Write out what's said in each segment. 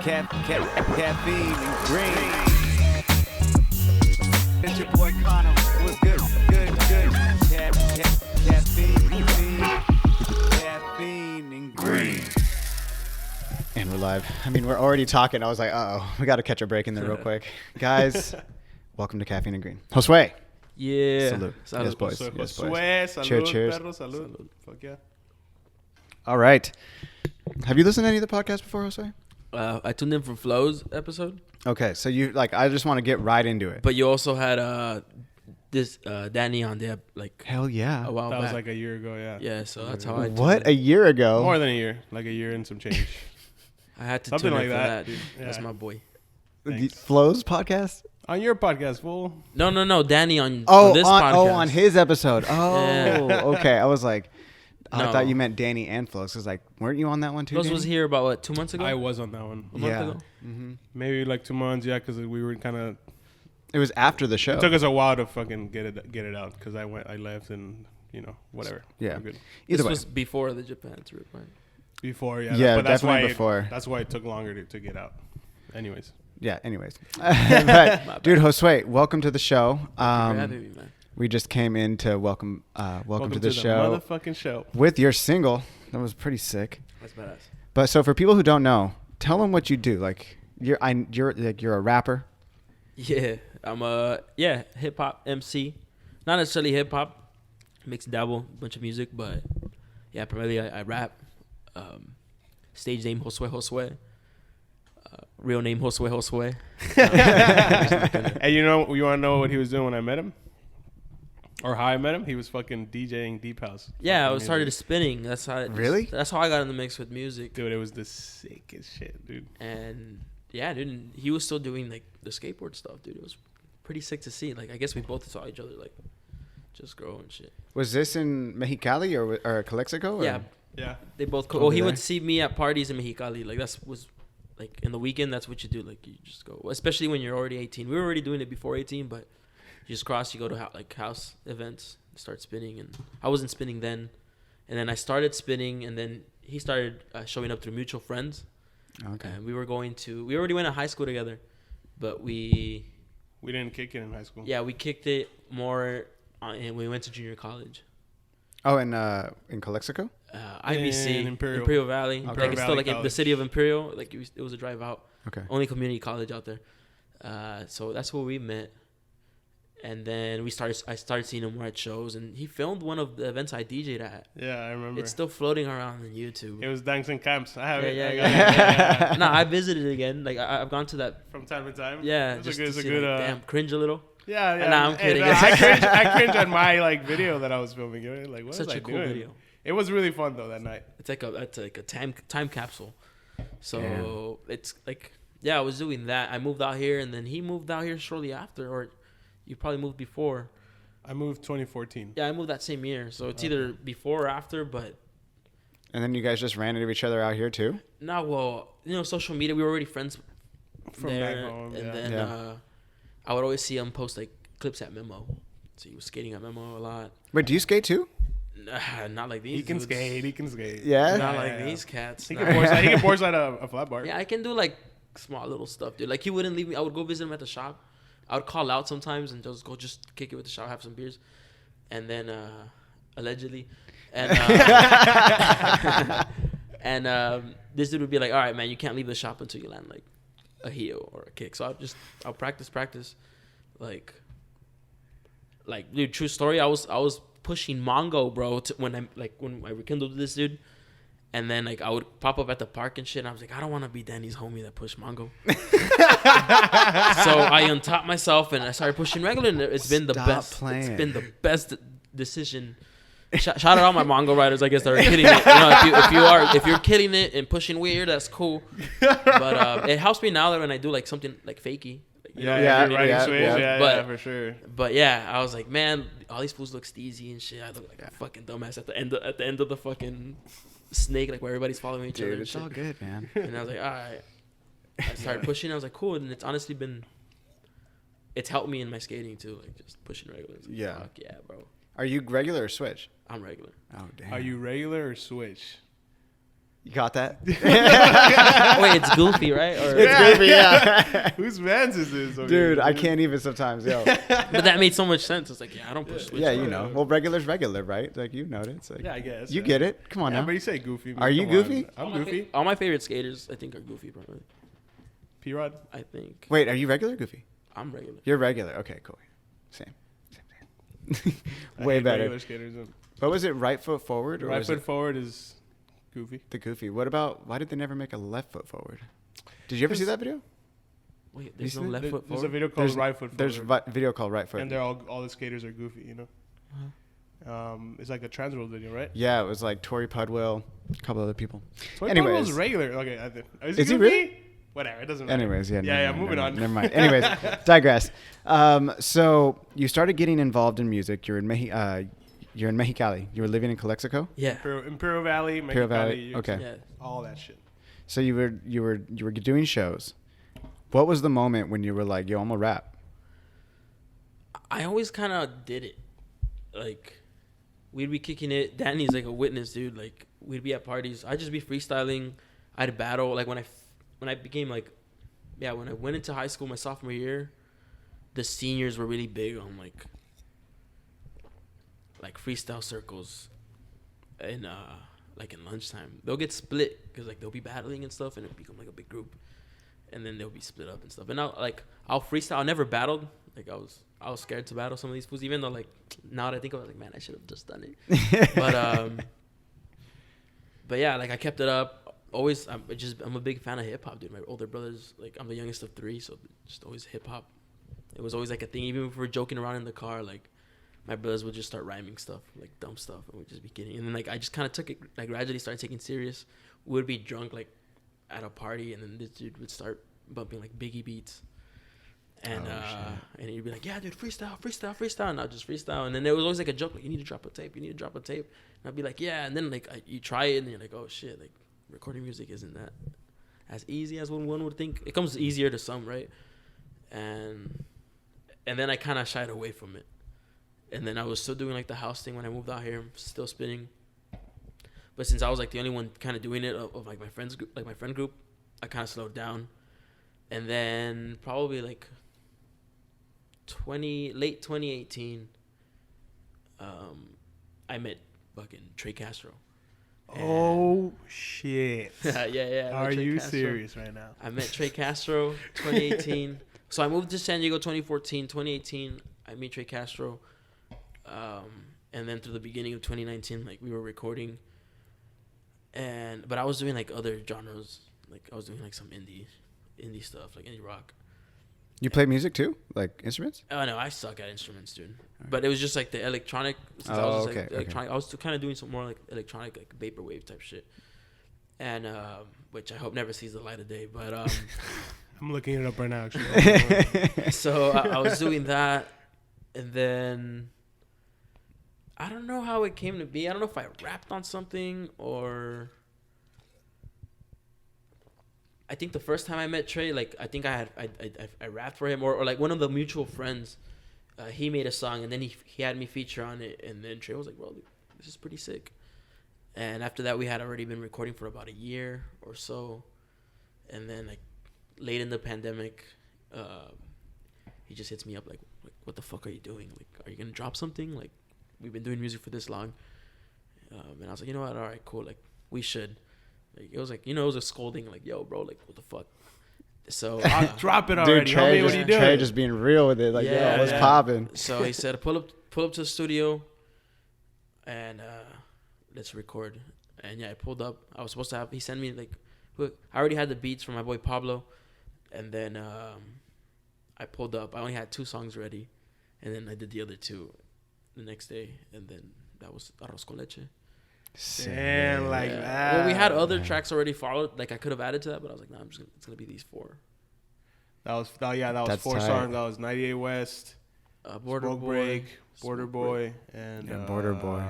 Caffeine and green. It's your boy Connor. What's good? Good. Caffeine and green. And we're live. I mean, we're already talking. I was like, we got to catch a break in there real quick. Guys, welcome to Caffeine and Green. Josue. Yeah. Salute. Salud. Yes, boys. Josue, Yes, Josue, boys. salud, Cheers. perro, salud. Fuck yeah. All right. Have you listened to any of the podcasts before, Josue? I tuned in for Flo's episode, Okay, so I just want to get right into it. but you also had this Danny on there like Hell yeah. a while That back. was like a year ago, yeah. Yeah, so that's how I tuned What? in. A year ago? More than a year. Like a year and some change. I had to Something tune like in for that. that, dude. Yeah. That's my boy. The Thanks. Flo's podcast? On your podcast, fool. No, Danny on Oh, this podcast. on his episode. Oh, Yeah. okay. I was like, I No. thought you meant Danny and Flo's. I was like, weren't you on that one too? Flos Danny? was here about what, 2 months ago? I was on that one. A month Yeah. ago. Mm-hmm. Maybe like 2 months, yeah, because we were kind of. It was after the show. It took us a while to fucking get it out because I left, and whatever. Yeah. We're good. Either This way. was before the Japan trip, right? Before, yeah. Yeah, but that's definitely why before. That's why it took longer to get out. Anyways. Yeah, anyways. But, dude, Josue, welcome to the show. Thank you for having me, man. We just came in to welcome to the show motherfucking show. with your single. That was pretty sick. That's badass. But so for people who don't know, tell them what you do. Like you're a rapper. Yeah, I'm a hip hop MC. Not necessarily hip hop, mix and dabble, bunch of music, but yeah, primarily I rap. Stage name Josue Josue. Real name Josue Josue. And you want to know what he was doing when I met him? Or how I met him? He was fucking DJing Deep House. Yeah, I Fucking was started music. spinning. That's how. Really? That's how I got in the mix with music. Dude, it was the sickest shit, dude. And yeah, dude, and he was still doing like the skateboard stuff, dude. It was pretty sick to see. Like, I guess we both saw each other like just grow and shit. Was this in Mexicali or Calexico? Or? Yeah, Yeah. they both. Over He there? would see me at parties in Mexicali. Like was like in the weekend. That's what you do. Like you just go, especially when you're already 18. We were already doing it before 18, but you just cross. You go to like house events, start spinning, and I wasn't spinning then. And then I started spinning, and then he started showing up through mutual friends. Okay. And we already went to high school together, but we didn't kick it in high school. we kicked it more, and we went to junior college. Oh, in Calexico? IBC, In Imperial. Valley. Okay. Like Imperial it's still Valley like in the College. city of Imperial. Like it was a drive out. Okay. Only community college out there. So that's where we met. And then I started seeing him more at shows, and he filmed one of the events I DJ'd at. Yeah, I remember. It's still floating around on YouTube. It was Danks and Camps. I have it. Yeah. I got it. Yeah. No, I visited again. Like I've gone to that. From time to time. Yeah, It's just a good. to It's a see, good. like, damn, cringe a little. Yeah, yeah. Nah, I'm Hey, kidding. I cringe at my video that I was filming. Like, what Such was a I cool doing? video. It was really fun though that night. It's like a time capsule. So Yeah. it's like, yeah, I was doing that. I moved out here, and then he moved out here shortly after, or you probably moved before. I moved 2014. Yeah, I moved that same year, so it's either before or after. But And then you guys just ran into each other out here too? now, well, social media, we were already friends From there, back home, and yeah. then Yeah. I would always see him post like clips at Memo. So he was skating at Memo a lot. Wait, do you skate too? Not like these. He can dudes. skate. He can skate. Yeah? Not Yeah, like yeah. these cats. He Nah. can board slide a flat bar. Yeah, I can do like small little stuff, dude. Like he wouldn't leave me. I would go visit him at the shop. I would call out sometimes and just go kick it with the shop, have some beers, and then allegedly, and this dude would be like, "All right, man, you can't leave the shop until you land like a heel or a kick." So I'll practice, like dude. True story. I was pushing Mongo, bro, when I rekindled with this dude. And then, like, I would pop up at the park and shit, and I was like, I don't want to be Danny's homie that pushed Mongo. So I untopped myself, and I started pushing regular, and it's been the Stop best. playing. It's been the best decision. Shout out all my Mongo riders, I guess, that are killing it. You know, if you're killing it and pushing weird, that's cool. But it helps me now that when I do, like, something, like, fakey. Like, you know, Yeah, Riding yeah, switch. yeah. Yeah, But- yeah, for sure. But yeah, I was like, man, all these fools look steezy and shit. I look like a fucking dumbass at the end of the fucking snake, like where everybody's following each other Dude, and it's shit. all good, man. And I was like, all right. I started pushing. I was like, cool. And it's honestly been, it's helped me in my skating too, like just pushing regular. Like, Yeah. fuck yeah, bro. Are you regular or switch? I'm regular. Oh, damn. Are you regular or switch? You got that? Wait, it's Goofy, right? Or, It's Goofy, yeah. Whose man's is this? over Dude, here, I can't even sometimes, yo. but that made so much sense. It's like, yeah, I don't push switch. Yeah, you know. Well, regular's regular, right? Like, you know it. It's like, Yeah, I guess. you yeah. get it. Come on Yeah, now. but you say Goofy. man, Are you come on. Goofy? I'm Goofy. All my favorite skaters, I think, are Goofy, probably. P-Rod. I think. Wait, are you regular or Goofy? I'm regular. You're regular. Okay, cool. Same. I Way hate better. regular skaters. What was it? Right foot forward? Or Right was foot it forward is Goofy. the Goofy? What about, why did they never make a left foot forward? Did you ever see that video? Wait, there's You no see left foot There's a forward? video called Right Foot There's Forward. video called Right Foot. And they're all the skaters are Goofy, you know? It's like a Transworld video, right? Yeah, it was like Tori Pudwill, a couple other people. Toy Anyways. Anyways. regular. Okay. Is Is he Goofy? really? Whatever. It doesn't matter. Anyways, yeah. Yeah, moving on. Never mind. Anyways, digress. So you started getting involved in music. You're in Mexicali. You were living in Calexico? Yeah. Imperial Valley, Imperial Valley, Mexicali, okay. Yeah. all that shit. So you were doing shows. What was the moment when you were like, yo, I'm gonna rap? I always kind of did it. Like, we'd be kicking it. Danny's like a witness, dude. Like, we'd be at parties. I'd just be freestyling. I'd battle. Like, when I became like, yeah, when I went into high school my sophomore year, the seniors were really big on like freestyle circles, and like in lunchtime they'll get split because like they'll be battling and stuff, and it'll become like a big group, and then they'll be split up and stuff. And I'll freestyle. I never battled. Like I was scared to battle some of these fools, even though like now that I think of it, like, man, I should have just done it. But yeah, like I kept it up. Always, I'm a big fan of hip hop, dude. My older brothers, like I'm the youngest of 3, so just always hip hop. It was always like a thing. Even if we were joking around in the car, like my brothers would just start rhyming stuff, like dumb stuff, and we'd just be kidding. And then like I just kind of took it, like gradually started taking it serious. We would be drunk like at a party, and then this dude would start bumping like Biggie beats. And and he'd be like, yeah, dude, freestyle. And I'd just freestyle. And then there was always like a joke, like, you need to drop a tape. And I'd be like, yeah. And then like you try it, and you're like, oh shit, like recording music isn't that as easy as one would think. It comes easier to some, right? And then I kind of shied away from it. And then I was still doing like the house thing when I moved out here, still spinning. But since I was like the only one kind of doing it of like my friends group, like my friend group, I kind of slowed down. And then probably like late 2018, I met fucking Trey Castro. Oh shit! yeah. Are you serious right now? I met Trey Castro 2018. So I moved to San Diego 2014. 2018, I met Trey Castro. And then through the beginning of 2019, like we were recording. But I was doing like other genres. Like I was doing like some indie stuff, like indie rock. You play music too, like instruments? Oh no, I suck at instruments, dude. But it was just like the electronic. Since I was just, like, electronic. I was kind of doing some more like electronic, like vaporwave type shit, and which I hope never sees the light of day. But I'm looking it up right now, actually. so I was doing that, and then I don't know how it came to be. I don't know if I rapped on something or. I think the first time I met Trey, like I think I rapped for him or like one of the mutual friends, he made a song and then he had me feature on it, and then Trey was like, "Bro, this is pretty sick." And after that, we had already been recording for about a year or so, and then like late in the pandemic, he just hits me up like, "What the fuck are you doing? Like, are you gonna drop something? Like, we've been doing music for this long." And I was like, "You know what? All right, cool. Like, we should." Like, it was like, it was a scolding, like, yo, bro, like, what the fuck? So drop it already. Dude, Homie, what are you doing? Trey just being real with it, like, Yeah, yo, what's yeah. popping? So he said, pull up to the studio, and let's record. And yeah, I pulled up. I was supposed to have. He sent me like, I already had the beats from my boy Pablo, and then I pulled up. I only had 2 songs ready, and then I did the other 2 the next day, and then that was Arroz con Leche. Damn, like Yeah. that. Well, we had other tracks already followed. Like I could have added to that, but I was like, nah, it's gonna be these 4. That was That's 4 tight. songs. That was 98 West, Border Smoke Boy, Break, Border Smoke Boy, and Border Boy.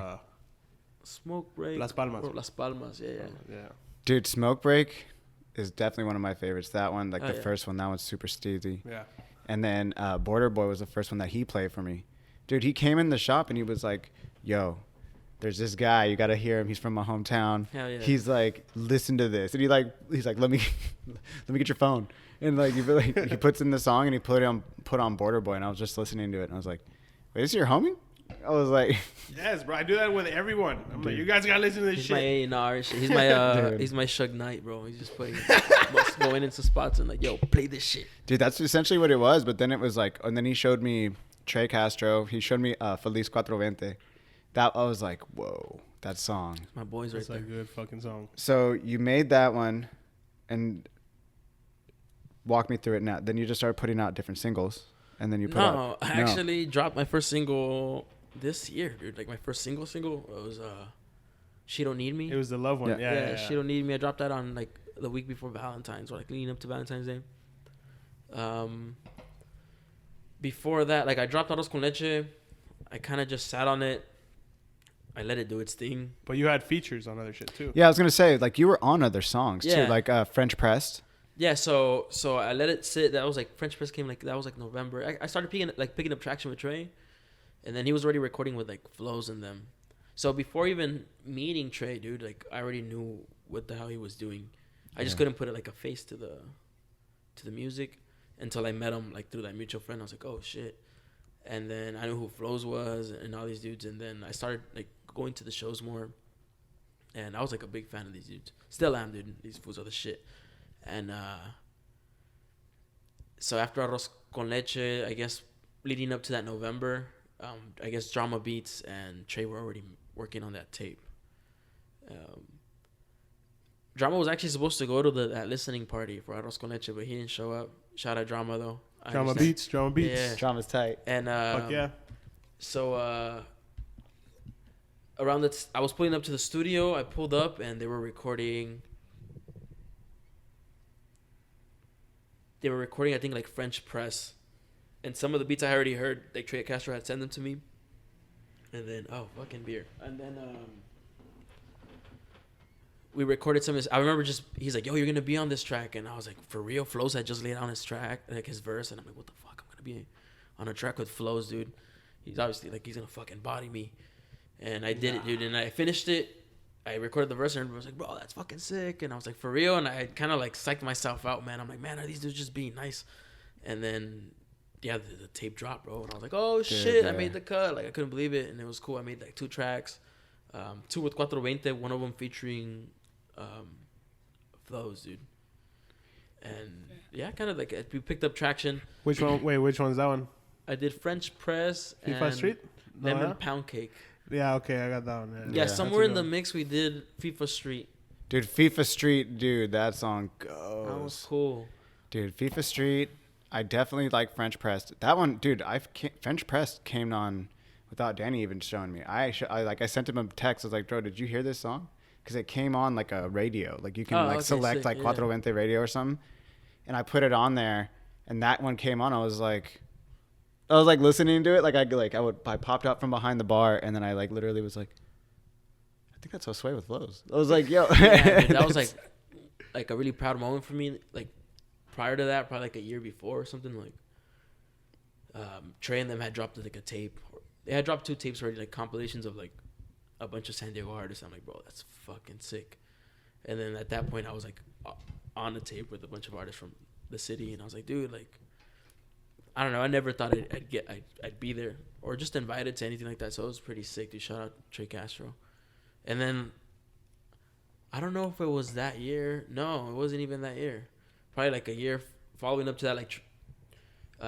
Smoke Break, Las Palmas. Las Palmas, yeah. Yeah. Dude, Smoke Break is definitely one of my favorites. That one, like Oh, the yeah. first one, that one's super steezy. Yeah. And then Border Boy was the first one that he played for me. Dude, he came in the shop and he was like, yo, there's this guy, you got to hear him. He's from my hometown. Hell yeah. He's like, listen to this. And he's like, let me get your phone. And like, he puts in the song and he put on Border Boy. And I was just listening to it. And I was like, wait, is this your homie? I was like, yes, bro. I do that with everyone. I'm like, you guys gotta listen to this He's shit. my A&R shit. He's my Dude. he's my Suge Knight, bro. He's just putting going into spots and like, yo, play this shit. dude, that's essentially what it was. But then it was like, and then he showed me Trey Castro. He showed me Feliz 420. That I was like, whoa, that song. My boys right It's there. a good fucking song. So you made that one, and walk me through it now. Then you just started putting out different singles, and then you put out. I actually dropped my first single this year, dude. Like my first single was She Don't Need Me. It was the love one. Yeah. Yeah. She Don't Need Me. I dropped that on like the week before Valentine's, or like leading up to Valentine's Day. Before that, like I dropped Arroz con Leche. I kind of just sat on it. I let it do its thing. But you had features on other shit too. Yeah, I was gonna say like you were on other songs Yeah. too, like French Pressed. Yeah, so I let it sit. That was like French Press came like that was like November. I started picking up traction with Trey, and then he was already recording with like flows in them. So before even meeting Trey, dude, like I already knew what the hell he was doing. I just couldn't put it like a face to the music until I met him like through that mutual friend. I was like, oh shit, and then I knew who Flows was and all these dudes, and then I started like going to the shows more, and I was like a big fan of these dudes. Still am, dude. These fools are the shit. And so after Arroz con Leche, I guess leading up to that November, I guess Drama Beats and Trey were already working on that tape. Drama was actually supposed to go to that listening party for Arroz con Leche, but he didn't show up. Shout out Drama though. I Drama understand. beats. Yeah. Drama's tight. And Fuck yeah. so around that, I was pulling up to the studio. I pulled up and they were recording. I think, like French Press. And some of the beats I already heard, like Trey Castro had sent them to me. And then, fucking beer. And then we recorded some of his. I remember he's like, yo, you're going to be on this track. And I was like, for real? Flows had just laid on his track, like his verse. And I'm like, what the fuck? I'm going to be on a track with Flows, dude. He's obviously like, he's going to fucking body me. And I did it, dude. And I finished it. I recorded the verse and everybody was like, bro, that's fucking sick. And I was like, for real? And I kind of like psyched myself out, man. I'm like, man, are these dudes just being nice? And then, yeah, the tape dropped, bro. And I was like, oh, shit, yeah. I made the cut. Like, I couldn't believe it. And it was cool. I made like 2 tracks. 2 with 420, one of them featuring Flows, dude. And, yeah, kind of like, we picked up traction. Which one? Wait, which one's that one? I did French Press FIFA and Street? Lemon yeah? Pound Cake. Yeah, okay, I got that one. Yeah, That's somewhere a in good the one. mix we did FIFA Street. Dude, FIFA Street, dude, that song That goes. was cool. Dude, FIFA Street, I definitely like French Pressed. That one, dude, French Pressed came on without Danny even showing me. I sent him a text. I was like, bro, did you hear this song? Because it came on like a radio. Like you can Oh, okay, select sick, like yeah. 420 radio or something. And I put it on there, and that one came on. I was like listening to it. I popped out from behind the bar, and then I like literally was like, I think that's Josue with Flows. I was like, yo. Yeah, dude, that was like a really proud moment for me. Like prior to that, probably like a year before or something, like Trey and them had dropped like a tape. They had dropped 2 tapes already, like compilations of like a bunch of San Diego artists. I'm like, bro, that's fucking sick. And then at that point, I was like on the tape with a bunch of artists from the city, and I was like, dude, like, I don't know. I never thought I'd be there or just invited to anything like that. So it was pretty sick. Dude, shout out Trey Castro. And then I don't know if it was that year. No, it wasn't even that year. Probably like a year following up to that. Like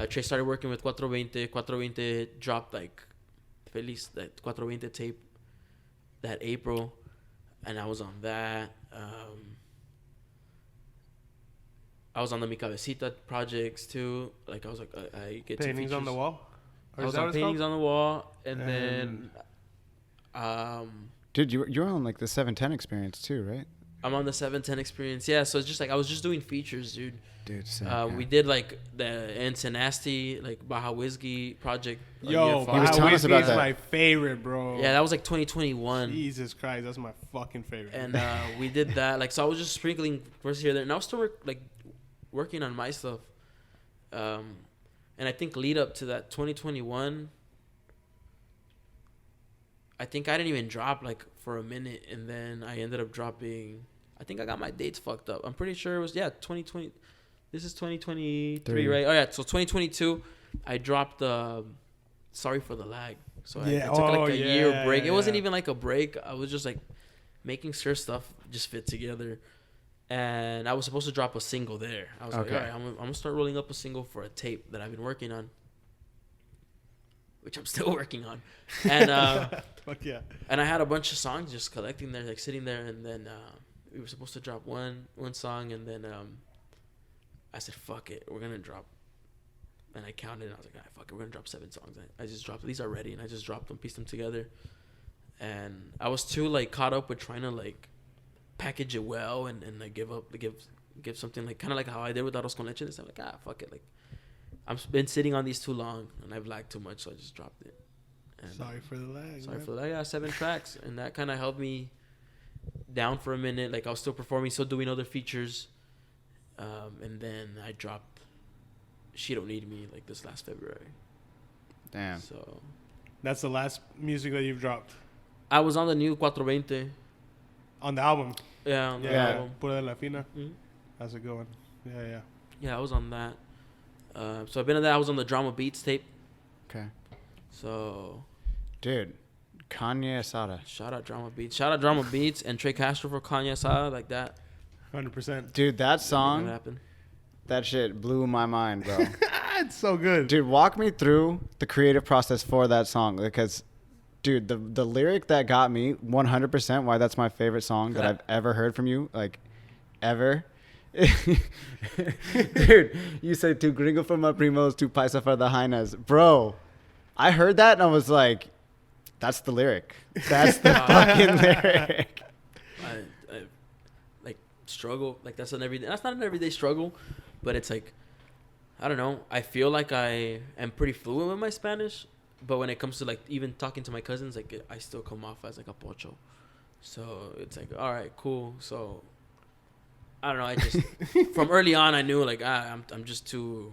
Trey started working with 420. 420 dropped like Feliz, that 420 tape that April, and I was on that. I was on the Mi Cabecita projects too. Like I was like, I get Paintings on the wall? Or I is was that on what it's Paintings called? on the Wall, and then Dude, you're on like the 710 experience too, right? I'm on the 710 experience. Yeah, so it's just like I was just doing features, dude. Dude, sick, We did like the Ensenasti, like Baja Whiskey project. a year Yo, was following. telling us Whiskey about is that. my favorite, bro. Yeah, that was like 2021. Jesus Christ, that's my fucking favorite. And we did that. Like, so I was just sprinkling verses here and there, and I was still working on my stuff. And I think lead up to that 2021, I think I didn't even drop like for a minute, and then I ended up dropping. I think I got my dates fucked up. I'm pretty sure it was 2020. This is 2023, right? Oh yeah, so 2022, I dropped Sorry for the Lag. So I took like a year break. It wasn't even like a break. I was just like making sure stuff just fit together. And I was supposed to drop a single there. I was like, all right, I'm gonna start rolling up a single for a tape that I've been working on, which I'm still working on. And Fuck yeah. and I had a bunch of songs just collecting there, like sitting there. And then we were supposed to drop one song, and then I said, fuck it, we're gonna drop. And I counted, and I was like, all right, fuck it, we're gonna drop 7 songs. I just dropped, these are ready, and I just dropped them, pieced them together. And I was too like caught up with trying to like package it well and like give something like kind of like how I did with Arroz con Leche. And I'm like, fuck it, like I've been sitting on these too long and I've lagged too much, so I just dropped it. And Sorry for the lag. Sorry for the lag. Yeah, 7 tracks, and that kind of held me down for a minute. Like I was still performing, still doing other features, and then I dropped She Don't Need Me like this last February. Damn. So That's the last music that you've dropped I was on the new 420. on the album. Yeah, on the Yeah, album. Pura de la Fina. Mhm. That's a good one. Yeah. Yeah, I was on that. So I've been on that. I was on the Drama Beats tape. Okay. So Dude, Kanye Asada. shout out Drama Beats. Shout out Drama Beats and Trey Castro for Kanye Asada, like that. 100%. Dude, that That song, happened. that shit blew my mind, bro. It's so good. Dude, walk me through the creative process for that song, because dude, the lyric that got me 100% why that's my favorite song that I've ever heard from you, like ever. Dude, you say tu gringo for my primos, tu paisa for the hyenas. Bro, I heard that and I was like, that's the lyric. That's the fucking lyric. I like struggle. Like that's not an everyday struggle, but it's like, I don't know. I feel like I am pretty fluent with my Spanish, but when it comes to like even talking to my cousins, like I still come off as like a pocho. So it's like, all right, cool. So I don't know. I just from early on I knew like I'm just too.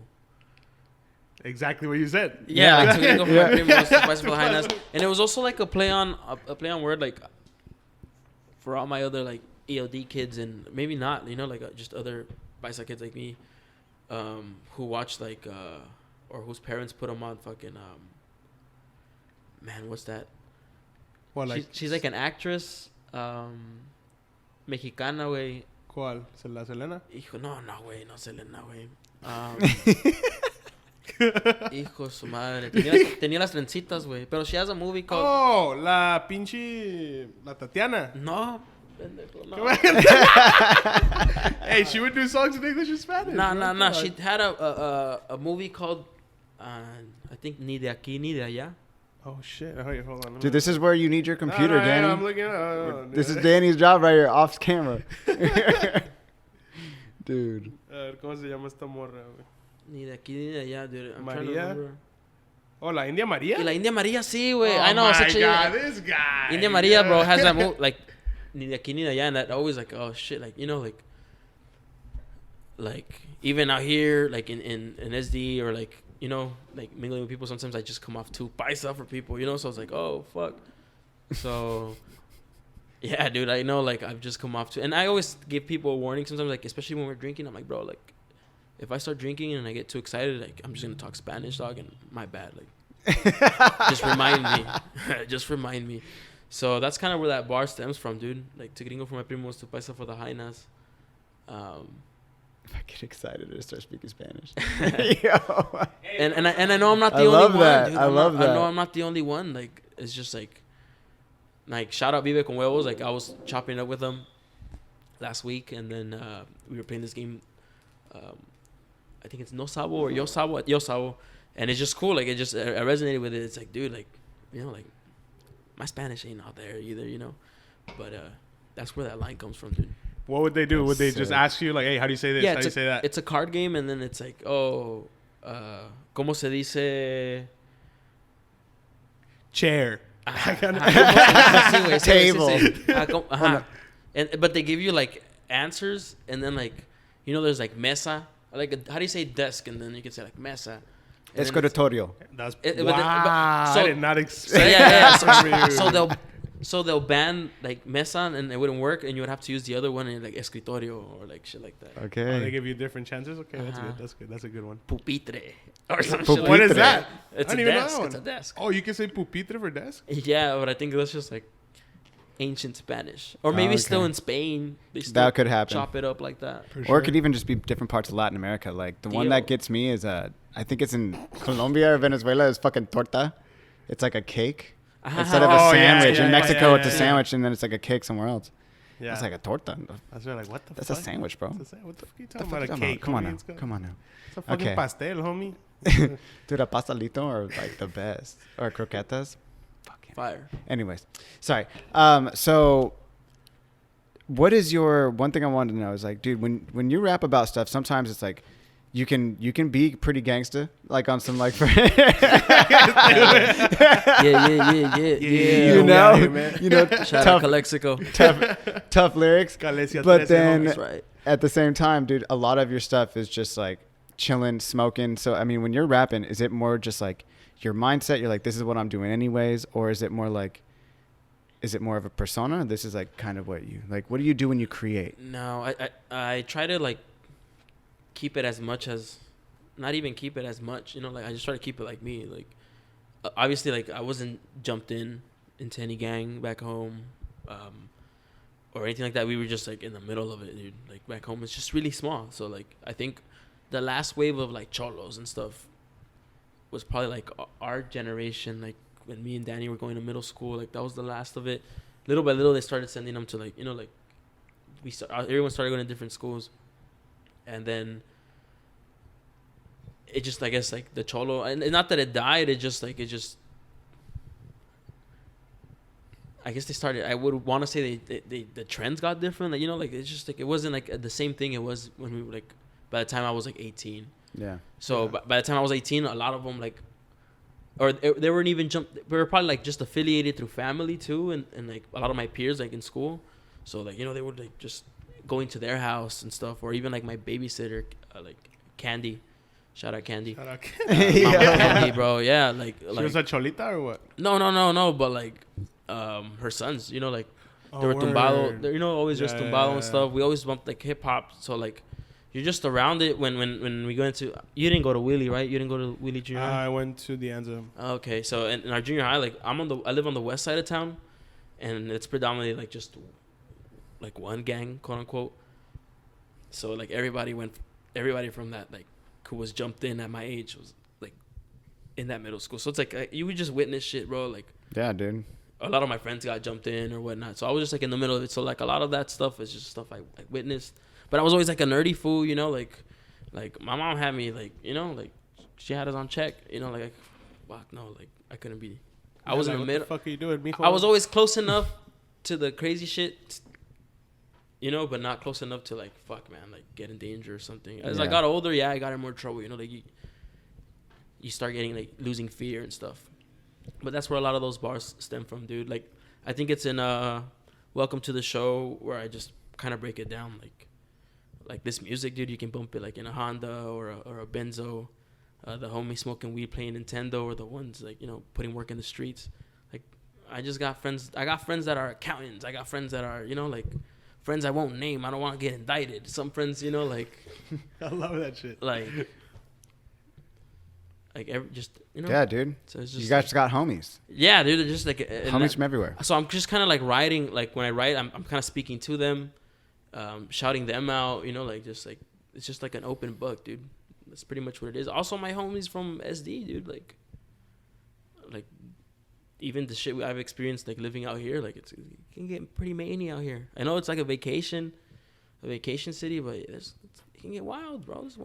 Exactly what you said. Yeah, like, to go for Yeah. my primos, to paisa for the hyenas. And it was also like a play on word, like for all my other like ELD kids and maybe not, like just other paisa kids like me, who watch like or whose parents put them on fucking man, what's that? Well, like, She's like an actress, mexicana, way. ¿Cuál? ¿La Selena? Hijo, no, güey, no Selena, güey. Hijo de su madre. Tenía las trencitas, güey. Pero she has a movie called... Oh, la pinche... La Tatiana. No, pendejo, no. Hey, she would do songs in English and Spanish. No. She had a movie called, I think, Ni de Aquí, Ni de Allá. Oh, shit. Oh, wait, hold on. Dude, this is where you need your computer, No, Danny. I'm looking at This is Danny's job right here, off camera. Dude. ¿Cómo se llama esta morra, güey? Ni de Aquí, Ni de Allá, dude. I'm trying to María. remember. Oh, la India María? Y la India María, sí, güey. Oh, I know. my Such God, a... this guy. India Maria, bro, has that movie, like, Ni de Aquí, Ni de Allá, and that always, like, oh, shit, like, like, even out here, like, in SD, or, like, like, mingling with people, sometimes I just come off too paisa for people, so it's like, oh, fuck. So, yeah, dude, I know, like, I've just come off too, and I always give people a warning sometimes, like, especially when we're drinking, I'm like, bro, like, if I start drinking and I get too excited, like, I'm just gonna talk Spanish, dog, and my bad, like, just remind me. Just remind me. So that's kind of where that bar stems from, dude. Like, to gringo for my primos, to paisa for the hyenas. I get excited to start speaking Spanish. Yo. And I know I'm not the I only love one. that. Dude. I love that. I know I'm not the only one. Like, it's just like shout out Vive con Huevos. Like, I was chopping up with them last week, and then we were playing this game. I think it's No Sabo or Yo Sabo. Yo Sabo. And it's just cool. Like, I resonated with it. It's like, dude, like, like, my Spanish ain't out there either, But that's where that line comes from, dude. What would they do? That's Would they just sick. ask you, like, hey, how do you say this? How do you say that? It's a card game, and then it's like, oh, ¿cómo se dice? Chair. Sí, güey, sí, Table. sí. Ajá. But they give you, like, answers, and then, like, there's, like, mesa. Like, how do you say desk? And then you can say, like, mesa. And then it's- Escritorio. That's But wow. then- I did not So expect yeah. that from you. So they'll ban like mesa and it wouldn't work, and you would have to use the other one in like escritorio or like shit like that. Oh, they Okay. give you different chances. Okay, that's Uh-huh. good. That's good. That's a good one. Pupitre or some shit. Pupitre. What Like is that? It's I a don't even know desk. that It's a one. desk. Oh, you can say pupitre for desk. Yeah, but I think that's just like ancient Spanish, or maybe Oh, still okay. in Spain. They still That could happen. chop it up like that. For Or it could even just be different parts of Latin America. Like the one Dio. that gets me is I think it's in Colombia or Venezuela is fucking torta. It's like a cake instead of a Oh, yeah, sandwich. yeah, In yeah, Mexico, yeah, it's a yeah. sandwich, and then it's like a cake somewhere else. Yeah. It's like a torta. That's right. Like what the That's fuck? a sandwich, bro. That's a what the fuck are you The talking fuck about? you A talking cake. about? Come on homie. now. It's got- Come on now. It's a fucking Okay. pastel, homie. Dude, a pastelito or like the best or croquetas. Fucking. Fire. Anyways, sorry. So what is your one thing I wanted to know is like, dude, when you rap about stuff, sometimes it's like you can be pretty gangsta, like on some like Yeah. you we know, out here, man. you know, Shout out tough, Calexico. tough lyrics. Galicia But 13, then That's right. at the same time, dude, a lot of your stuff is just like chilling, smoking. So I mean, when you're rapping, is it more just like your mindset? You're like, this is what I'm doing anyways, or is it more like, is it more of a persona? This is like kind of what you like. What do you do when you create? No, I try to like keep it as much as, not even keep it as much. You know, like I just try to keep it like me. Like obviously, like I wasn't jumped into any gang back home, or anything like that. We were just like in the middle of it, dude. Like back home, it's just really small. So like I think the last wave of like cholos and stuff was probably like our generation. Like when me and Danny were going to middle school, like that was the last of it. Little by little, they started sending them to like, you know, like everyone started going to different schools, and then it just, I guess, like the cholo, and not that it died, it just I guess they started. I would want to say they the trends got different. Like, you know, like it's just like it wasn't like the same thing it was when we were like, by the time I was like 18. Yeah. So by the time I was 18, a lot of them like, or they weren't even they were probably like just affiliated through family too, and like a lot of my peers like in school. So like, you know, they would like just going to their house and stuff, or even like my babysitter, like Candy. Shout out Candy. Shout out. Mama Candy, bro. Yeah, like She was a cholita or what? no, but like her sons, you know, like they were word. tumbado. They're, you know, always just Yeah, tumbado yeah, and stuff. We always bumped like hip hop, so like you're just around it when we go into. You didn't go to Willie, right? You didn't go to Willie Junior High? I went to the Anza. Okay, so in our junior high, like I live on the west side of town, and it's predominantly like just like one gang, quote unquote. So like everybody from that, like who was jumped in at my age was like in that middle school. So it's like you would just witness shit, bro. Like Yeah, dude. a lot of my friends got jumped in or whatnot. So I was just like in the middle of it. So like a lot of that stuff is just stuff I witnessed. But I was always like a nerdy fool, you know, like my mom had me like, you know, like she had us on check, you know, like fuck no, like I couldn't be. I was in the What middle. the fuck are you doing, mijo? I was always close enough to the crazy shit, you know, but not close enough to like fuck, man, like get in danger or something. As I Yeah. got older, yeah, I got in more trouble, you know, like you start getting like losing fear and stuff. But that's where a lot of those bars stem from, dude. Like I think it's in Welcome to the Show where I just kind of break it down, like this music, dude. You can bump it like in a Honda or a Benzo. The homies smoking weed, playing Nintendo, or the ones like, you know, putting work in the streets. Like I just got friends. I got friends that are accountants. I got friends that are, you know, like friends I won't name. I don't want to get indicted. Some friends, you know, like I love that shit. like just, you know. Yeah, dude. So it's just You guys like, got homies. yeah, dude. Just like Homies from everywhere. So I'm just kind of like writing. Like when I write, I'm kind of speaking to them, shouting them out. You know, like just like it's just like an open book, dude. That's pretty much what it is. Also, my homies from SD, dude. Like even the shit I've experienced, like living out here, like it can get pretty mania out here. I know it's like a vacation city, but it can get wild, bro. There's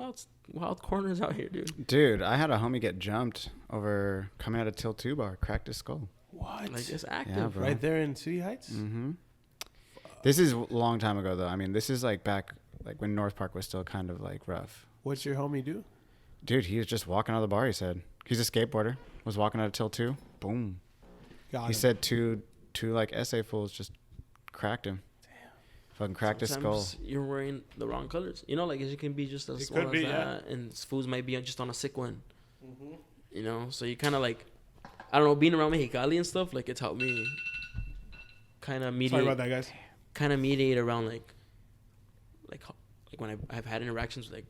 wild corners out here, dude. Dude, I had a homie get jumped over coming out of Till 2 bar, cracked his skull. What? Like it's active. Yeah, bro. Right there in City Heights? Mm-hmm. This is a long time ago, though. I mean, this is like back like when North Park was still kind of like rough. What's your homie do? Dude, he was just walking out of the bar, he said. He's a skateboarder. Was walking out of Till 2. Boom. Got He him. said two like essay fools just cracked him. Damn. Fucking cracked his skull. Sometimes you're wearing the wrong colors. You know, like it can be just as It small could as be, that, and fools might be just on a sick one. You know, so you kind of like, I don't know, being around Mexicali and stuff, like it's helped me kind of Sorry mediate. about that, guys. Kind of mediate around like when I've had interactions with like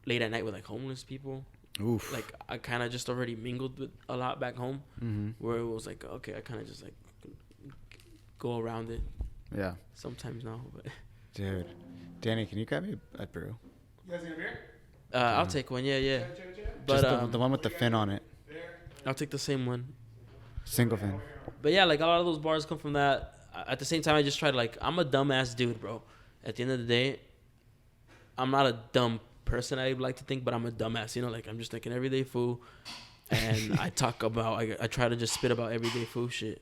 late at night with like homeless people. Oof. Like I kind of just already mingled with a lot back home, where it was like, okay, I kind of just like go around it. Yeah. Sometimes now, but Dude. Danny, can you grab me a brew? You guys need a beer? I'll take one. Yeah. But Just the one with the fin on it. I'll take the same one. Single fin. But yeah, like a lot of those bars come from that. At the same time, I just try to like, I'm a dumbass dude, bro. At the end of the day, I'm not a dumb person, I like to think, but I'm a dumbass. You know, like I'm just like an everyday fool, and I talk about, I try to just spit about everyday fool shit.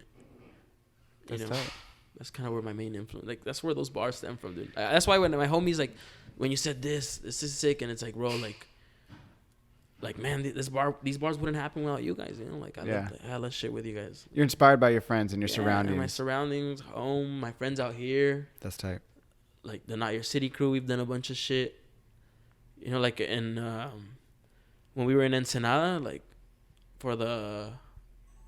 You know, that's kind of where my main influence, like that's where those bars stem from, dude. That's why when my homies like, when you said this is sick, and it's like, bro, like man, these bars wouldn't happen without you guys. You know, like I love the hella shit with you guys. You're inspired by your friends and your surroundings. And my surroundings, home, my friends out here. That's tight. Like the Not Your City crew, we've done a bunch of shit. You know, like in when we were in Ensenada, like for the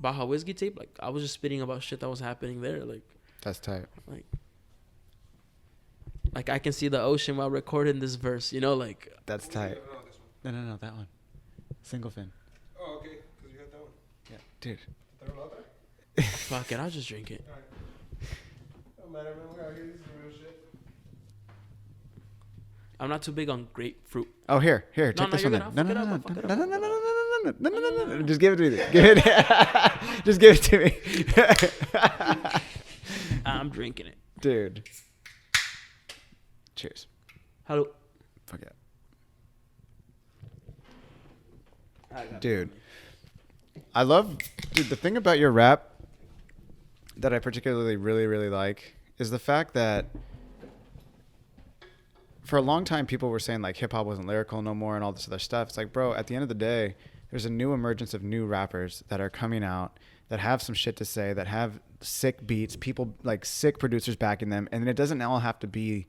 Baja Whiskey tape, like I was just spitting about shit that was happening there. Like that's tight. Like I can see the ocean while recording this verse. You know, like that's tight. No, that one. Single fin. Oh, okay. Because you had that one. Yeah, dude. Fuck it, I'll just drink it. All right. No matter, man. We're out here. This is real shit. I'm not too big on grapefruit. Oh, here. Take No, this you're one then. good. No. I'll fuck it up. No. Just give it to me. Give it. Just give it to me. I'm drinking it. Dude. Cheers. Hello. Fuck yeah. Dude. I love, the thing about your rap that I particularly really, really like is the fact that for a long time people were saying like hip hop wasn't lyrical no more and all this other stuff. It's like, bro, at the end of the day, there's a new emergence of new rappers that are coming out that have some shit to say, that have sick beats, people like sick producers backing them, and it doesn't all have to be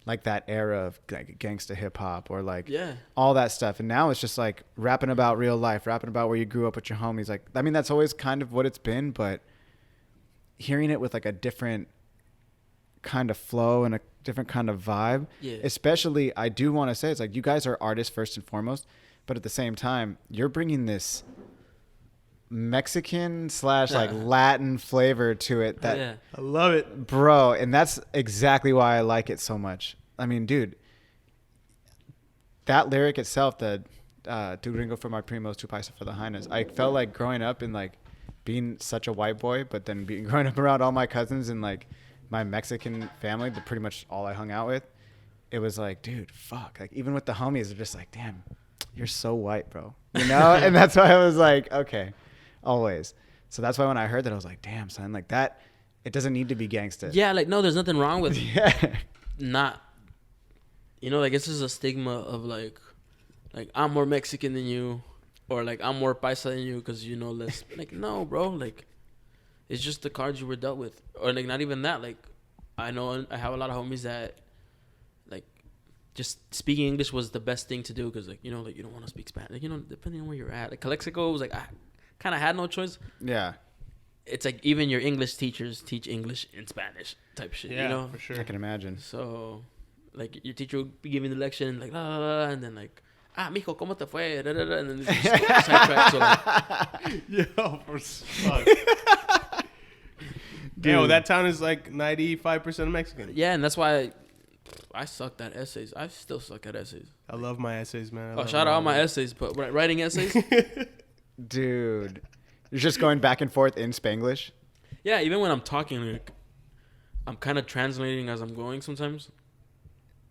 like that era of like gangsta hip hop or like all that stuff. And now it's just like rapping about real life, rapping about where you grew up with your homies. Like, I mean, that's always kind of what it's been, but hearing it with like a different kind of flow and a different kind of vibe, especially, I do want to say, it's like you guys are artists first and foremost, but at the same time, you're bringing this Mexican / like Latin flavor to it that I love it, bro. And that's exactly why I like it so much. I mean, dude, that lyric itself, the Tu Gringo for my primos, Tu Paisa for the highness, I felt like growing up and like being such a white boy, but then growing up around all my cousins and like my Mexican family, the pretty much all I hung out with, it was like, dude, fuck. Like even with the homies, they're just like, damn, you're so white, bro. You know? And that's why I was like, okay. Always. So that's why when I heard that, I was like, damn, son, like that, it doesn't need to be gangsta. Yeah, like, no, there's nothing wrong with not, you know, like, this is a stigma of, like, I'm more Mexican than you, or, like, I'm more paisa than you because you know less. Like, no, bro, like, it's just the cards you were dealt with. Or, like, not even that. Like, I know I have a lot of homies that, like, just speaking English was the best thing to do because, like, you know, like, you don't want to speak Spanish. Like, you know, depending on where you're at. Like, Calexico was, like, kind of had no choice. Yeah. It's like even your English teachers teach English in Spanish type shit, you know? For sure. I can imagine. So, like, your teacher would be giving the lecture and like, la, la, la, and then like, mijo, ¿cómo te fue? Da, da, da, and then just sidetrack. So, like, yo, for fuck. Yo, that town is like 95% Mexican. Yeah, and that's why I sucked at essays. I still suck at essays. I love my essays, man. Shout out my essays, but writing essays. Dude, you're just going back and forth in Spanglish? Yeah, even when I'm talking, like, I'm kind of translating as I'm going sometimes.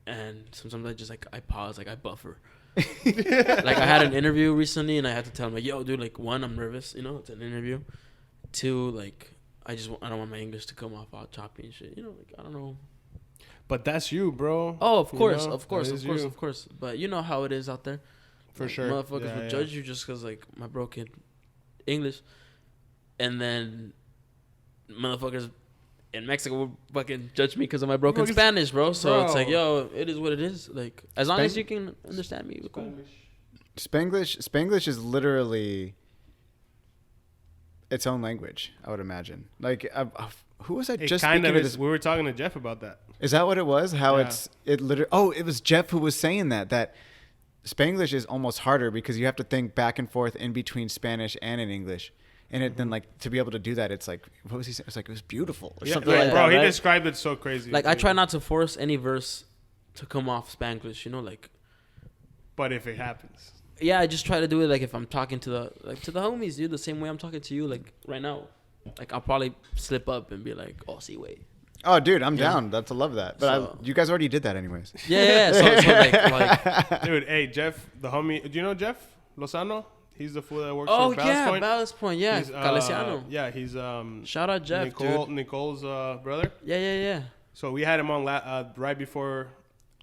And sometimes I just, like, I pause, like, I buffer. Like, I had an interview recently, and I had to tell him, like, yo, dude, like, one, I'm nervous, you know, it's an interview. Two, like, I don't want my English to come off all choppy and shit. You know, like, I don't know. But that's you, bro. Oh, of course, you know? of course. But you know how it is out there. For Like, sure. Motherfuckers would judge you just because, like, my broken English. And then motherfuckers in Mexico would fucking judge me because of my broken Spanish, bro. So it's like, yo, it is what it is. Like, as long as you can understand me, we're cool. Spanglish is literally its own language, I would imagine. Like, who was I It just kind speaking of to is. this? We were talking to Jeff about that. Is that what it was? How Yeah. it literally? Oh, it was Jeff who was saying that Spanglish is almost harder because you have to think back and forth in between Spanish and in English, and then like to be able to do that, it's like, what was he saying? It's like it was beautiful or Yeah, something like like bro, that. he right? described it so crazy. Like I try not to force any verse to come off Spanglish, you know, like But if it happens, yeah, I just try to do it like if I'm talking to the homies, dude, the same way I'm talking to you like right now. Like I'll probably slip up and be like, "Oh, see, wait." Oh, dude, I'm Yeah. down. That's I love that. But So- you guys already did that anyways. Yeah. So like dude, hey Jeff, the homie. Do you know Jeff Lozano? He's the fool that works oh for Ballast yeah, Point. Ballast Point, yeah, He's, Calesiano. yeah, he's Shout out Jeff, dude. Nicole's brother. Yeah. So we had him on right before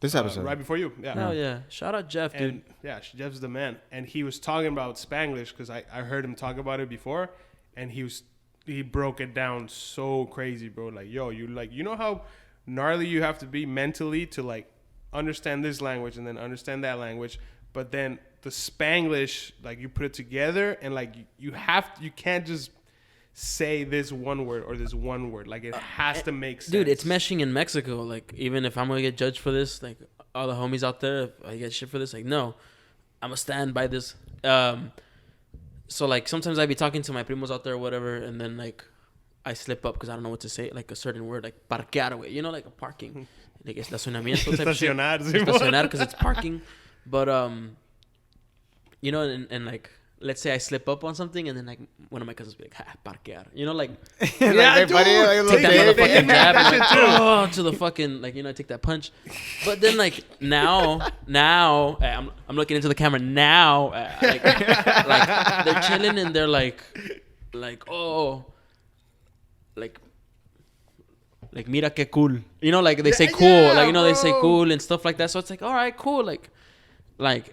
This episode. right before you. Yeah. Hell yeah. Shout out Jeff, dude. And yeah, Jeff's the man. And he was talking about Spanglish because I heard him talk about it before, and he broke it down so crazy, bro. Like, yo, you know how gnarly you have to be mentally to like understand this language and then understand that language, but then the Spanglish, like you put it together and like you can't just say this one word or this one word. Like it has to make sense. Dude, it's meshing in Mexico. Like, even if I'm gonna get judged for this, like all the homies out there, if I get shit for this, like, no, I'm gonna stand by this. So like sometimes I'd be talking to my primos out there or whatever, and then like I slip up because I don't know what to say, like a certain word, like parquear, güey, you know, like a parking, like estacionamiento type shit. Estacionar, sí, Estacionar because it's parking, but you know, and like. Let's say I slip up on something, and then like one of my cousins will be like, parquear. You know, like Yeah, like, buddy, like a little take that baby. motherfucking jab and like, oh, to the fucking, like, you know, I take that punch. But then like now I'm looking into the camera now, like they're chilling and they're like oh, like mira que cool, you know, like they say cool, Yeah, like, you know, they say bro. cool and stuff like that. So it's like, all right, cool, like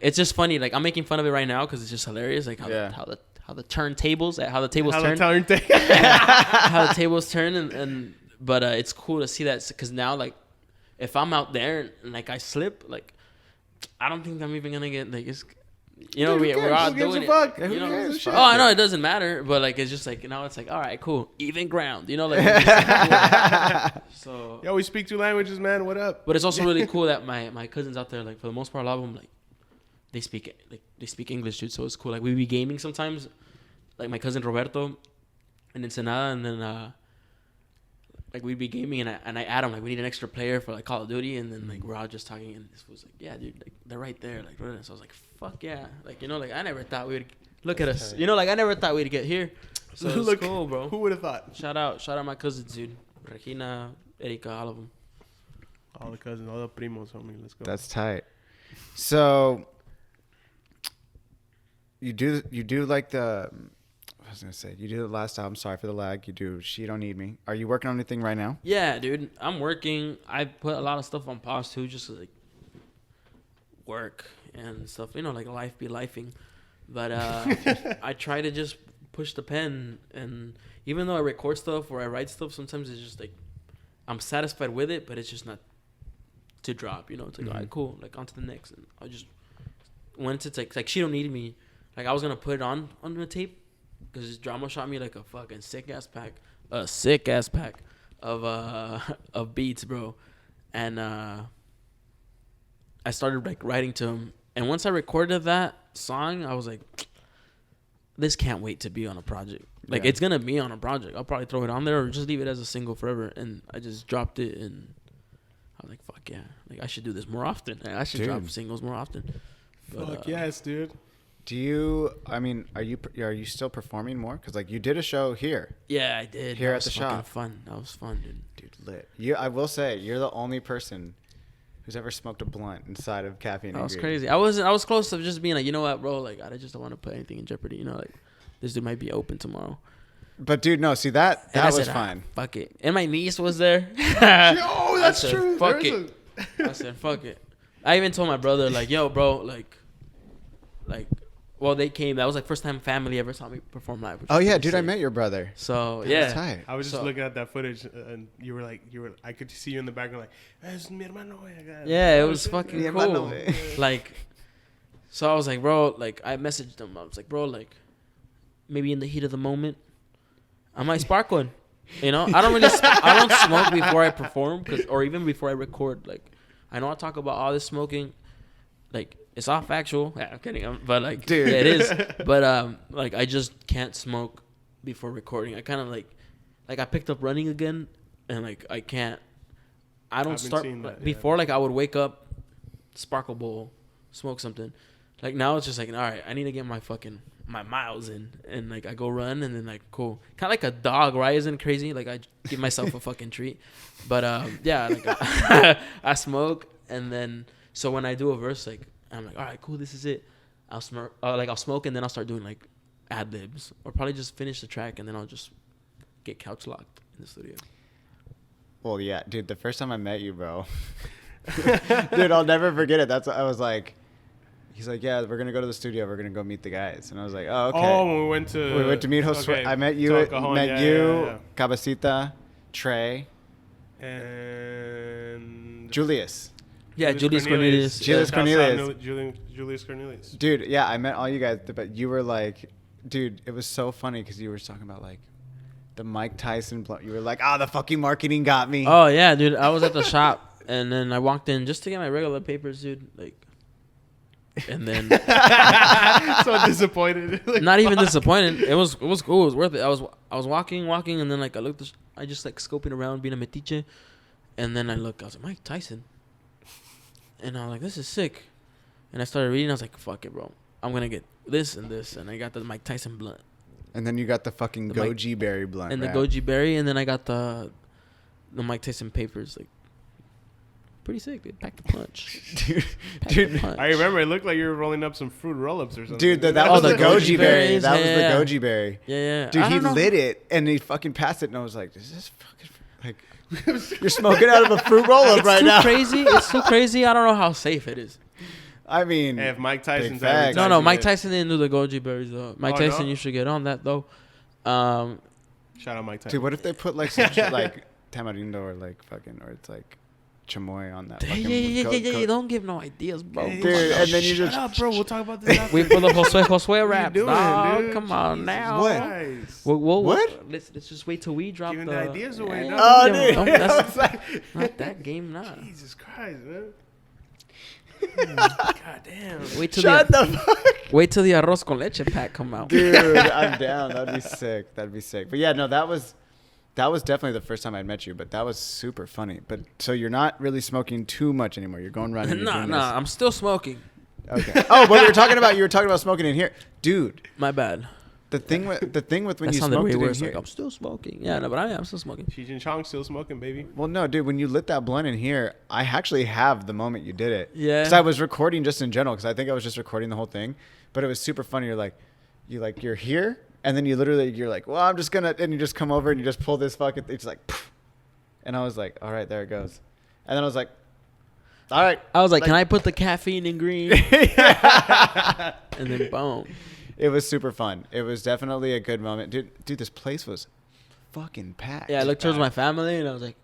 it's just funny. Like I'm making fun of it right now because it's just hilarious. Like how the turntables, how the tables turn, how the tables turn, and but it's cool to see that because now like if I'm out there and like I slip, like I don't think I'm even gonna get like it's, you know, Dude, who we're cares? all Who gives doing a it. fuck? You Who know? cares? Oh, I know it doesn't matter, but like it's just like, you know, it's like, all right, cool, even ground, you know, like it's just, cool. So Yo, we speak two languages, man. What up? but it's also really cool that my cousins out there, like for the most part, a lot of them like they speak English, dude. So it's cool. Like we be gaming sometimes, like my cousin Roberto in Ensenada, and then like we'd be gaming, and I add him like we need an extra player for like Call of Duty, and then like we're all just talking, and this was like, yeah, dude, like they're right there, like. So I was like, fuck yeah, like, you know, like I never thought we would look at us, you know, like I never thought we'd get here. So it's Look, cool, bro. Who would have thought? Shout out my cousins, dude. Regina, Erika, all of them. All the cousins, all the primos, homie. Let's go. That's tight. So you do like the, I was gonna say, you do the last album. Sorry for the lag. You do She Don't Need Me. Are you working on anything right now? Yeah, dude. I'm working. I put a lot of stuff on pause too, just to, like work and stuff. You know, like life be lifing. But I try to just push the pen, and even though I record stuff or I write stuff, sometimes it's just like I'm satisfied with it, but it's just not to drop. You know, it's like, all right, cool. Like on to the next, and I just once it's like She Don't Need Me. Like I was gonna put it on the tape because this drama shot me like a fucking sick ass pack of beats, bro. And I started like writing to him, and once I recorded that song, I was like, this can't wait to be on a project. Like Yeah. it's gonna be on a project. I'll probably throw it on there or just leave it as a single forever. And I just dropped it, and I was like, fuck yeah, like I should do this more often. I should Dude. drop singles more often. But, Fuck yes, dude. Do you? I mean, are you still performing more? Because like you did a show here, Yeah, I did. Here That at the was fucking shop. Fun. That was fun, dude. dude. Lit. I will say you're the only person who's ever smoked a blunt inside of Caffeine. That was Ingredient. crazy. I was close to just being like, you know what, bro? Like, I just don't want to put anything in jeopardy. You know, like this dude might be open tomorrow. But dude, no. See that And I was said, fine. Fuck it. And my niece was there. Yo, that's said, true. fuck There's it. I said, fuck it. I even told my brother, like, yo, bro, like, well, they came. That was like first time family ever saw me perform live. which Oh was yeah, pretty dude, I sick. met your brother. So That yeah, was tight. I was just So- looking at that footage, and you were I could see you in the background, like, es mi hermano. yeah, it Oh, was shit. fucking Mi cool. hermano, eh. Like, So I was like, bro, like I messaged him. I was like, bro, like maybe in the heat of the moment, I might spark one. You know, I don't smoke before I perform, or even before I record. Like, I know I talk about all this smoking, like it's all factual. Yeah, I'm kidding, but like, Dude. yeah, it is. But like I just can't smoke before recording. I kind of like I picked up running again, and like I can't. I don't I've been start seeing that, before. Like I would wake up, sparkle bowl, smoke something. Like now it's just like, all right, I need to get my miles in, and like I go run, and then like cool, kind of like a dog, right? Isn't it crazy? Like I give myself a fucking treat, but yeah, like I smoke, and then so when I do a verse, like I'm like, all right, cool, this is it. I'll smoke, and then I'll start doing like ad libs, or probably just finish the track, and then I'll just get couch locked in the studio. Well, yeah, dude. The first time I met you, bro, dude, I'll never forget it. I was like. He's like, yeah, we're gonna go to the studio. We're gonna go meet the guys, and I was like, oh, okay. Oh, when we went to meet Josue. okay, I met you. Cabecita, Trey, and Julius. Yeah, Julius Cornelius. Julius Cornelius. Julius Cornelius. Dude, yeah, I met all you guys, but you were like, dude, it was so funny because you were talking about like the Mike Tyson. You were like, the fucking marketing got me. Oh yeah, dude. I was at the shop, and then I walked in just to get my regular papers, dude. Like. And then So disappointed. Like, not even disappointed. It was cool. It was worth it. I was walking, and then like I just like scoping around, being a metiche, and then I was like, Mike Tyson, and I was like, this is sick, and I started reading. I was like, fuck it, bro, I'm gonna get this, and I got the Mike Tyson blunt, And then you got the fucking goji berry blunt, and the goji berry, and then I got the Mike Tyson papers, like. Pretty sick, dude. Pack the punch. Dude. I remember it looked like you were rolling up some fruit roll-ups or something. Dude, that was the goji berry. berries, That was yeah. the goji berry. Yeah. Dude, he lit it and he fucking passed it, and I was like, "Is this fucking like you're smoking out of a fruit roll-up right now?" It's too crazy. I don't know how safe it is. I mean, Hey, if Mike Tyson's fact. No, Mike it- Tyson didn't do the goji berries though. Mike Tyson, no? you should get on that though. Shout out Mike Tyson. dude, what if they put like some shit like tamarindo or like fucking or it's like chamoy on that? Fucking Yeah. Don't give no ideas, bro. Dude, and then you Shut just up, bro. We'll talk about this after. Wait for the Josue rap. doing, Dog, dude? come on Jesus now. What? Christ. What? Let's just wait till we drop Giving the the ideas away now. Oh, Yeah, dude. don't- I that's was like- not that game, nah. Jesus Christ, man. God damn. Shut the fuck. Wait till the arroz con leche pack come out. Dude, I'm down. That'd be sick. But yeah, no, that was definitely the first time I met you, but that was super funny. But so you're not really smoking too much anymore. You're going running. you're doing Nah. this. I'm still smoking. Okay. Oh, but you were talking about smoking in here, dude. My bad. The thing with when That you sounded smoked way it in worse. here. Like I'm still smoking. Yeah, no, but I'm still smoking. Cheech and Chong still smoking, baby. Well, no, dude. When you lit that blunt in here, I actually have the moment you did it. Yeah. Because I was recording just in general. Because I think I was just recording the whole thing, but it was super funny. You're here, and then you're like, well, I'm just gonna, and you just come over and you just pull this fucking. It's like, poof. And I was like, all right, there it goes. And then I was like, all right. I was like, can I put the caffeine in green? And then boom. It was super fun. It was definitely a good moment, dude. Dude, this place was fucking packed. Yeah, I looked towards my family and I was like,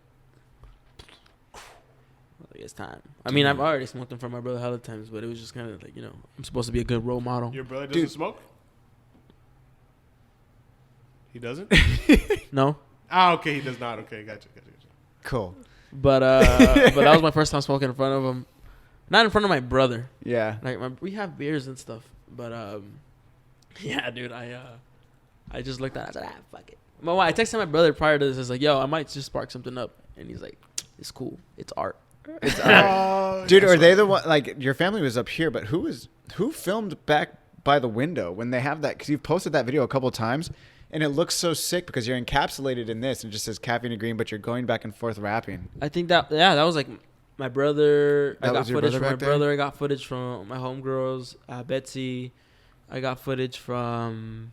it's time. I mean, I've already smoked them for my brother hella times, but it was just kind of like, I'm supposed to be a good role model. Your brother doesn't Dude. smoke? He doesn't? No, Okay, he does not. Okay, gotcha. Cool. but that was my first time smoking in front of him, not in front of my brother. Yeah. Like we have beers and stuff, but yeah, dude, I just looked at it. I said, fuck it. But I texted my brother prior to this. I was like, yo, I might just spark something up, and he's like, it's cool. It's art. It's art. Dude, are they the one? Like your family was up here, but who filmed back by the window when they have that? Because you've posted that video a couple of times, and it looks so sick because you're encapsulated in this, and it just says caffeine and green, but you're going back and forth rapping. I think that was like my brother. That I got was your footage brother from my back there? brother. I got footage from my homegirls, Betsy. I got footage from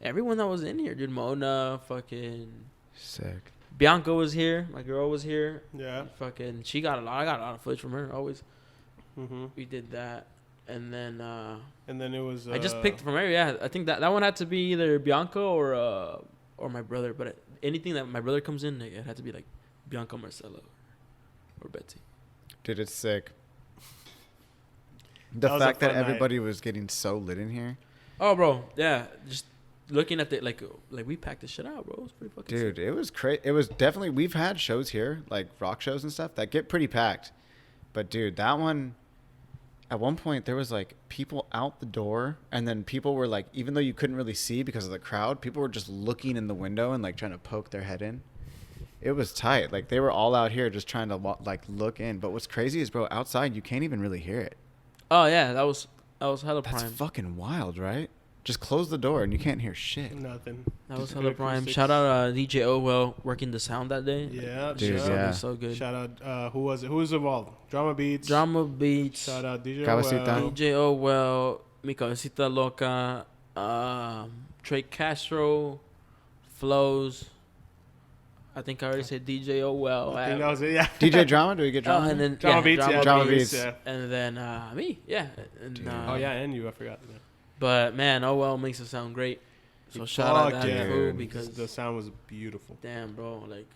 everyone that was in here, dude. Mona, fucking Sick. Bianca was here. My girl was here. Yeah. Fucking, I got a lot of footage from her. Always, Mm-hmm. we did that, and then And then it was. I just picked from her. Yeah, I think that one had to be either Bianca or my brother. But anything that my brother comes in, it had to be like Bianca, Marcella, or Betsy. Dude, it's sick. The was a fact that fun night. everybody was getting so lit in here. Oh, bro, yeah. Just looking at the like we packed this shit out, bro. It was pretty fucking Dude, sick. it was crazy. It was definitely, we've had shows here, like rock shows and stuff, that get pretty packed. But dude, that one, at one point there was like people out the door, and then people were like, even though you couldn't really see because of the crowd, people were just looking in the window and like trying to poke their head in. It was tight. Like they were all out here just trying to like look in. But what's crazy is, bro, outside you can't even really hear it. Oh yeah, that was hella That's prime. fucking wild, right? Just close the door and you can't hear shit. Nothing. That was Just hella good prime. acoustics. Shout out DJ Owell working the sound that day. Yeah, Dude, shout yeah. It was so good. Shout out. Who was it? Who was involved? Drama Beats. Drama Beats. Shout out DJ. Cabecita. Well. DJ Owell, Mi Cabecita Loca, Trey Castro, Flows. I think I already said DJ Owell. I think that was it. Yeah. DJ Drama? Do we get Drama? and then Drama Beats. Yeah. Drama Beats. Yeah. and then me, yeah. And, Dude. Oh yeah, and you. I forgot. Yeah. But man, Owell makes it sound great. So shout out Fuck that yeah. fool Dude. because The sound was beautiful. damn, bro, like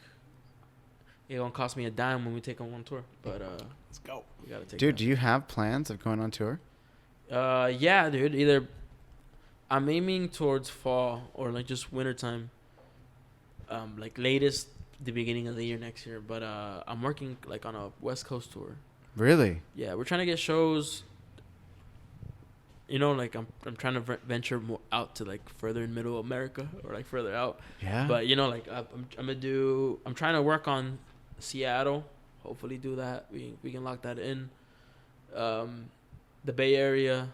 it gonna cost me a dime when we take on one tour. But Let's go. we gotta take. Dude, that. do you have plans of going on tour? Yeah, dude. Either I'm aiming towards fall or like just wintertime. Like latest the beginning of the year next year. But I'm working like on a West Coast tour. Really? Yeah, we're trying to get shows. You know, like I'm trying to venture more out to like further in Middle America or like further out. Yeah. But you know, like I'm trying to work on Seattle. Hopefully, do that. We can lock that in. The Bay Area.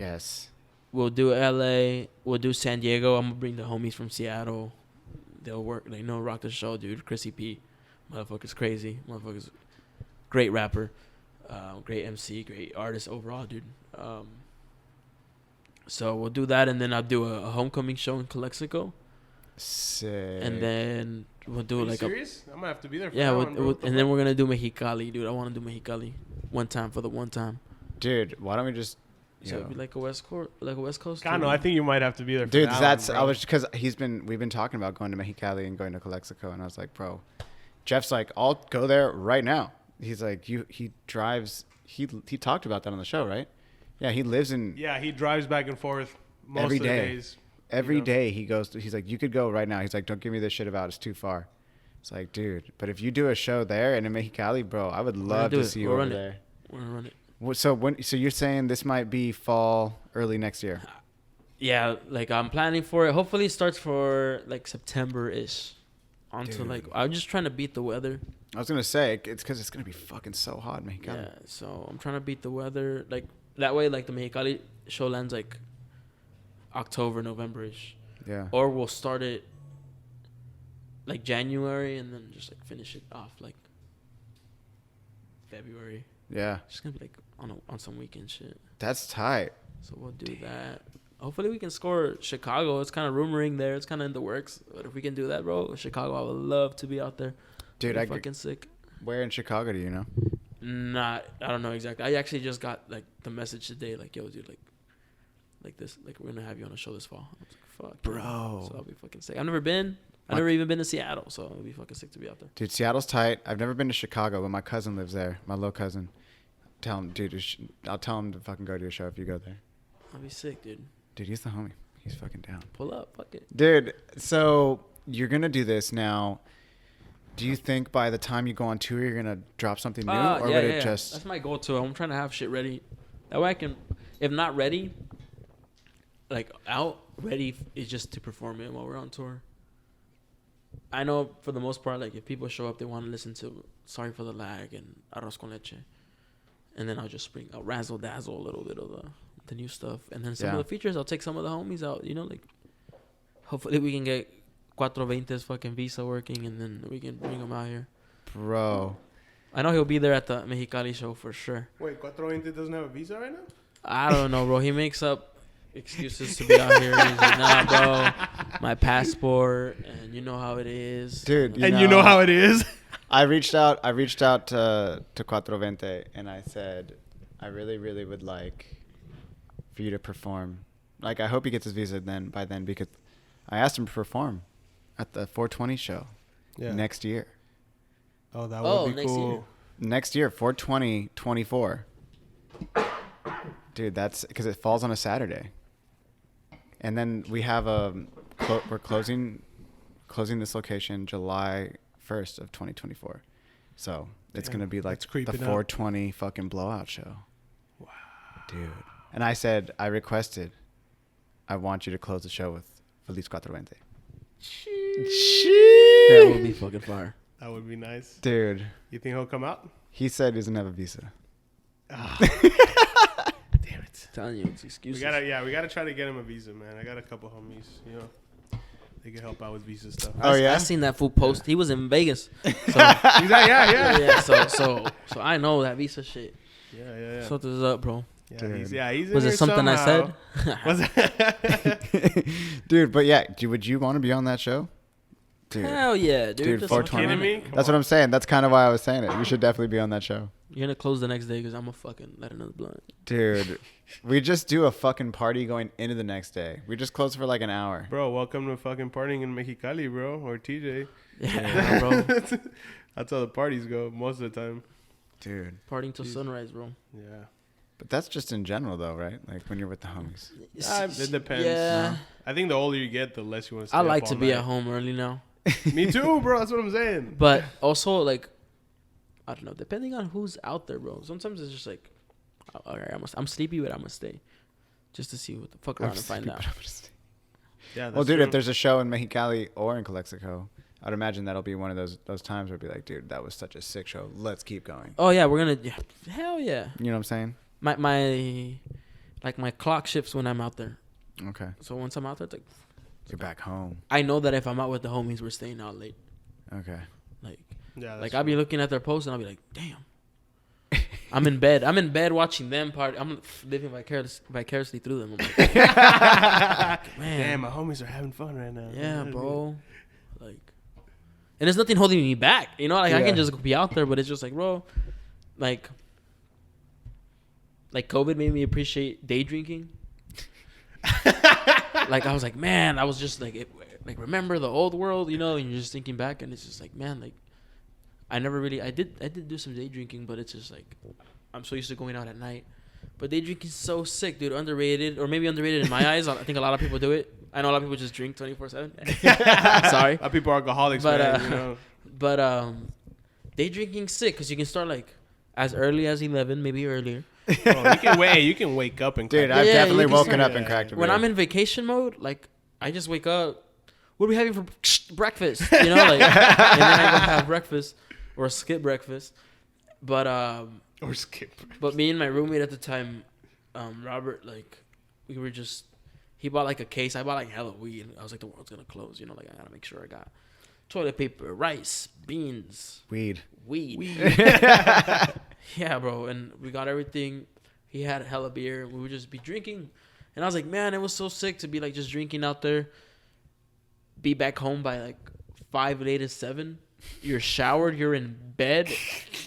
Yes. We'll do LA. We'll do San Diego. I'm gonna bring the homies from Seattle. They'll work. They know rock the show, dude. Chrissy P, motherfucker's crazy. Motherfucker's great rapper, great MC, great artist overall, dude. So we'll do that, and then I'll do a homecoming show in Calexico, Sick. and then we'll do Are you like serious? I'm gonna have to be there. For yeah, that we'll, one, bro. we'll, What the and then fuck? we're gonna do Mexicali, dude. I want to do Mexicali one time for the one time. Dude, why don't we just... So it'd be like a West Coast. I know. tour. I think you might have to be there. For Dude, that that's... one, I bro. was... Because we've been talking about going to Mexicali and going to Calexico, and I was like, bro... Jeff's like, I'll go there right now. He's like, he drives... He talked about that on the show, right? Yeah, he lives in... Yeah, he drives back and forth most Every of the day. days. Every you know? day he goes... He's like, you could go right now. He's like, don't give me this shit about it's too far. It's like, dude, but if you do a show there and in Mexicali, bro, I would love do to it. see you We'll over run it. there. We're gonna run it. So you're saying this might be fall, early next year? Yeah, like I'm planning for it. Hopefully it starts for like September-ish. Onto Dude. like I'm just trying to beat the weather. I was gonna say it's because it's gonna be fucking so hot in Mexicali. Yeah, so I'm trying to beat the weather. Like that way, like the Mexicali show lands like October, November-ish. Yeah. Or we'll start it like January and then just like finish it off like February. Yeah. Just gonna be like on some weekend shit. That's tight. So we'll do that. Hopefully we can score Chicago. It's kind of rumoring there. It's kind of in the works. But if we can do that, bro, Chicago, I would love to be out there. Dude, It'd be fucking sick. Where in Chicago do you know? I don't know exactly. I actually just got like the message today, like, yo, dude, like this, like we're gonna have you on a show this fall. I was like, fuck, Bro. yeah. So I'll be fucking sick. I've never been. I've never even been to Seattle, so it'll be fucking sick to be out there. Dude, Seattle's tight. I've never been to Chicago, but my cousin lives there. My little cousin. Tell him, dude. I'll tell him to fucking go to your show if you go there. I'll be sick, dude. Dude, he's the homie. He's fucking down. Pull up, fuck it. Dude, so you're gonna do this now. Do you think by the time you go on tour, you're gonna drop something new, or would it just? That's my goal too. I'm trying to have shit ready. That way I can, if not ready, like out ready is just to perform it while we're on tour. I know for the most part, like if people show up, they want to listen to "Sorry for the Lag" and "Arroz con Leche," and then I'll razzle dazzle a little bit of the new stuff, and then some Yeah. of the features, I'll take some of the homies out. You know, like hopefully we can get 420's fucking visa working, and then we can bring him out here. Bro, I know he'll be there at the Mexicali show for sure. Wait, 420 doesn't have a visa right now? I don't know, bro. He makes up excuses to be out here. He's like, nah, bro, my passport, and you know how it is. Dude, You know how it is. I reached out to 420 and I said, I really, really would like for you to perform. Like, I hope he gets his visa by then, because I asked him to perform at the 420 show next year. Oh, that would be next cool. year. Next year, 420 24. Dude, that's because it falls on a Saturday. And then we have we're closing this location July 1st of 2024. So it's going to be like that's the creeping up. 420 fucking blowout show. Wow. Dude. And I said, I want you to close the show with Feliz 420. That would be fucking fire. That would be nice. Dude. You think he'll come out? He said he doesn't have a visa. Damn it. Telling you, it's excuses. We gotta try to get him a visa, man. I got a couple homies, they can help out with visa stuff. Oh, yeah? I seen that fool post. He was in Vegas. So, yeah. So I know that visa shit. Yeah. Something's up, bro. Dude. He's in Was here it something somehow. I Was it? Dude, but yeah, would you want to be on that show? Dude. Hell yeah, dude. Dude, Just 420. kidding me? Come That's what on. I'm saying. That's kind of why I was saying it. You should definitely be on that show. You're gonna close the next day because I'm gonna fucking light another blunt. Dude, we just do a fucking party going into the next day. We just close for like an hour. Bro, welcome to fucking partying in Mexicali, bro, or TJ. Yeah, bro. That's how the parties go most of the time. Dude. Partying till sunrise, bro. Yeah. But that's just in general, though, right? Like when you're with the homies. It depends. Yeah. I think the older you get, the less you want to stay I up like all to be night. at home early now. Me too, bro. That's what I'm saying. But also, like, I don't know, depending on who's out there, bro. Sometimes it's just like, all right, I'm sleepy, but I'm gonna stay, just to see what the fuck around and find out. Yeah, that's Well, dude, true. if there's a show in Mexicali or in Calexico, I'd imagine that'll be one of those times where it'd be like, dude, that was such a sick show. Let's keep going. Oh yeah, we're gonna. Yeah, hell yeah. You know what I'm saying? My clock shifts when I'm out there. Okay. So once I'm out there, it's like You're back home. I know that if I'm out with the homies, we're staying out late. Okay. Like, Yeah, that's like I'll be looking at their posts and I'll be like, damn. I'm in bed. I'm in bed watching them party. I'm living vicariously through them. I'm like, man, Damn, my homies are having fun right now. yeah, bro. Like, and there's nothing holding me back. You know, like I Yeah. can just be out there, but it's just like, bro, like COVID made me appreciate day drinking. Like I was like, man, I was just like, remember the old world, you know? And you're just thinking back, and it's just like, man, like I did do some day drinking, but it's just like I'm so used to going out at night. But day drinking's so sick, dude. Underrated, or maybe underrated in my eyes. I think a lot of people do it. I know a lot of people just drink 24/7. Sorry, A lot of people are alcoholics, But, man. You know. but day drinking's sick because you can start like as early as 11, maybe earlier. Bro, you can wake up and Dude, crack I've Yeah, definitely you can woken start- up and cracked a When beer. I'm in vacation mode, like I just wake up. What are we having for breakfast? You know, like, and then I go have breakfast or skip breakfast. But or skip. But me and my roommate at the time, Robert, like we were just. He bought like a case. I bought like hella weed. I was like, the world's gonna close. You know, like I gotta make sure I got toilet paper, rice, beans, Weed. weed. Yeah, bro. And we got everything. He had hella beer. We would just be drinking. And I was like, man, it was so sick to be like just drinking out there. Be back home by like 5, latest 7. You're showered. You're in bed.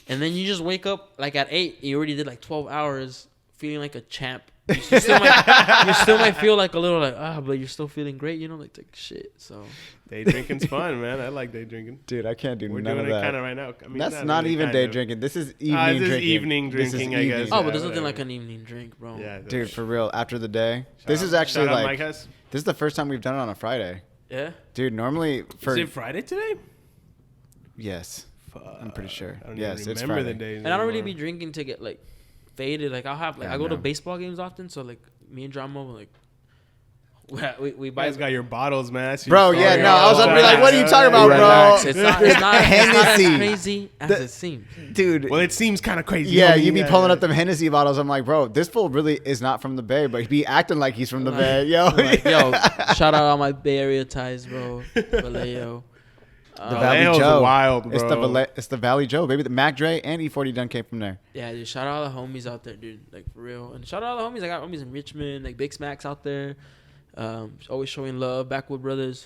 And then you just wake up like at 8. You already did like 12 hours feeling like a champ. You still might feel like a little like, but you're still feeling great. You know, like shit. So Day drinking's fun, man. I like day drinking. Dude, I can't do We're none doing of it that. kind of right now. I mean, That's not really, even kind day of. drinking. This is This evening is drinking. evening This is drinking, I guess. oh, Yeah, but there's nothing whatever. like an evening drink, bro. Yeah, Dude, for real, after the day. This Shout is out- actually shout out like, Mike Hess. this is the first time we've done it on a Friday. Yeah. Dude, normally for, Is it Friday today? yes, I'm pretty sure. I don't Yes, even it's remember Friday. the days. And I don't really anymore. be drinking to get like faded. Like I'll have like Yeah, I go to no. baseball games often, so like me and Drama will, like we You buy. guys got your bottles, man. That's your Bro, story. yeah, no, I was about gonna be like, what are you talking about, Relax. bro? It's not as Hennessy. crazy as The- it seems. Dude. Well, it seems kind of crazy. Yeah, homie. you be Yeah, pulling yeah. up them Hennessy bottles. I'm like, bro, this fool really is not from the Bay, but he be acting like he's from the Bay. Yo, Like, yo, shout out all my Bay Area ties, bro. Vallejo. the Um, Valley Vallejo's Joe. wild, It's the bro. it's the Valley Joe, baby. The Mac Dre and E40 Dun came from there. yeah, dude. Shout out all the homies out there, dude. Like for real. And shout out all the homies. I got homies in Richmond, like Big Smacks out there. Always showing love. Backwood Brothers.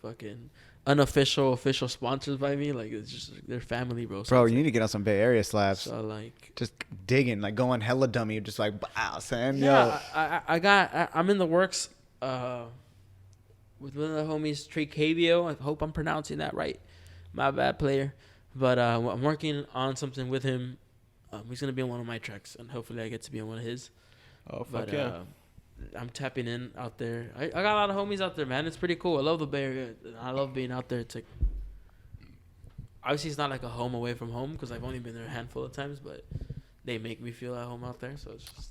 Fucking unofficial, official sponsors by me. Like it's just they're family, bro. So Bro, it's you like- need to get on some Bay Area slabs. So like, Just digging, like going hella dummy, just like, wow, Sam. yeah, I'm in the works with one of the homies, Trey Cavio. I hope I'm pronouncing that right. My bad, player. But I'm working on something with him. He's gonna be on one of my tracks, and hopefully I get to be on one of his. Oh fuck But yeah. I'm tapping in out there. I got a lot of homies out there, man. It's pretty cool. I love the Bay Area. I love being out there. It's like, obviously it's not like a home away from home because I've only been there a handful of times, but they make me feel at home out there. So it's just,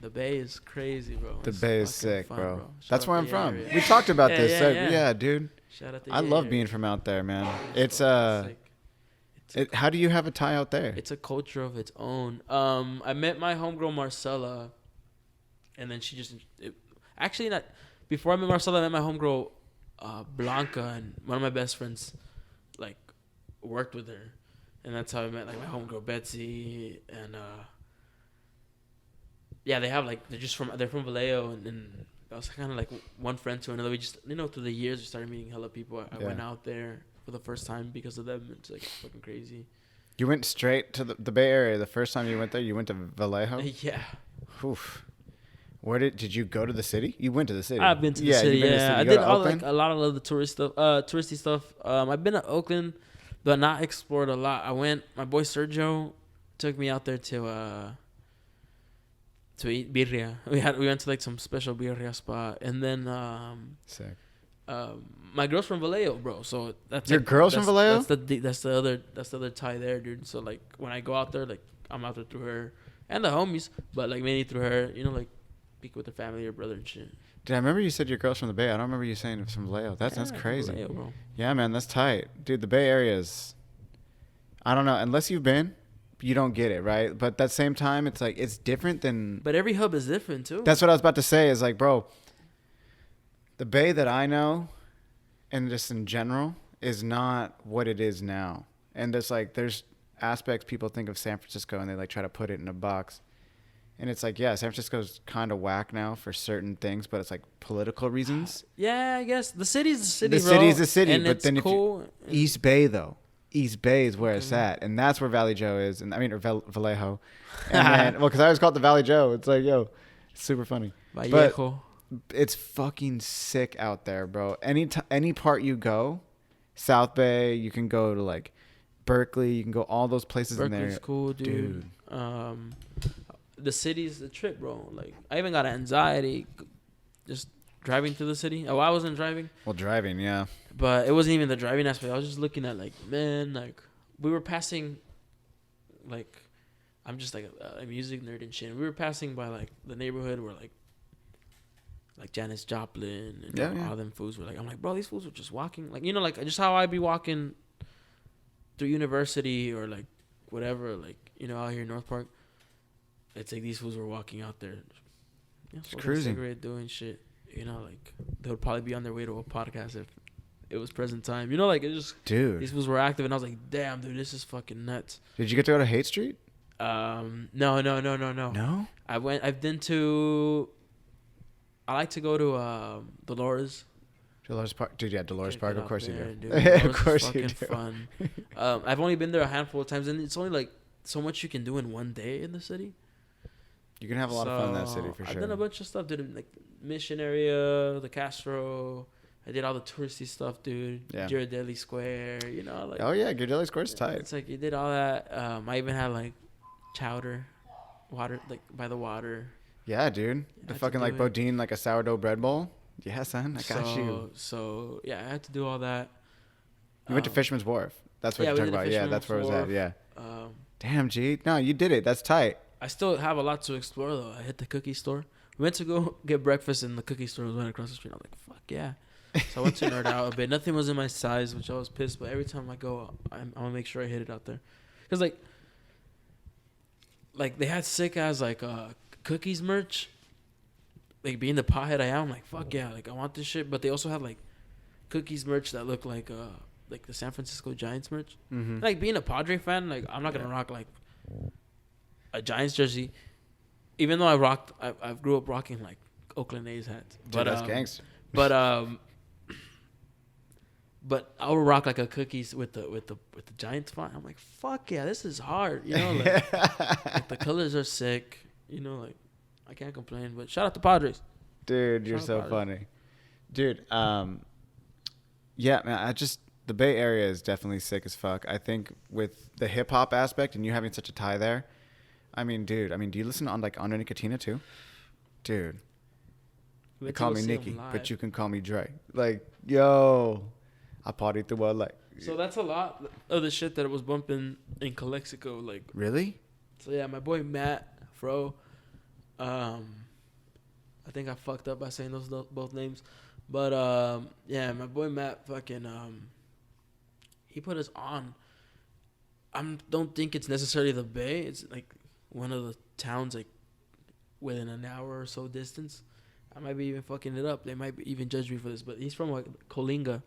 the Bay is crazy, bro. The It's Bay is fucking sick, fun, bro. Shout That's out where the I'm from. area. We talked about Yeah, this. yeah, so- yeah. yeah, dude. Shout out the I love area. being from out there, man. It's fucking sick. how do you have a tie out there? It's a culture of its own. I met my homegirl Marcella, and then she just actually not before I met Marcella. I met my homegirl Blanca, and one of my best friends like worked with her, and that's how I met like my homegirl Betsy, and yeah, they're from Vallejo, and I was kind of like one friend to another. We just through the years we started meeting hella people. I Yeah. went out there for the first time because of them. It's like fucking crazy. You went straight to the Bay Area. The first time you went there, you went to Vallejo. Yeah. Oof. Where did you go to the city? You went to the city. I've been to the city. you've been to the Yeah, city. I You go did to all Oakland? a lot of the touristy stuff. I've been to Oakland, but not explored a lot. My boy Sergio took me out there to eat birria. We went to like some special birria spot, and then Sick. my girl's from Vallejo, bro. So that's Your girl's from Vallejo? That's the other tie there, dude. So like when I go out there, like I'm out there through her and the homies, but like mainly through her. Like speak with her family or brother and shit. Dude, I remember you said your girl's from the Bay. I don't remember you saying it was from Vallejo. That's Yeah, crazy. Vallejo, bro. Yeah, man, that's tight. Dude, the Bay Area is, I don't know, unless you've been, you don't get it, right? But at the same time, it's like, it's different than, But every hub is different too. that's what I was about to say is like, bro, the Bay that I know, and just in general, is not what it is now. And there's like, there's aspects people think of San Francisco and they like try to put it in a box. And it's like, yeah, San Francisco's kind of whack now for certain things, but it's like political reasons. Yeah, I guess the city's the city. The bro, city's the city, and but it's then if cool. East Bay though, East Bay is where it's at, and that's where Valley Joe is, and I mean or Vallejo, and then well, because I always call it the Valley Joe. It's like yo, it's super funny, Vallejo. it's fucking sick out there, bro. Any part you go, South Bay, you can go to like Berkeley, you can go all those places in Berkeley's there. cool, dude. The city's the trip, bro. Like I even got anxiety just driving through the city. Oh, I wasn't driving. Well, driving, yeah. But it wasn't even the driving aspect. I was just looking at like, man, like we were passing, like, I'm just like a music nerd and shit. And we were passing by like the neighborhood where like Janis Joplin and Yeah. all them fools were like, I'm like, bro, these fools were just walking, like like just how I'd be walking through University or like whatever, like out here in North Park. It's like these fools were walking out there, smoking cruising. a cigarette, doing shit. Like they would probably be on their way to a podcast if it was present time. Like it just Dude, these fools were active, and I was like, damn, dude, this is fucking nuts. did you get to go to Haight Street? No. No. I've been to. I like to go to Dolores. Dolores Park, dude. Yeah, Dolores Kick Park. it Of course off you there, do. dude. Dolores Of is course you fucking do. fun. I've only been there a handful of times, and it's only like so much you can do in one day in the city. You can have a lot of fun in that city for I've sure. done a bunch of stuff. Did like Mission area, the Castro. I did all the touristy stuff, dude. Yeah. Ghirardelli Square. Like Oh yeah, Ghirardelli Square's tight. it's like you did all that. I even had like chowder, water like by the water. Yeah, dude. I The had to fucking do like it. Bodine, like a sourdough bread bowl. Yeah, son, I got you. So yeah, I had to do all that. You went to Fisherman's Wharf. That's what yeah, you're we talking did about. the Yeah, that's where it was at. Fisherman's Yeah. Um, Damn, G. No, you did it. That's tight. I still have a lot to explore though. I hit the cookie store. We went to go get breakfast and the cookie store was right across the street. I was like, fuck yeah. So I went to nerd out a bit. Nothing was in my size, which I was pissed. But every time I go, I'm gonna make sure I hit it out there, cause like they had sick ass like cookies merch. Like being the pothead I am, I'm like fuck yeah, like I want this shit. But they also have like cookies merch that look like the San Francisco Giants merch. Mm-hmm. Like being a Padre fan, like I'm not gonna rock like a Giants jersey, even though I grew up rocking like Oakland A's hats. Dude, that's gangster. But I would rock like a cookies with the Giants font. I'm like, fuck yeah, this is hard. Like the colors are sick. Like I can't complain. But shout out to Padres. Dude, you're Shout so out funny. Dude, yeah, man, the Bay Area is definitely sick as fuck. I think with the hip hop aspect and you having such a tie there, I mean, dude. I mean, do you listen on like Under Nicotina too? Dude. They Wait call till me we see 'em Nikki, live. but you can call me Dre. Like, yo, I party through what, like. So that's a lot of the shit that was bumping in Calexico. Like, Really? so yeah, my boy Matt Fro. I think I fucked up by saying those both names, but yeah, my boy Matt fucking he put us on. Don't think it's necessarily the Bay. It's like one of the towns like within an hour or so distance. I might be even fucking it up. They might even judge me for this, but he's from like Coalinga.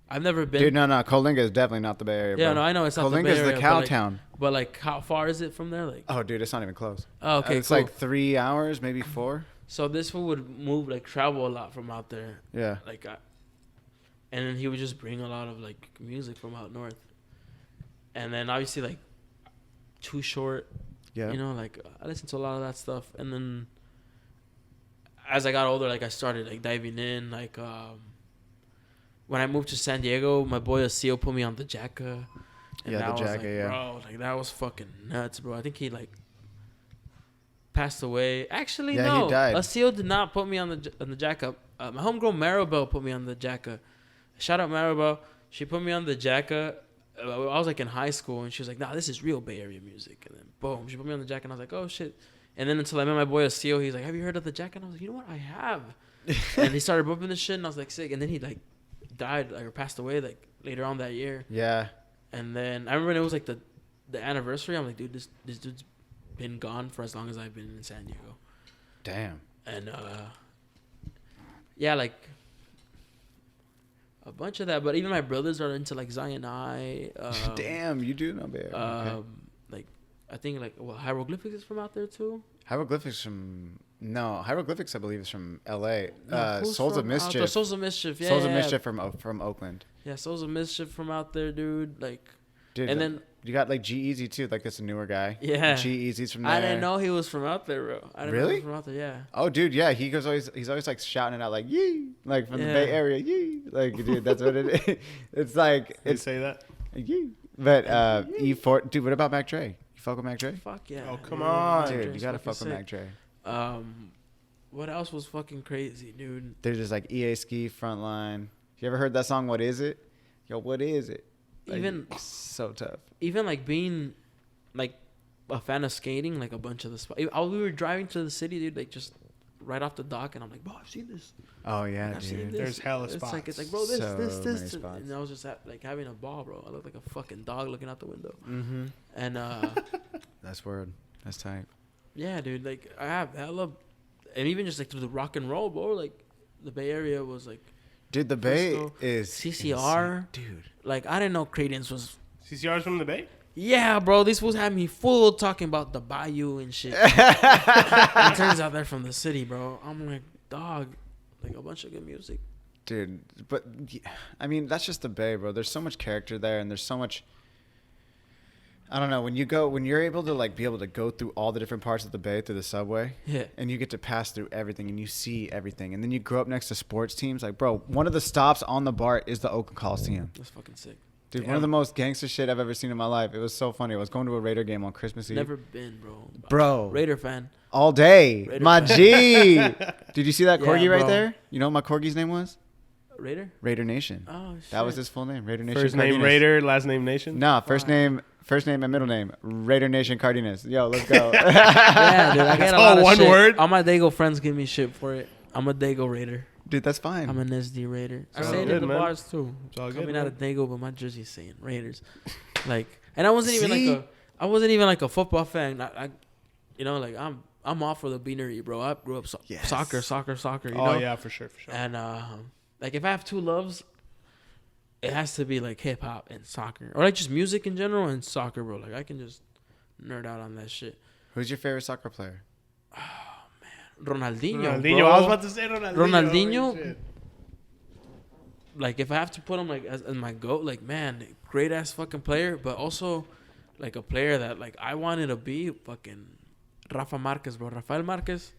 I've never been. Dude, no. Coalinga is definitely not the Bay Area, Yeah, bro. no, I know it's not the Bay Coalinga's Area. the cow but, like, town. But like, how far is it from there? Like, Oh, dude, it's not even close. oh, okay, It's cool. like 3 hours, maybe 4. So this fool would move, like, travel a lot from out there. Yeah. Like, and then he would just bring a lot of like music from out north. And then obviously like Too Short, Yeah. you know, like I listened to a lot of that stuff. And then as I got older, like I started like diving in. Like when I moved to San Diego, my boy Asil put me on the Jacka. And Yeah, that the was, Jacka, like, yeah. bro, like that was fucking nuts, bro. I think he like passed away. Actually, Yeah, no. he died. Asil did not put me on the Jacka. My homegirl Maribel put me on the Jacka. Shout out Maribel. She put me on the Jacka. I was like in high school, and she was like, "Nah, this is real Bay Area music." And then boom, she put me on the Jacka, and I was like, "Oh shit!" And then until I met my boy Asil, he's like, "Have you heard of the Jacka?" And I was like, "You know what? I have." And he started bumping this shit, and I was like, "Sick." And then he like died, like or passed away, like later on that year. Yeah. And then I remember when it was like the anniversary. I'm like, dude, this dude's been gone for as long as I've been in San Diego. Damn. And yeah, like a bunch of that. But even my brothers are into like Zion I. Damn, you do know Bay Area. Okay. Like I think like Hieroglyphics is from out there too. Hieroglyphics from Hieroglyphics I believe is from L.A. No, who's Souls of from Mischief. Souls of Mischief. Yeah, Souls yeah, of yeah. Mischief from Oakland. Yeah, Souls of Mischief from out there, dude. Like, Dude, and then you got like G-Eazy too, like that's a newer guy. Yeah. G-Eazy's from there. I didn't know he was from out there, bro. I didn't know he Really? was from out there. Yeah. Oh, dude, yeah, he's always like shouting it out like yee, like from the Yeah. Bay Area, yee, like dude, that's what it is. It's like They it's say that. yee. But E4, dude, what about Mac Dre? You fuck with Mac Dre? Fuck yeah. Oh, come Yeah, on. Mac Dude, Dre's you gotta fucking fuck with Mac sick. Dre. What else was fucking crazy, dude? There's just like EA Ski Frontline. You ever heard that song? What is it? Yo, what is it? Like, Even so tough. even like being like a fan of skating, like a bunch of the spots. We were driving to the city, dude, like just right off the dock, and I'm like, bro, I've seen this. Oh yeah, I've seen dude. this. There's hella It's spots. like, bro, this, So this, many this, spots. and I was just like having a ball, bro. I looked like a fucking dog looking out the window, Mm-hmm. and That's word. That's tight. yeah, dude, like I have hella, and even just like through the rock and roll, bro. Like the Bay Area was like, Dude, the Bay Frisco, is CCR. insane. Dude. like I didn't know Credence was. CCR's from the Bay? Yeah, bro, these fools had me full talking about the bayou and shit. It turns out they're from the city, bro. I'm like, dog, like a bunch of good music. Dude, but I mean, that's just the Bay, bro. There's so much character there, and there's so much. I don't know, when you're able to like be able to go through all the different parts of the Bay through the subway, Yeah. and you get to pass through everything, and you see everything, and then you grow up next to sports teams. Like, bro, one of the stops on the BART is the Oakland Coliseum. That's fucking sick. Dude, one Damn. of the most gangster shit I've ever seen in my life. It was so funny. I was going to a Raider game on Christmas Eve. Never been, bro. Bro. Raider fan. All day. Raider My fan. G. Did you see that Yeah, corgi right bro. there? You know what my corgi's name was? Raider? Raider Nation. Oh, shit. That was his full name. Raider Nation First name Cardenas. Raider, last name Nation? No, Fuck. first name and middle name. Raider Nation Cardenas. Yo, let's go. Yeah, dude. I get a all lot of one shit. word? All my Dago friends give me shit for it. I'm a Dago Raider. Dude, that's fine. I'm an SD Raider. I all say it good, in the man. bars too. It's all good, Coming out man. of Dago, but my jersey's saying Raiders. Like, and I wasn't even See? I wasn't even like a football fan. I you know, like I'm all for the beanery, bro. I grew up Yes. soccer. You Oh, know? yeah, for sure. And like if I have two loves, it has to be like hip hop and soccer, or like just music in general and soccer, bro. Like I can just nerd out on that shit. Who's your favorite soccer player? Ronaldinho, Ronaldinho. bro. I was about to say Ronaldinho. Ronaldinho? Holy shit. Like if I have to put him like as my goat, like man, great ass fucking player, but also like a player that like I wanted to be fucking Rafa Marquez, bro. Rafael Marquez,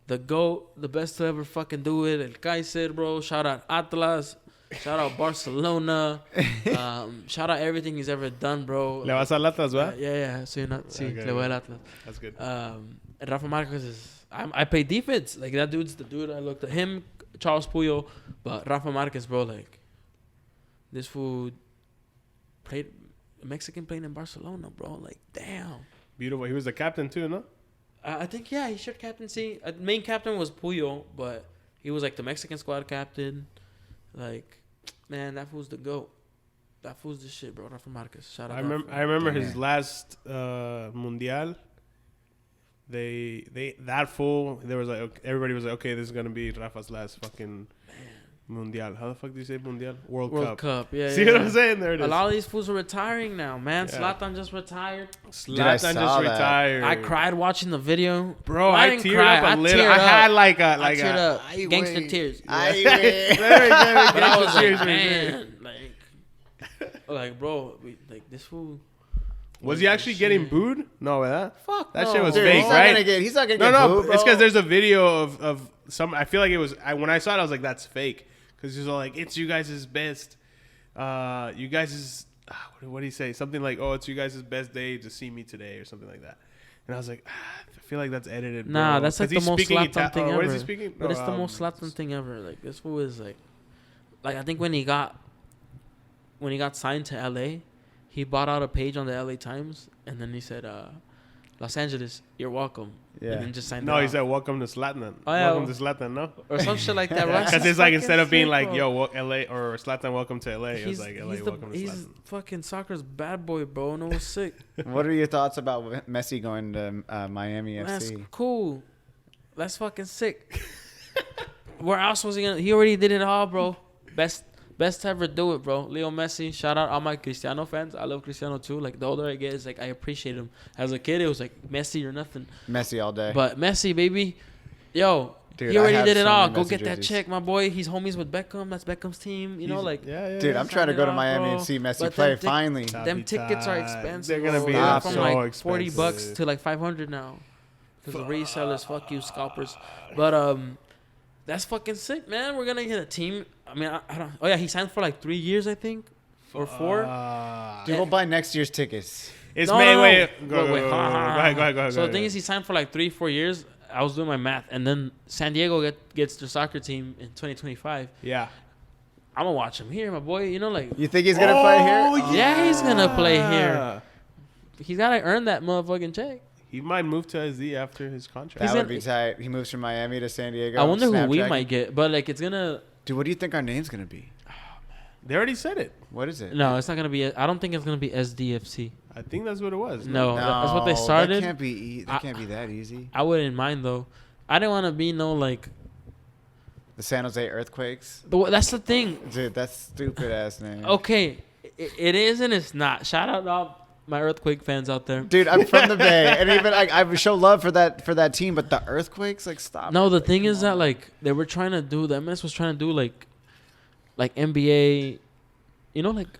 the goat, the best to ever fucking do it. El Kaiser, bro. Shout out Atlas. Shout out Barcelona. Shout out everything he's ever done, bro. Le vas al Atlas, Yeah, ¿verdad? yeah. Sí, Okay, le voy al Atlas. That's good. Rafa Marquez is. I play defense. Like that dude's the dude. I looked at him, Charles Puyo, but Rafa Marquez, bro. Like this fool played Mexican playing in Barcelona, bro. Like damn. Beautiful. He was the captain too, no? I think yeah, he shared captaincy. Main captain was Puyo, but he was like the Mexican squad captain. Like man, that fool's the goat. That fool's the shit, bro. Rafa Marquez. Shout out. I remember his Damn. last mundial. That fool. There was like everybody was like, okay, this is gonna be Rafa's last fucking mundial. How the fuck do you say mundial? World Cup. Yeah. See yeah, what I'm saying? There it A is. lot of these fools are retiring now, man. Yeah. Zlatan just retired. Dude, I Zlatan saw just that. retired. I cried watching the video. Bro, Well, I didn't teared cry. up a little. teared I up. had like a I teared up. Ay, Gangster güey. tears. Ay, Very güey. good. But I was like, Seriously, man, like, bro, like this fool. Was he actually getting booed? No, that Fuck that no. shit was Dude, fake, he's not right? gonna get. He's not gonna No, get no, booed, bro. it's because there's a video of some. I feel like it was. When I saw it, I was like, "That's fake," because he's all like, "It's you guys' best. You guys' what do you say? Something like, "Oh, it's you guys' best day to see me today," or something like that. And I was like, I feel like that's edited. Nah, bro. that's like 'Cause the he's most speaking Zlatan thing ever. What is he speaking? But No, it's the most Zlatan thing ever. Like this fool is like I think when he got signed to LA, he bought out a page on the LA Times, and then he said, "Los Angeles, you're welcome." Yeah. And then just signed. No, it he off. said, "Welcome to Zlatan." Oh, yeah. Welcome to Zlatan, no? or some shit like that. Bro. That's Because just it's like fucking instead of being sick, like, bro. "Yo, LA" or "Zlatan, welcome to LA," it was like, "LA, welcome to he's Zlatan." fucking soccer's bad boy, bro. No one's sick. What are your thoughts about Messi going to Miami That's FC? cool. That's fucking sick. Where else was he gonna? He already did it all, bro. Best to ever do it, bro. Leo Messi. Shout out all my Cristiano fans. I love Cristiano too. Like the older I get, it's like I appreciate him. As a kid, it was like Messi or nothing. Messi all day. But Messi, baby, yo, Dude, he I already have did it so all. many Go Messi get that jerseys. check, my boy. He's homies with Beckham. That's Beckham's team. You know, like yeah. Dude, I'm trying to Sign go it to off, Miami bro. and see Messi But play. them Finally, them tickets are expensive. They're gonna bro. be They're so from like expensive. $40 to like $500 now. Because the resellers, fuck you, scalpers. But that's fucking sick, man. We're gonna get a team. I mean, I don't. Oh yeah, he signed for like 3 years, I think, or 4. dude, we'll buy next year's tickets. It's No, May. no, Wait, no. go Wait, ahead. So the thing is, he signed for like 3-4 years. I was doing my math, and then San Diego gets their soccer team in 2025. yeah. I'm gonna watch him here, my boy. You know, like You think he's gonna play here? yeah, he's gonna play here. He's gotta earn that motherfucking check. He might move to SD after his contract. That He's would gonna- be tight. He moves from Miami to San Diego. I wonder who we Snapdragon. might get, but like it's gonna. Dude, what do you think our name's gonna be? They already said it. What is it? No, it's not gonna be. I don't think it's gonna be SDFC. I think that's what it was. No, that's what they started. That can't be. That I- can't be that easy. I wouldn't mind though. I didn't want to be no like. The San Jose Earthquakes. That's the thing. Dude, that's stupid ass name. Okay, it is and it's not. Shout out to all my Earthquake fans out there. Dude, I'm from the Bay, and even I show love for that team, but the Earthquakes, like, stop. No, it. the Like, thing come is that on. like they were trying to do. The MS was trying to do like NBA. You know, like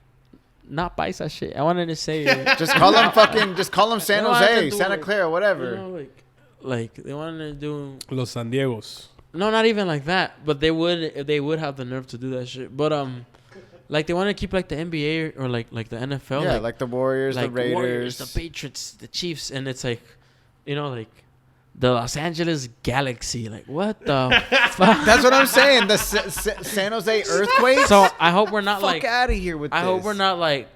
not Paisa shit. I wanted to say. just call them San They wanted to Jose, do, Santa like, Clara, whatever. You know, like they wanted to do. Los San Diegos. No, not even like that. But they would have the nerve to do that shit. But like they want to keep like the NBA or like the NFL. Yeah, like the Warriors, like the Raiders. Warriors, the Patriots, the Chiefs, and it's like, you know, like the Los Angeles Galaxy. Like what the fuck? That's what I'm saying. The San Jose Earthquakes. So I hope we're not fuck like. out of here with I this. hope we're not like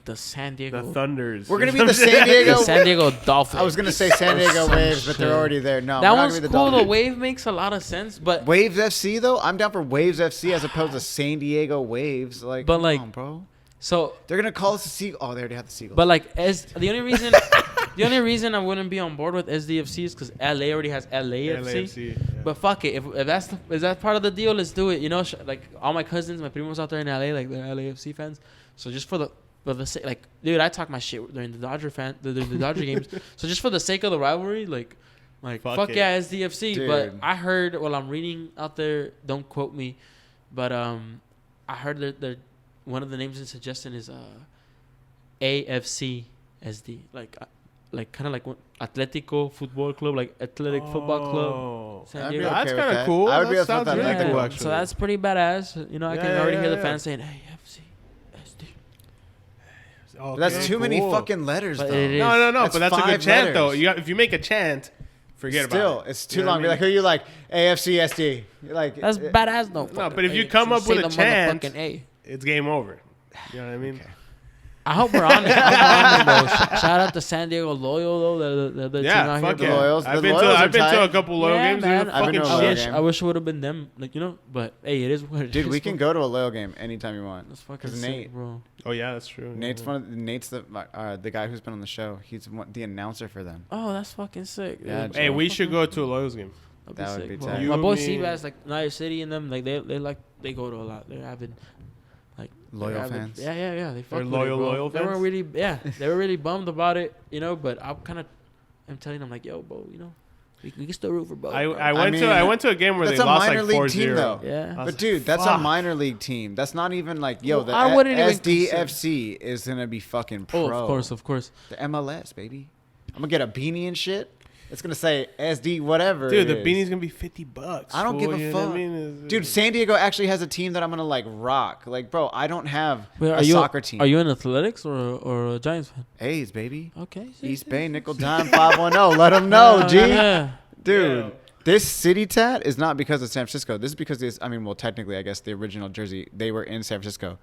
the San The Diego. Thunders. We're gonna be the San Diego. The San Diego Dolphins. I was gonna say San Diego Some Waves, but they're shit. already there. No, That we're not one's gonna be the cool. The Dolphins. wave makes a lot of sense, but Waves FC though, I'm down for Waves FC as opposed to San Diego Waves. Like, But, come like- on, bro, so they're gonna call us the Seagull. Oh, they already have the Seagulls. but like as the only reason I wouldn't be on board with SDFC is because LA already has LAFC. LAFC. Yeah. But fuck it, if that's part of the deal, let's do it. You know, like all my cousins, my primos out there in LA, like they're LAFC fans. So just for the sake, like, dude, I talk my shit during the Dodger games. So just for the sake of the rivalry, like fuck it. yeah, SDFC. Dude. But I heard, well, I'm reading out there. Don't quote me, but I heard that one of the names in suggestion is AFC SD. Like like kind of like Atletico Football Club, like Athletic Football Club. San I'd be Diego. okay That's with kinda that. cool. I would be That up with sounds that. I like the really cool, cool, actually. So that's pretty badass. You know, I can Yeah, already yeah, hear the yeah. fans saying AFC, SD. Okay, But that's too many cool. fucking letters, But though. it is. No. That's But that's a good 5 chant, though. letters. If you make a chant, forget Still, about it. it's too You know long. what I Be like, who you like? AFC, SD. You're like, That's badass, though. No, but if you come up with a chant- fucking A. It's game over. You know what I mean? Okay. I hope we're on it. I'm on it, bro. Shout out to San Diego Loyal, though. The team Yeah, out fuck here, yeah. bro. Loyals- I've the been Loyals are to tight. a couple low Yeah, games. man. They're I've been fucking to a low shit. game. I wish it would have been them, like, you know. But hey, it is what it dude, is, we bro. can go to a Loyal game anytime you want. That's fucking Because sick, Nate, bro. Oh yeah, that's true. Nate's the guy who's been on the show. He's the announcer for them. Oh, that's fucking sick. Yeah, dude. Hey, we Fucking- should go to a Loyals game. That'd That would sick, be bro. tight. My You, boy me- Seabass, like Night City and them, like they go to a lot. They're avid, like Loyal they're avid- fans? Yeah. They fuck with loyal- it, bro. loyal They were fans? really, they were really bummed about it, you know. But I'm telling them like, yo, bro, you know, we can still root for both. I bro. went to a game where they That's a lost minor like league 4-0. team, though. Yeah. I was But dude, that's a fuck. minor league team. That's not even like, yo, Well, the I wouldn't even SDFC is gonna be fucking pro. Oh, of course. The MLS, baby. I'm gonna get a beanie and shit. It's gonna say SD whatever. Dude, it the is. beanie's gonna be $50. I don't give a you know what fuck. I mean? It's- Dude, San Diego actually has a team that I'm gonna like rock. Like, bro, I don't have Wait, a soccer team. Are you an athletics or a Giants fan? A's, baby. Okay. see, East see, Bay, see, Nickel see. Dime 510. Let them know, G. Yeah. Dude, Yeah. this city tat is not because of San Francisco. This is because this. I mean, well, technically, I guess the original jersey they were in San Francisco,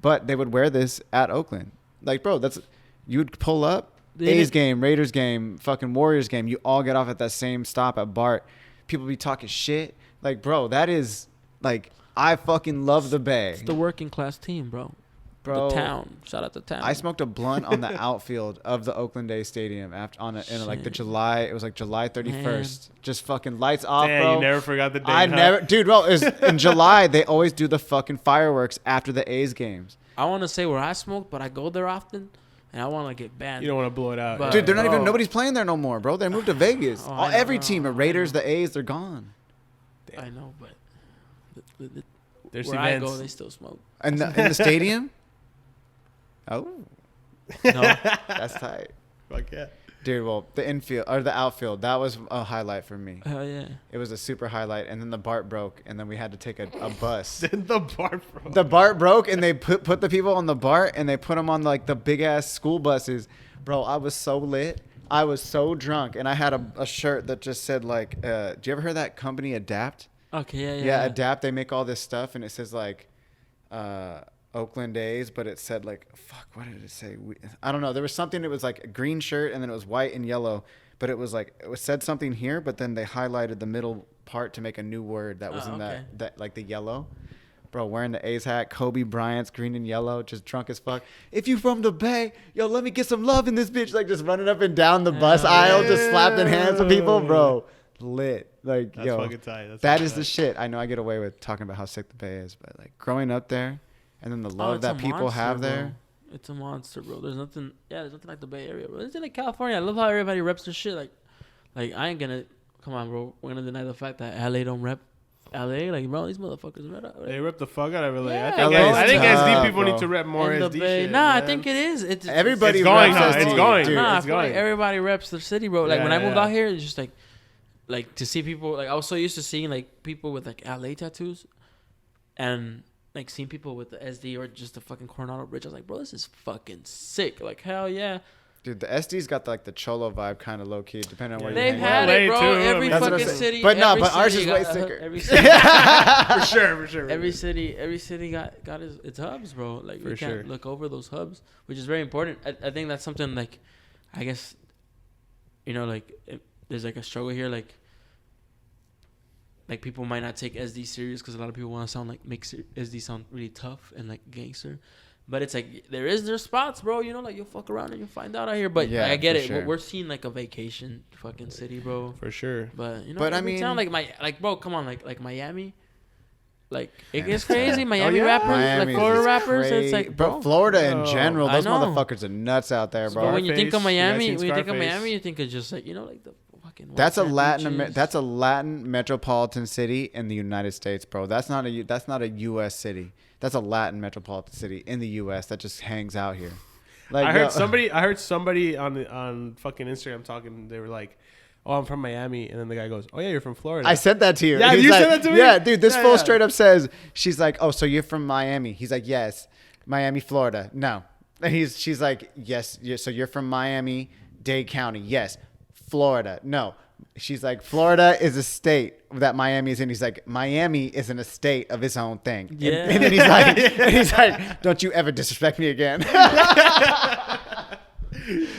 but they would wear this at Oakland. Like, bro, that's you'd pull up They A's didn't- game, Raiders game, fucking Warriors game. You all get off at that same stop at Bart. People be talking shit. Like, bro, that is like I fucking love the Bay, It's the working class team, bro. bro. The town. Shout out to town. I smoked a blunt on the outfield of the Oakland A's stadium after in like the Shit. July. It was like July 31st. Just fucking lights off, Damn, bro. you never forgot the day. I huh? never, dude. Well, it's in July. They always do the fucking fireworks after the A's games. I want to say where I smoke, but I go there often, and I want to get banned. You don't want to blow it out. But- Dude, they're not even. bro. Nobody's playing there no more, bro. They moved to Vegas. Oh, I know, Every team, the I Raiders, know. the A's, they're gone. I know, but There's where I events. go, they still smoke. And in the stadium. Oh, No, that's tight, Fuck yeah. dude. Well, the infield or the outfield, that was a highlight for me. hell yeah. It was a super highlight, and then the BART broke, and then we had to take a bus. Then the bar, bro. The BART broke, and they put the people on the BART, and they put them on like the big ass school buses. Bro, I was so lit. I was so drunk, and I had a shirt that just said like, "Do you ever hear that company Adapt?" Okay, yeah. Yeah, Adapt. They make all this stuff, and it says like, Oakland A's, but it said like, fuck, what did it say? I don't know. There was something. It was like a green shirt, and then it was white and yellow, but it was like said something here, but then they highlighted the middle part to make a new word that was Oh, in okay. that like the yellow. Bro, wearing the A's hat, Kobe Bryant's green and yellow, just drunk as fuck. If you from the Bay, yo, let me get some love in this bitch. Like just running up and down the bus Hell aisle, just slapping hands with people, bro. Lit. Like, That's yo, fucking tight. That's that fucking is the tight. shit. I know I get away with talking about how sick the Bay is, but like growing up there and then the love it's a that people monster, have bro. there. It's a monster, bro. There's nothing like the Bay Area, bro. It's in like California. I love how everybody reps their shit. Like I ain't gonna, come on, bro. We're gonna deny the fact that LA don't rep LA. Like, bro, these motherfuckers rep. They rip the fuck out of LA. Yeah, I think LA is SD tough, people bro. need to rep more In the SD Bay. shit. Nah, I man. think it is. It's Everybody It's going, reps huh? SD, It's going. dude. Nah, I It's feel like going. everybody reps their city, bro. Like Yeah, when I moved yeah. out here, it's just like to see people. Like I was so used to seeing like people with like LA tattoos, and like seeing people with the SD or just the fucking Coronado Bridge. I was like, bro, this is fucking sick. Like hell yeah. Dude, the SD's got like the cholo vibe kind of low key, depending on where They've you had hang it, LA bro. too, I Every mean- That's what I'm fucking saying. city. But no, every but ours city is way got- sicker. Every city, for sure. every city got its hubs, bro. Like we For can't sure. look over those hubs, which is very important. I think that's something like, I guess, like there's like a struggle here, like people might not take SD serious because a lot of people want to sound like SD sound really tough and like gangster. But it's like there's spots, bro. Like you'll fuck around and you'll find out out here. But Yeah, I get for it. sure. We're seeing like a vacation fucking city, bro. For sure. But But I every mean- town, bro, come on, like Miami, like it gets crazy. Miami yeah? rappers, Miami's like Florida is rappers. It's cra- like, bro. but Florida in Oh, general, I those know. motherfuckers are nuts out there, But bro. when you think of Scarface, you guys Miami, seen when you think of Scarface? Miami, you think of just like like the fucking. white That's a sand Latin. beaches. That's a Latin metropolitan city in the United States, bro. That's not a U.S. city. That's a Latin metropolitan city in the U.S. that just hangs out here. Like I heard yo- somebody. I heard somebody on fucking Instagram talking. They were like, "Oh, I'm from Miami," and then the guy goes, "Oh yeah, you're from Florida." I said that to you. Yeah, He's you like, said that to me? Yeah, dude. This Yeah, fool yeah. straight up says, she's like, "Oh, so you're from Miami?" He's like, "Yes, Miami, Florida." No, and she's like, "Yes, so you're from Miami-Dade County?" "Yes." "Florida?" "No." She's like, "Florida is a state that Miami is in." He's like, "Miami isn't a state of its own thing." And- Yeah. And, then he's like, "Don't you ever disrespect me again."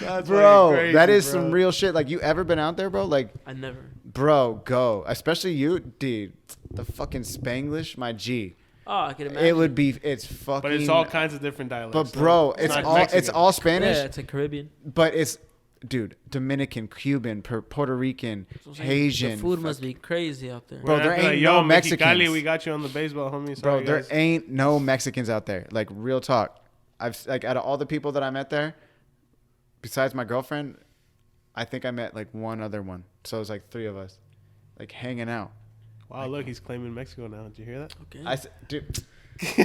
That's Bro, fucking crazy, that is bro. some real shit. Like, you ever been out there, bro? Like, I never. bro, go. Especially you, dude. The fucking Spanglish, my G. Oh, I can imagine. It would be. It's fucking. But it's all kinds of different dialects. But bro, though. it's not all. Mexican. It's all Spanish. Yeah, it's like Caribbean. But it's, dude, Dominican, Cuban, Puerto Rican, So I'm saying, Haitian. The food must be crazy out there. Bro, We're there gonna be ain't like, no Yo, Mexicali, Mexicans. we got you on the baseball, homie. Bro, Sorry, there guys. ain't no Mexicans out there. Like, real talk. I've like out of all the people that I met there, besides my girlfriend, I think I met like one other one. So it was like 3 of us, like hanging out. Wow, look, he's claiming Mexico now. Did you hear that? Okay. Dude, Tu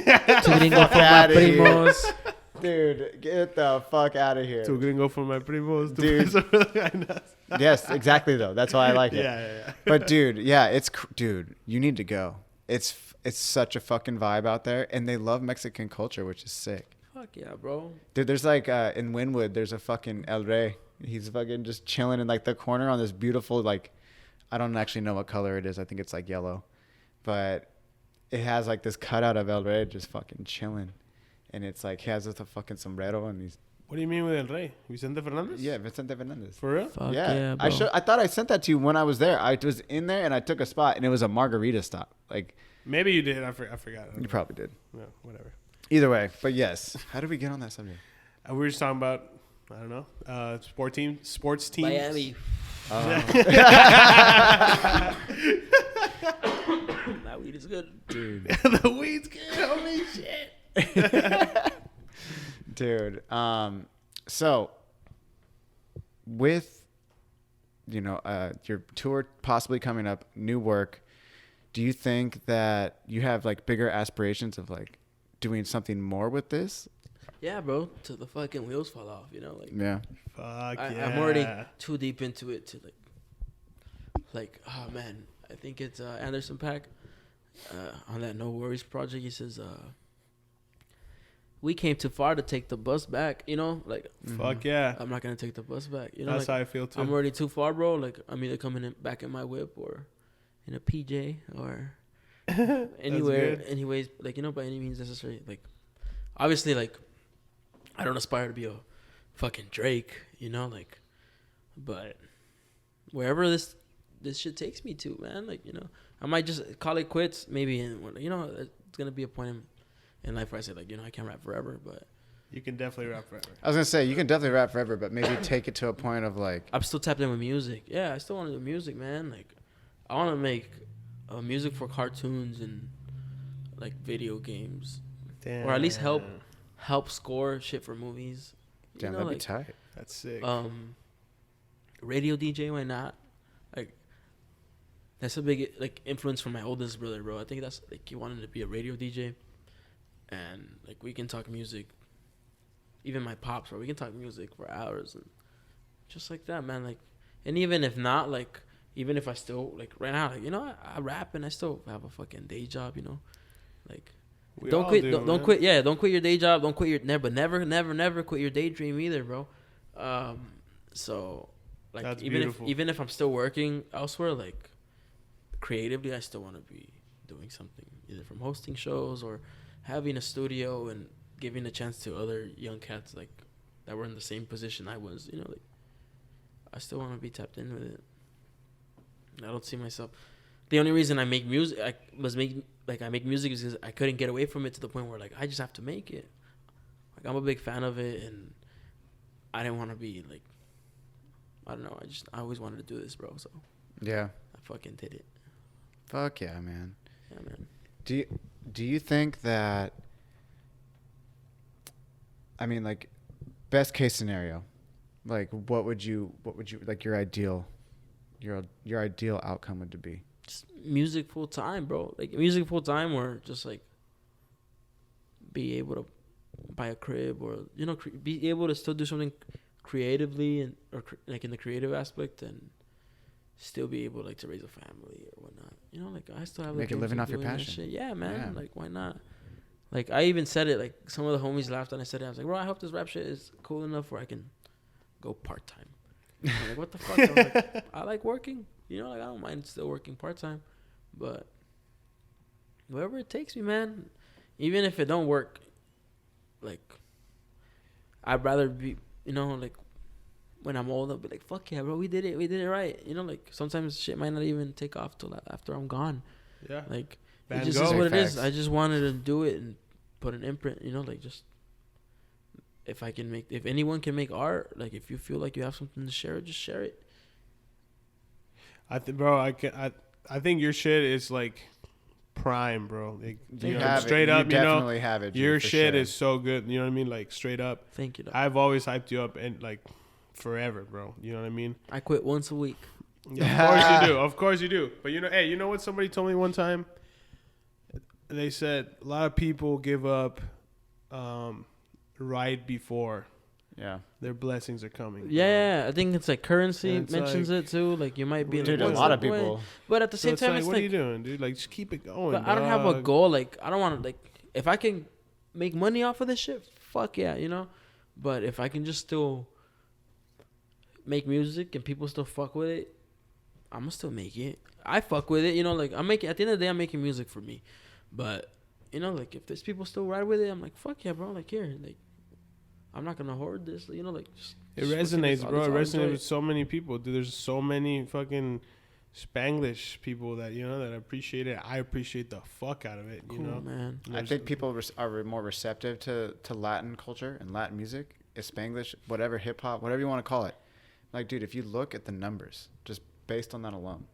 gringo for my outta here. primos. dude, get the fuck out of here. So we're gonna go for my primos. Dude. Yes, exactly though. That's why I like it. Yeah. But dude, yeah, dude, you need to go. It's such a fucking vibe out there, and they love Mexican culture, which is sick. Fuck yeah, bro. Dude, there's like in Wynwood, there's a fucking El Rey. He's fucking just chilling in like the corner on this beautiful, like, I don't actually know what color it is. I think it's like yellow, but it has like this cutout of El Rey just fucking chilling, and it's like he has a fucking sombrero, and he's What do you mean with El Rey? Vicente Fernandez? yeah, Vicente Fernandez. For real? Fuck Yeah, yeah, bro. I thought I sent that to you when I was there. I was in there and I took a spot, and it was a margarita stop. Like, Maybe you did. I forgot. you probably did. Yeah, whatever. Either way, but yes. How did we get on that subject? We were just talking about, I don't know, sports teams. Miami. Oh. That weed is good. Dude. The weed's good. Holy shit. Dude. So with your tour possibly coming up, new work, do you think that you have like bigger aspirations of like doing something more with this? Yeah, bro. Till the fucking wheels fall off, you know? Like, Yeah. Fuck I'm already too deep into it to like, oh man, I think it's Anderson Paak on that No Worries project. He says, we came too far to take the bus back, you know? Like, Fuck yeah. I'm not gonna take the bus back, you know? That's like, how I feel too. I'm already too far, bro. Like, I'm either coming back in my whip or in a PJ or anywhere, good. anyways, like, you know, by any means necessary. Like, obviously, like, I don't aspire to be a fucking Drake, you know, like, but wherever this shit takes me to, man, like, you know, I might just call it quits, maybe, and you know, it's gonna be a point in life where I say, like, you know, I can't rap forever, but You can definitely rap forever. I was gonna say you can definitely rap forever, but maybe take it to a point of like I'm still tapped in with music. Yeah, I still want to do music, man. Like, I want to make music for cartoons and like video games, Damn. or at least help score shit for movies. You damn, know, that'd like, be tight. That's sick. Radio DJ, why not? Like, that's a big like influence from my oldest brother, bro. I think that's like he wanted to be a radio DJ, and like we can talk music. Even my pops, bro, we can talk music for hours and just like that, man. Like, and even if not, like, even if I still like right now, like, you know, I rap and I still have a fucking day job, you know, like. We Don't all quit. do, Don't man. quit. Yeah, don't quit your day job. Don't quit your never quit your daydream either, bro. So, like, That's even beautiful. if I'm still working elsewhere, like, creatively, I still want to be doing something, either from hosting shows or having a studio and giving a chance to other young cats like that were in the same position I was. You know, like, I still want to be tapped in with it. I don't see myself. The only reason I make music, I make music is because I couldn't get away from it to the point where like I just have to make it. Like, I'm a big fan of it, and I didn't want to be like, I don't know. I always wanted to do this, bro. So Yeah. I fucking did it. Fuck yeah, man. Yeah, man. Do you think that, I mean, like, best case scenario, like what would you like your ideal outcome would be? Just music full time, bro. Like, music full time, or just like be able to buy a crib or be able to still do something creatively and like in the creative aspect and still be able like to raise a family or whatnot. Like I still have Make the a dreams living of off your doing that passion. shit. Yeah, man. Yeah. Like why not? Like I even said it. Like some of the homies laughed and I said it. I was like, bro, I hope this rap shit is cool enough where I can go part time. Like what the fuck? I was like, I like working. Like I don't mind still working part time, but wherever it takes me, man. Even if it don't work, like I'd rather be, like when I'm old, I'll be like, fuck yeah, bro, we did it right. Like sometimes shit might not even take off till after I'm gone. Yeah. Like Van it just Gogh. is what it is. Facts. I just wanted to do it and put an imprint. Like just if anyone can make art, like if you feel like you have something to share, just share it. I think your shit is like prime, bro. Like, You have straight it. up, You definitely have it. G, your for shit sure. is so good. You know what I mean? Like straight up. Thank you, dog. I've always hyped you up and like forever, bro. You know what I mean? I quit once a week. Yeah, of course you do. Of course you do. But hey, you know what somebody told me one time? They said a lot of people give up right before Yeah. their blessings are coming. Yeah, I think it's like currency And it's mentions like- it too. Like you might be Dude, like Dude, a one lot of step away. people. But at the So same time, it's what are you like, doing, dude? Like, just keep it going. but I don't have a dog. goal. Like I don't want to like if I can make money off of this shit, fuck yeah, But if I can just still make music and people still fuck with it, I'ma still make it. I fuck with it, Like I'm making. At the end of the day, I'm making music for me. But like if there's people still ride with it, I'm like fuck yeah, bro. Like here, like I'm not gonna hoard this. Like just. It just fucking- resonates, bro. It I'll enjoy resonates with so many people. Dude, there's so many fucking Spanglish people that that appreciate it. I appreciate the fuck out of it. Cool, man. I think people are more receptive to Latin culture and Latin music, Spanglish, whatever, hip hop, whatever you want to call it. Like, dude, if you look at the numbers, just based on that alone,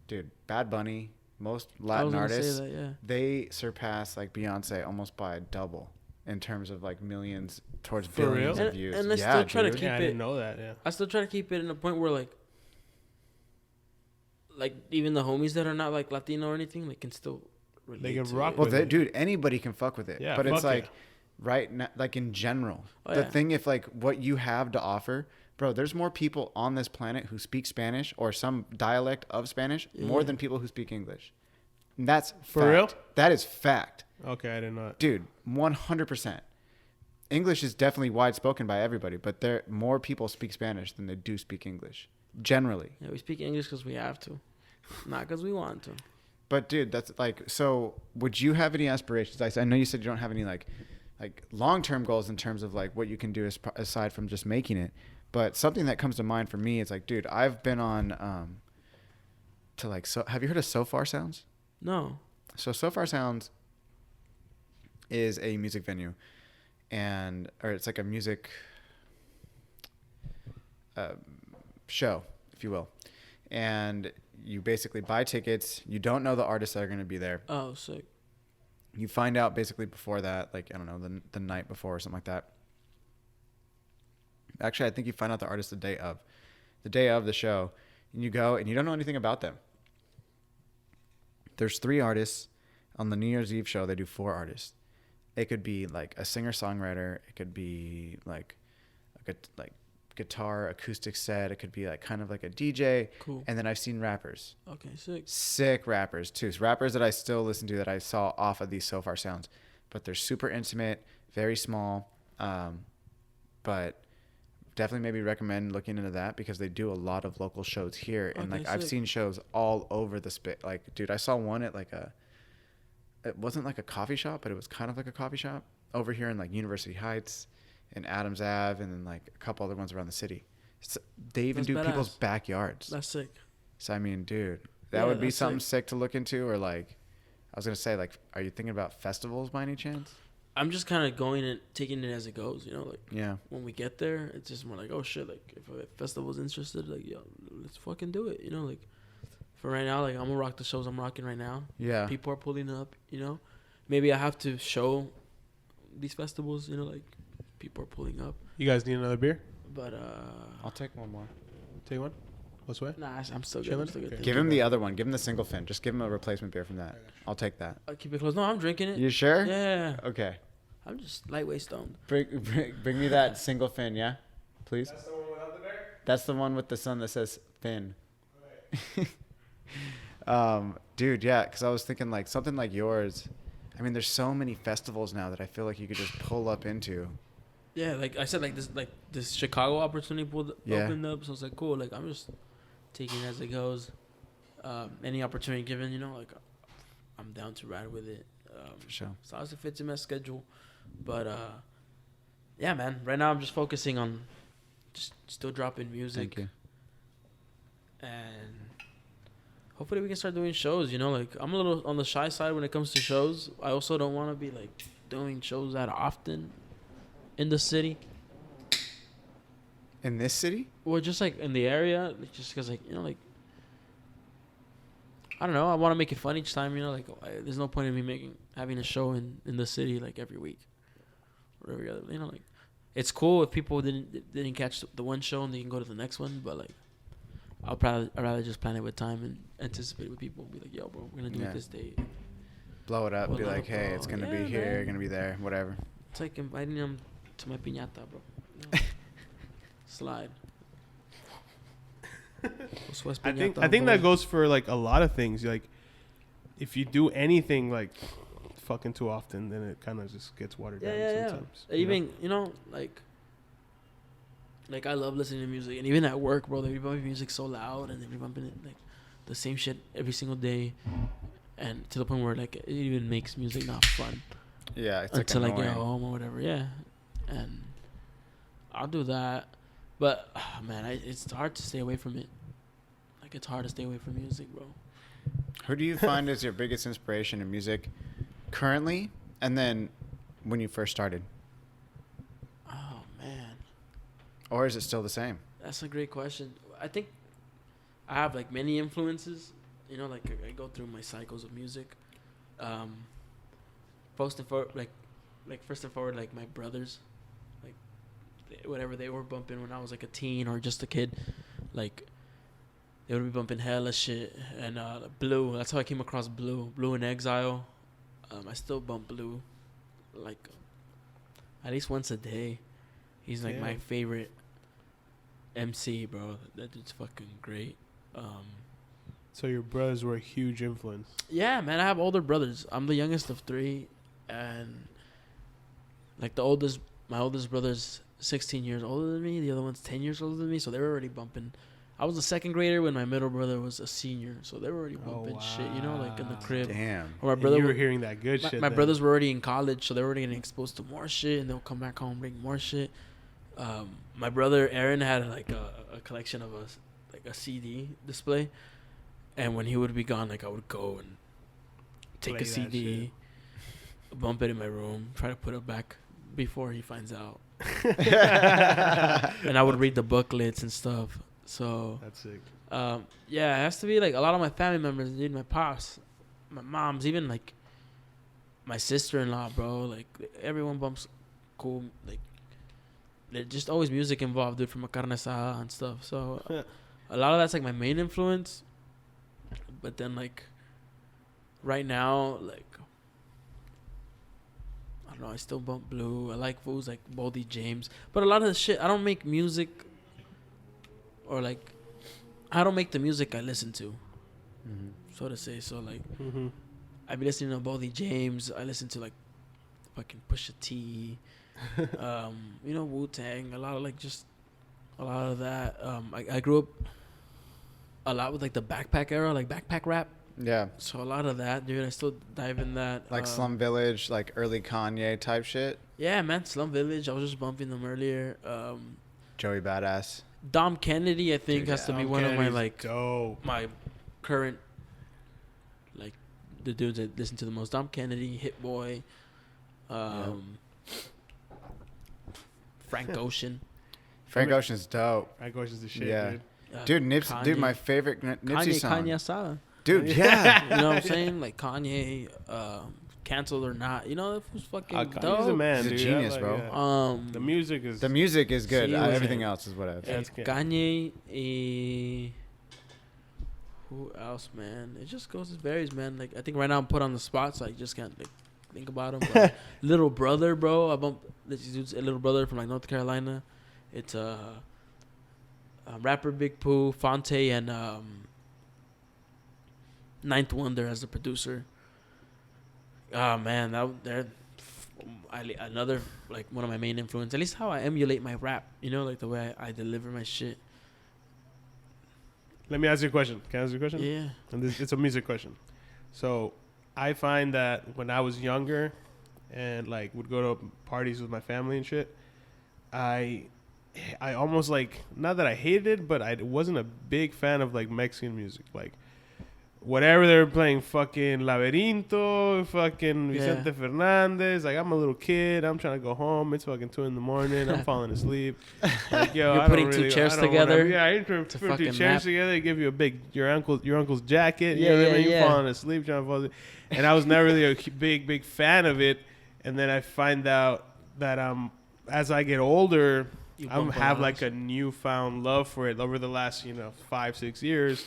dude, Bad Bunny, most Latin artists, that, yeah. they surpass like Beyonce almost by double in terms of like millions towards For billions real? of views. And let's yeah, still try to dude. keep Yeah, I it- didn't know that. Yeah. I still try to keep it in a point where like even the homies that are not like Latino or anything, like can still relate. They can to rock it. Well, with they, it. dude, anybody can fuck with it. Yeah, but it's fuck like yeah. right now, like in general, Oh, the yeah. thing if like what you have to offer, bro, there's more people on this planet who speak Spanish or some dialect of Spanish more Yeah. than people who speak English. And that's For fact. real? That is fact, Okay, I didn't know that. dude. 100%. English is definitely wide spoken by everybody, but there more people speak Spanish than they do speak English generally. Yeah, we speak English because we have to, not because we want to. But dude, that's like, so would you have any aspirations? I know you said you don't have any like long-term goals in terms of like what you can do aside from just making it. But something that comes to mind for me is like, dude, I've been on to like, so have you heard of So Far Sounds? No. So Far Sounds is a music venue, or it's like a music show, if you will. And you basically buy tickets. You don't know the artists that are going to be there. Oh, sick. You find out basically before that, like, I don't know, the night before or something like that. Actually, I think you find out the artist the day of the show, and you go and you don't know anything about them. There's 3 artists on the New Year's Eve show. They do 4 artists. It could be like a singer-songwriter. It could be like guitar acoustic set. It could be like kind of like a DJ. Cool. And then I've seen rappers. Okay, sick. Sick rappers too. So rappers that I still listen to that I saw off of these So Far Sounds, but they're super intimate, very small. But definitely maybe recommend looking into that because they do a lot of local shows here, and Okay, like I've sick. seen shows all over the Like, dude, I saw one at like it wasn't like a coffee shop, but it was kind of like a coffee shop over here in like University Heights and Adams Ave, and then like a couple other ones around the city. So they even That's do people's badass. backyards. That's sick. So I mean, dude, that Yeah, would be that's something sick to look into. Or like, I was gonna say, like, are you thinking about festivals by any chance? I'm just kind of going and taking it as it goes, Like Yeah. when we get there, it's just more like, oh shit, like if a festival's interested, like yo, let's fucking do it, Like for right now, like I'm gonna rock the shows I'm rocking right now. Yeah. People are pulling up, Maybe I have to show these festivals, like people are pulling up. You guys need another beer? But I'll take one more. Take one. What's way? nah, I'm still good. Chilling? I'm still good. Okay. Give him the other one. Give him the single fin. Just give him a replacement beer from that. I'll take that. I'll keep it close. No, I'm drinking it. You sure? Yeah. Okay. I'm just lightweight stoned. Bring me that single fin, yeah, please. That's the one without the bear? That's the one with the sun that says fin. Dude, yeah, because I was thinking like something like yours. I mean, there's so many festivals now that I feel like you could just pull up into. Yeah, like I said, like this Chicago opportunity Yeah. opened up, so it's like cool. Like I'm just taking it as it goes. Any opportunity given, you know, like I'm down to ride with it. For sure. So as it fits in my schedule, but yeah, man. Right now I'm just focusing on just still dropping music. Thank you. And hopefully we can start doing shows. You know, like I'm a little on the shy side when it comes to shows. I also don't want to be like doing shows that often in the city. In this city? Or just like in the area, like, just because like, you know, like I don't know, I want to make it fun each time, you know, like there's no point in me having a show in the city like every week or every other, you know, like it's cool if people didn't catch the one show and they can go to the next one, but like I'd rather just plan it with time and anticipate it with people, be like, yo, bro, we're gonna do it this date. Blow it up, Well, be not like, a hey, bro. it's gonna Yeah, be here, man. gonna be there, whatever. It's like inviting them to my piñata, bro. You know? Slide. I think that goes for like a lot of things. Like, if you do anything like fucking too often, then it kind of just gets watered down sometimes. you know? Even you know, like I love listening to music, and even at work, bro, they be bumping music so loud, and they be bumping it like the same shit every single day, and to the point where like it even makes music not fun Yeah, it's until I like get annoying. home or whatever. Yeah, and I'll do that, but man, it's hard to stay away from it. Like it's hard to stay away from music, bro. Who do you find is your biggest inspiration in music currently, and then when you first started? Oh man. Or is it still the same? That's a great question. I think I have like many influences. You know, like I go through my cycles of music. First and forward, like my brothers, like whatever they were bumping when I was like a teen or just a kid, like they would be bumping hella shit. And Blue, that's how I came across Blue. Blue in Exile. I still bump Blue, like at least once a day. He's like my favorite MC, bro. That dude's fucking great. So your brothers were a huge influence. Yeah, man. I have older brothers. I'm the youngest of three, and like my oldest brother's 16 years older than me. The other one's 10 years older than me. So they were already bumping. I was a second grader when my middle brother was a senior. So they were already bumping shit, you know, like in the crib. Damn. Or my And brother you were hearing that good shit. My then. brothers were already in college, so they were already getting exposed to more shit, and they'll come back home and bring more shit. My brother Aaron had like a collection of a CD display, and when he would be gone, like I would go and take Play a CD, bump it in my room, try to put it back before he finds out, and I would read the booklets and stuff. So That's sick. yeah, it has to be like a lot of my family members, dude. My pops, my moms, even like my sister-in-law, bro. Like everyone bumps cool. Like there's just always music involved, dude, from a carne asada and stuff. So a lot of that's like my main influence. But then like right now, like I don't know, I still bump Blue. I like fools like Boldy James, but a lot of the shit I don't make music. Or like, I don't make the music I listen to, so to say. So like, I be listening to Boldy James. I listen to like, fucking Pusha T, you know, Wu-Tang. A lot of like just, a lot of that. I grew up a lot with like the backpack era, like backpack rap. Yeah. So a lot of that, dude. I still dive in that. Like Slum Village, like early Kanye type shit. Yeah, man. Slum Village. I was just bumping them earlier. Joey Badass. Dom Kennedy, I think, has to be one of my like dope. my current like the dudes I listen to the most. Dom Kennedy, Hit Boy, Frank Ocean. Frank Ocean's dope. Frank Ocean's the shit, Yeah. dude. Dude, Kanye. Dude, my favorite Nipsey song. Kanye Asada. Dude, yeah. You know what I'm saying? Like Kanye, canceled or not. You know that was fucking Kanye's dope. a man, He's a dude. genius, Like, bro. yeah. The music is. The music is good. See, Everything else is whatever. Yeah. That's good. Kanye, who else, man? It just varies, man. Like I think right now I'm put on the spot, so I just can't like think about him. But Little Brother, bro. I bump this dude's a Little Brother from like North Carolina. It's rapper Big Pooh, Fonte, and Ninth Wonder as the producer. Oh man, they're another like one of my main influence. At least how I emulate my rap, you know, like the way I deliver my shit. Let me ask you a question. Can I ask you a question? Yeah. And it's a music question. So I find that when I was younger and like would go to parties with my family and shit, I almost like, not that I hated it, but I wasn't a big fan of like Mexican music. Like whatever they were playing, fucking Laberinto, fucking Vicente Fernandez. Like, I'm a little kid. I'm trying to go home. It's fucking 2 a.m. I'm falling asleep. Like, yo, You're I putting don't two really, chairs I don't together. You're putting two fucking chairs nap. together. They give you a big your uncle's jacket. Yeah, You know what I yeah, mean? yeah. You're falling asleep, trying to fall asleep. And I was never really a big fan of it. And then I find out that as I get older, You I bump have a lot. like a newfound love for it over the last 5-6 years.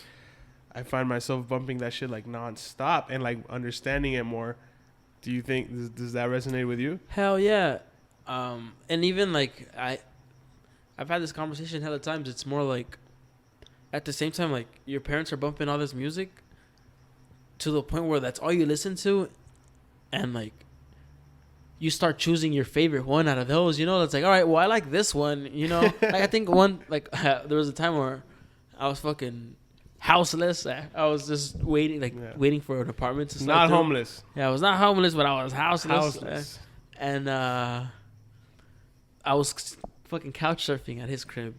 I find myself bumping that shit like nonstop and like understanding it more. Do you think does that resonate with you? Hell yeah. And even like I've had this conversation hella times. It's more like at the same time, like your parents are bumping all this music to the point where that's all you listen to, and like you start choosing your favorite one out of those. You know, it's like, all right, well, I like this one. You know, like I think one like there was a time where I was fucking houseless. I was just waiting for an apartment to start. Not through. homeless. Yeah, I was not homeless, but I was houseless. Houseless. And I was fucking couch surfing at his crib,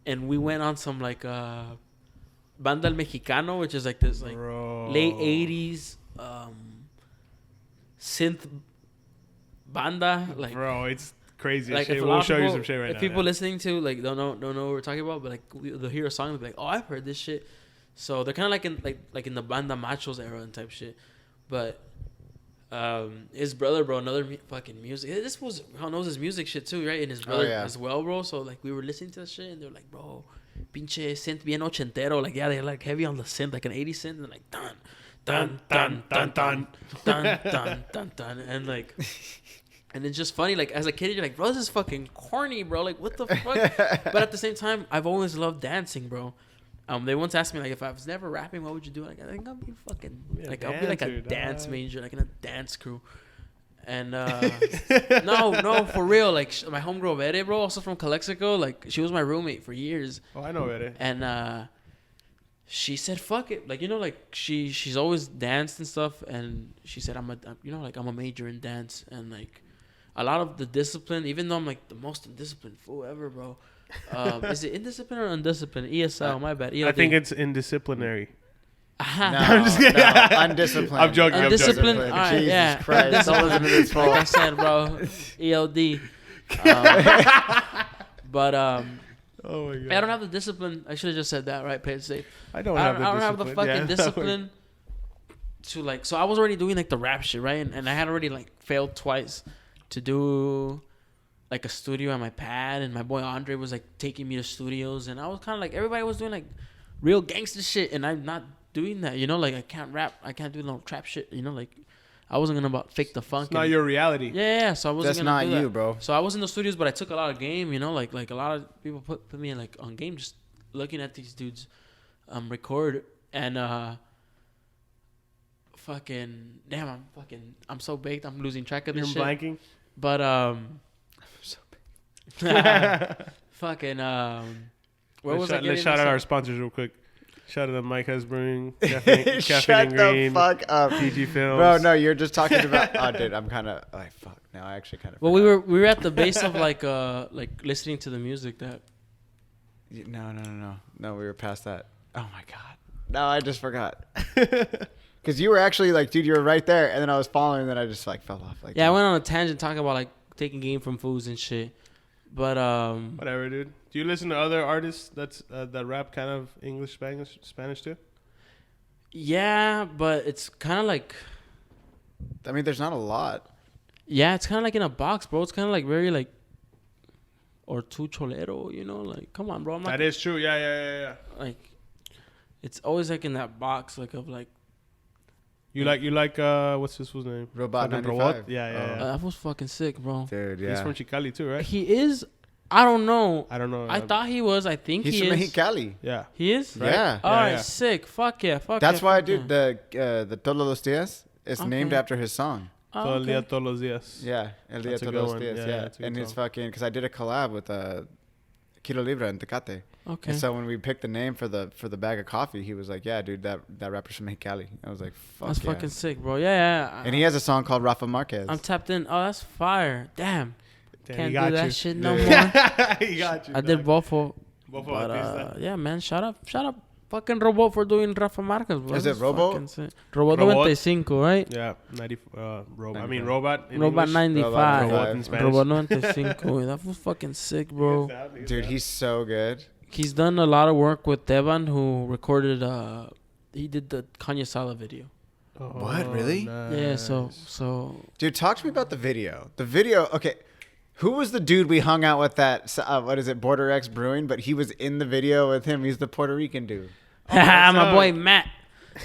and we went on some like Banda El Mexicano, which is like this like Bro. late '80s synth banda. Like, Bro, it's crazy. like Shit. if a We'll lot of show you people, some shit right if now. people yeah. listening to like don't know what we're talking about, but like they'll hear a song and be like, oh, I've heard this shit. So they're kind of like in the Banda Machos era and type shit, but. His brother, bro, another fucking music. This was how knows his music shit too, right? And his brother as well, bro. So like we were listening to that shit, and they're like, bro, pinche synth bien ochentero. Like yeah, they're like heavy on the synth, like an 80s synth, and like dun dun dun dun dun dun dun dun dun, and like. And it's just funny, like as a kid, you're like, bro, this is fucking corny, bro. Like what the fuck? But at the same time, I've always loved dancing, bro. They once asked me like if I was never rapping, what would you do? Like I think I'll be fucking like I'll be like a dance major, like in a dance crew. And no, for real. Like my homegirl Vere, bro, also from Calexico. Like she was my roommate for years. Oh, I know Vere. And she said, "Fuck it." Like like she's always danced and stuff. And she said, I'm a major in dance, and like a lot of the discipline, even though I'm like the most indisciplined fool ever, bro. Is it indisciplined or undisciplined? ESL, my bad. ELD. I think it's indisciplinary. No, undisciplined. I'm joking. Undisciplined. I'm joking. All right, Jesus yeah. Christ, don't listen to this Like I fault. said, bro. ELD. But Oh my god. I don't have the discipline. I should have just said that, right? Play it safe. I don't I have don't have the discipline. fucking Yeah. discipline to like. So I was already doing like the rap shit, right? And I had already like failed twice to do like a studio on my pad, and my boy Andre was like taking me to studios, and I was kind of like everybody was doing like real gangster shit, and I'm not doing that, you know. Like I can't rap, I can't do no trap shit, you know. Like I wasn't gonna fake the funk. It's not your reality. Yeah. So I wasn't That's gonna not do that. you, bro. So I was in the studios, but I took a lot of game, you know. Like a lot of people put me in like on game, just looking at these dudes record, and fucking damn, I'm so baked, I'm losing track of You're this shit. blanking. But fucking where was I getting Let's shout this out at? our sponsors real quick. Shout out to Mike Hesbrewing, Caffeine Shut and the Green, fuck up, PG Films. bro. No, you're just talking about. Oh, dude, I'm kind of. Like, fuck. Now I actually kind of. Well, we were at the base of like listening to the music that. No. We were past that. Oh my god. No, I just forgot. Because you were actually like, dude, you were right there, and then I was following, and then I just like fell off. Like, Yeah, I went on a tangent talking about like taking game from foods and shit. But Whatever, dude. Do you listen to other artists that rap kind of English, Spanish too? yeah, but it's kind of like. I mean, there's not a lot. Yeah, it's kind of like in a box, bro. It's kind of like very like, or too cholero, you know? Like, come on, bro. I'm not That is true. Yeah. like, it's always like in that box, like of like, You like what's this fool's name? Robot Fucking 95. Robot? Yeah. That was fucking sick, bro. Dude, He's yeah. from Chicali too, right? He is. I don't know. I don't know. I thought he was. I think He's he from is. Mexicali. Yeah. He is. Right? Yeah. All right, yeah. sick. Fuck yeah. That's why, fuck dude, the Todos los Días is named Okay. after his song. Oh, Todo el okay. día, todos los días. Yeah, El Día That's a good Todos los one. Días. Yeah, Yeah, that's a good and his song. fucking because I did a collab with Kilo Libre and Tecate. Okay. And so when we picked the name for the bag of coffee, he was like, "Yeah, dude, that rapper's from Mexicali." I was like, "Fuck That's yeah." fucking sick, bro. Yeah. And he has a song called Rafa Marquez. I'm tapped in. Oh, that's fire. Damn. Damn, Can't he got do that you. shit no Dude. more. He got you. I did dog. Bofo. Bofo But Artista. yeah, man, shout out fucking Robot for doing Rafa Marquez, bro. Is it That's Robo? fucking sick. Robot Robot? 95, right? Yeah, 90. Robot. I 95. mean, robot. In Robot English. 95. Robot in Spanish. Robot 95. That was fucking sick, bro. Dude, he's so good. He's done a lot of work with Devan, who recorded. He did the Kanye Sala video. What, really? Yeah, so Dude, talk to me about the video. The video, okay. Who was the dude we hung out with at, what is it, Border X Brewing? But he was in the video with him. He's the Puerto Rican dude. my boy Matt.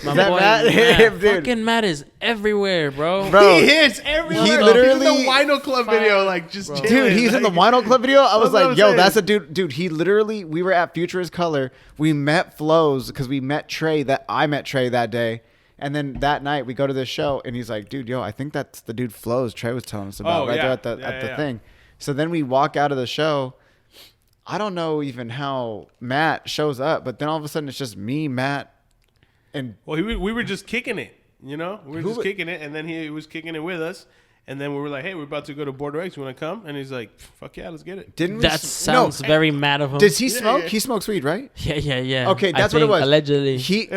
My Is that boy Matt? Matt. Dude. Fucking Matt is everywhere, bro. Bro, He is everywhere. he He's literally- in the Wino Club video, Fire, like just bro. chilling. dude, he's in the like- Wino Club video. I was That's what like, I'm yo, saying. that's a dude. Dude, he literally, we were at Future is Color. We met Flows because we met Trey. I met Trey that day. And then that night we go to this show and he's like, dude, yo, I think that's the dude Flows Trey was telling us about Oh, right yeah. there at the Yeah. thing. So then we walk out of the show. I don't know even how Matt shows up, but then all of a sudden it's just me, Matt, and Well, we were just kicking it, you know? We were Who just wa- kicking it, and then he was kicking it with us. And then we were like, hey, we're about to go to Border X. You want to come? And he's like, fuck yeah, let's get it. didn't we? That s- sounds no, very mad of him. Does he Yeah, smoke? yeah. He smokes weed, right? Yeah. Okay, I that's what it think was. Allegedly. He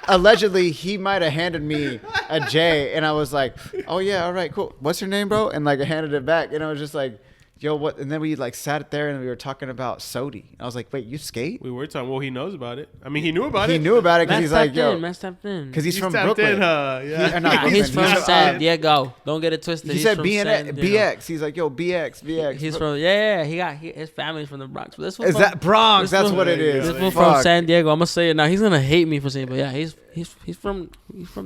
allegedly he might have handed me a J, and I was like, "Oh yeah, all right, cool. What's your name, bro?" And like I handed it back, and I was just like, "Yo, what?" And then we like sat there and we were talking about Sodi. I was like, "Wait, you skate?" We were talking. Well, he knows about it. I mean, he knew about it. He knew about it because Matt he's like, tapped "Yo," in. Matt tapped in. because he's from tapped Brooklyn. in, yeah. He- Nah, Brooklyn. he's from He's San Diego. Don't get it twisted. He He's said from BN, San Diego. BX. He's like, "Yo, BX, BX." He's from his family's from the Bronx. But this fool Is from- that Bronx? this That's fool- what it There you is. go. This fool Fuck. from San Diego. I'm gonna say it now. He's gonna hate me for saying, it, but yeah, he's from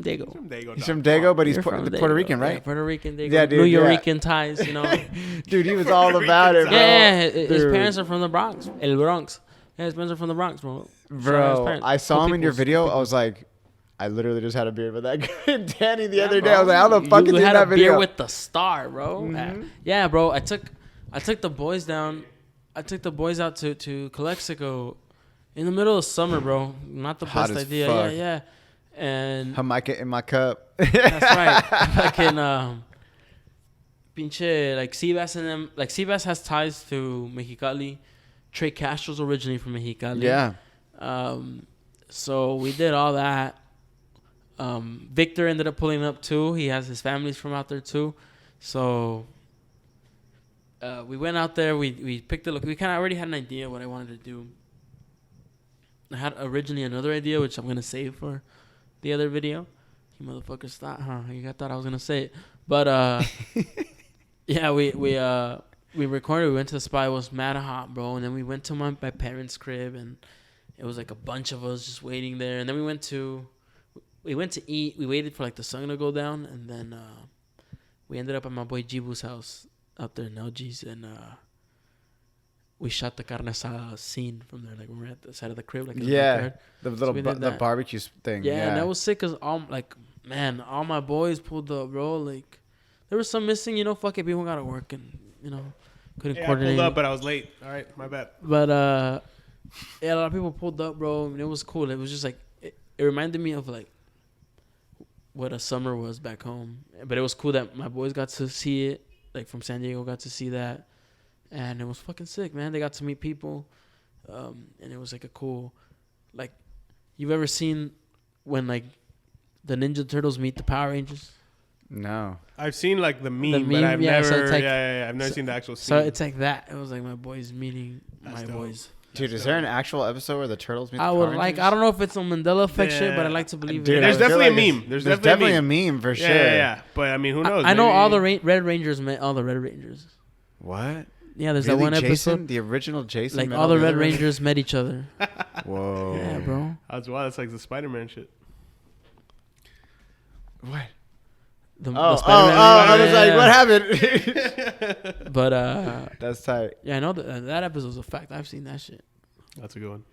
Diego. There you go, He's dog. from Dago, but he's You're from Puerto Diego. Rican, Yeah, right? Puerto Rican, Diego. Yeah, dude, New yeah. Yorican ties, you know. Dude, he was all about it, bro. Yeah, his Dude. parents are from the Bronx. El Bronx. Yeah, his parents are from the Bronx, bro. Shout out his Bro, parents. I saw Cool him in your peoples. video. I was like, I literally just had a beer with that guy, Danny, the other day. I was like, how the fuck you is he in had that a beer video? with the star, bro. Mhm. Yeah, bro. I took the boys down. I took the boys out to Calexico in the middle of summer, bro. Not the Hot best as idea. fuck. Yeah. And Jamaica in my cup. that's right. Fucking pinche like Seabass and them. Like Seabass has ties to Mexicali. Trey Castro's originally from Mexicali. Yeah. So we did all that. Victor ended up pulling up too. He has his family's from out there too. So we went out there. We picked a look. We kind of already had an idea what I wanted to do. I had originally another idea, which I'm gonna save for the other video. You motherfuckers thought, huh? You thought I was gonna say it, but yeah, we recorded. We went to the spot. It was mad hot, bro. And then we went to my parents' crib, and it was like a bunch of us just waiting there. And then we went to eat. We waited for like the sun to go down, and then we ended up at my boy Jibu's house out there in LG's, and we shot the carne asada scene from there. Like we were at the side of the crib, like in the Yeah. backyard. The little we did the that. barbecue thing. Yeah, and that was sick because all my boys pulled up, bro. Like there was some missing, fuck it, people gotta work and couldn't Yeah, I coordinate. pulled up, but I was late. All right, my bad. But yeah, a lot of people pulled up, bro, and it was cool. It was just like it reminded me of like what a summer was back home. But it was cool that my boys got to see it, like from San Diego, got to see that, and it was fucking sick, man. They got to meet people, and it was like a cool, like, you've ever seen when like the Ninja Turtles meet the Power Rangers? No. I've seen like the meme, meme, but I've yeah, never. so it's like- I've never seen the actual scene. So it's like that. It was like my boys meeting That's my dope. boys. Dude, is there an actual episode where the turtles meet I the would Power like. Rangers? I don't know if it's a Mandela effect shit, but I Yeah. like to believe Dude, it. There's I feel definitely a like meme. There's There's definitely a definitely a meme for yeah, sure. yeah. But I mean, who knows? I know Maybe- all the Red Rangers met all the Red Rangers. What? Yeah, there's Really, that one Jason? episode. The original Jason? Like met all the other Red Rangers met each other. Whoa. Yeah, bro. That's wild. That's like the Spider-Man shit. What? The Oh, Spider-Man I movie. was like, Yeah. what happened? But That's tight. yeah, I know that episode's a fact. I've seen that shit. That's a good one.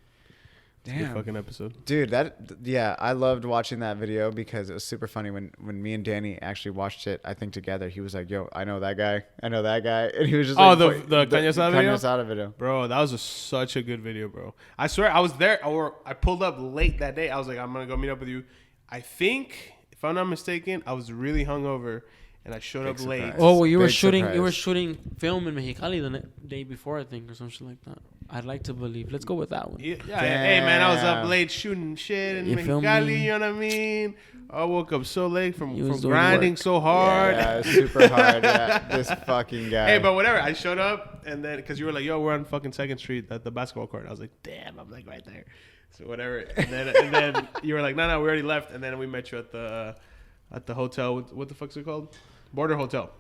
It's a good Damn. fucking episode. Dude, I loved watching that video because it was super funny when me and Danny actually watched it. I think together, he was like, "Yo, I know that guy, and he was just Oh, like, the Carne Asada video? Carne Asada video. Bro, that was such a good video, bro. I swear, I was there, or I pulled up late that day. I was like, I'm gonna go meet up with you. I think, if I'm not mistaken, I was really hungover, and I showed Big up late. surprise. Oh, well, you were Big shooting. surprise. You were shooting film in Mexicali the day before, I think, or something like that. I'd like to believe. Let's go with that one. Yeah, hey man, I was up Damn. late shooting shit in You feel Mexicali. me? You know what I mean? I woke up so late from You was doing grinding work. so hard. Yeah, it was super hard. Yeah, this fucking guy. Hey, but whatever. I showed up, and then because you were like, "Yo, we're on fucking 2nd Street at the basketball court." I was like, "Damn, I'm like right there." So whatever. And then you were like, "No, we already left." And then we met you at the hotel. What the fuck's it called? Border Hotel.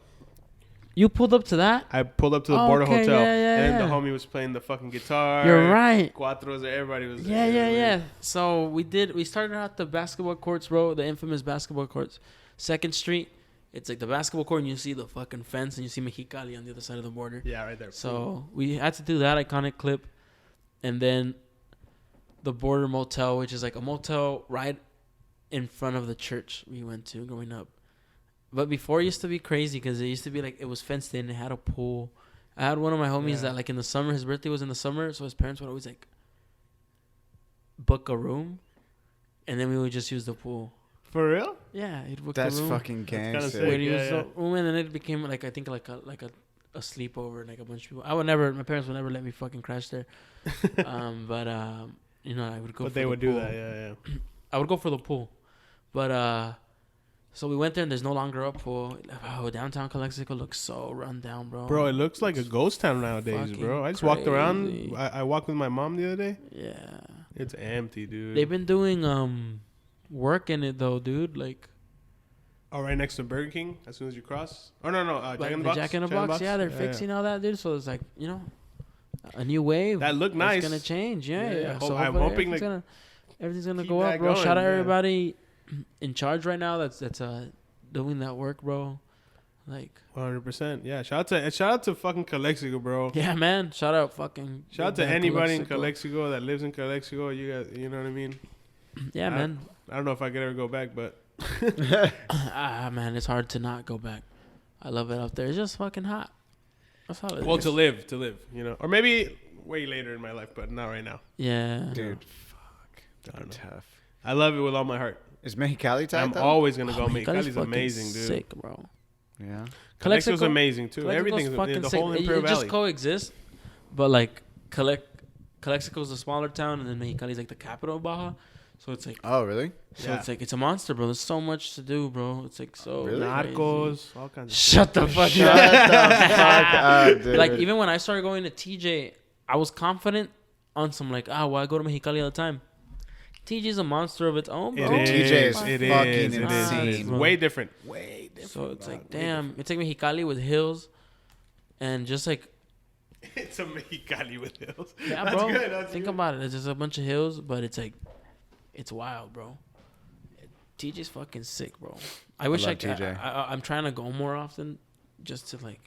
You pulled up to that? I pulled up to the Oh, Border okay, Hotel, yeah, yeah, and then yeah. the homie was playing the fucking guitar. You're right. Cuatros, everybody was Yeah, there. yeah. So we started out the basketball courts, bro. The infamous basketball courts, 2nd Street. It's like the basketball court, and you see the fucking fence, and you see Mexicali on the other side of the border. Yeah, right there. So we had to do that iconic clip, and then the Border Motel, which is like a motel right in front of the church we went to growing up. But before it used to be crazy because it used to be like it was fenced in. It had a pool. I had one of my homies Yeah. that like in the summer, his birthday was in the summer, so his parents would always like book a room, and then we would just use the pool. For real? Yeah, he'd book that's the room. fucking kinda gangster. sick. We'd Yeah, use yeah. the room, and then it became like I think like a sleepover, like a bunch of people. I would never. My parents would never let me fucking crash there. But you know, I would go. But for they the would do pool. that. Yeah. I would go for the pool, but so we went there and there's no longer a pool. Oh, downtown Calexico looks so run down, bro. Bro, it looks like a ghost town nowadays, fucking bro. I just walked around. crazy. I walked with my mom the other day. Yeah, It's empty, dude. they've been doing work in it though, dude. Like Oh, right next to Burger King. As soon as you cross. Oh no, like Jack in the the Box. Jack in the Box. Yeah, they're fixing all that, dude. So it's like a new wave. That looked nice. It's gonna change. Yeah. Yeah. So I'm hopefully hoping, everything's gonna keep go up, that bro. going, Shout out yeah. everybody in charge right now. That's doing that work, bro. Like 100%. Yeah. Shout out to fucking Calexico, bro. yeah, man. Shout out fucking. Shout out to Big Bad anybody in Calexico. Calexico that lives in Calexico. You know what I mean? Yeah, man. I don't know if I could ever go back, but Man, it's hard to not go back. I love it up there. It's just fucking hot. That's all it well, is. to live, you know, or maybe way later in my life, but not right now. Yeah, Dude, fuck. I don't know. Tough. I love it with all my heart. Is Mexicali tight I'm though? always gonna go. Mexicali's Mexicali's fucking amazing, dude. Sick, bro. Yeah. Calexico's amazing too. Calexico's Everything's fucking the sick. whole It Imperial just Valley. coexist, but like Calexico's a smaller town, and then Mexicali's like the capital of Baja. So it's like, Oh, really? so it's like it's a monster, bro. There's so much to do, bro. It's like so Really? crazy. Narcos, all kinds of Shut the fuck Shut up. the fuck up, dude. Like even when I started going to TJ, I was confident on some like, well, I go to Mexicali all the time. TJ's a monster of its own, bro. Dude, TJ is it fucking is, it is, insane. it is. Way different. So it's like, damn, it's like Mexicali with hills, and just like, It's a Mexicali with hills. yeah, That's bro. good, that's Think good. about it. It's just a bunch of hills, but it's like, it's wild, bro. TJ's fucking sick, bro. I wish love I could. TJ. I'm trying to go more often, just to like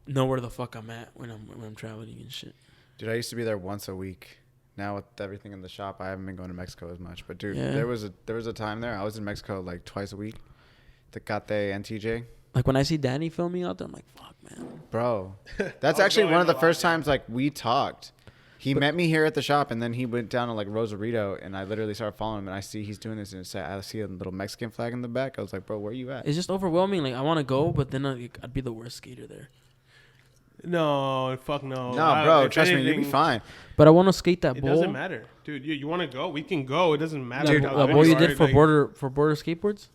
know where the fuck I'm at when I'm traveling and shit. Dude, I used to be there once a week. Now with everything in the shop, I haven't been going to Mexico as much. But dude, Yeah. there was a time there. I was in Mexico like twice a week. Tecate and TJ. Like when I see Danny filming out there, I'm like, fuck, man. Bro, that's I was actually going one of a the lot, first yeah. times like we talked. He met me here at the shop, and then he went down to like Rosarito, and I literally started following him, and I see he's doing this, and I see a little Mexican flag in the back. I was like, bro, where you at? It's just overwhelming. Like I want to go, but then I'd be the worst skater there. No, fuck no. No, bro, If trust me, you'll be anything, fine. But I want to skate that It bowl. doesn't matter, dude. You want to go? We can go. It doesn't matter. Dude, how the good bowl you are, did for like- border skateboards.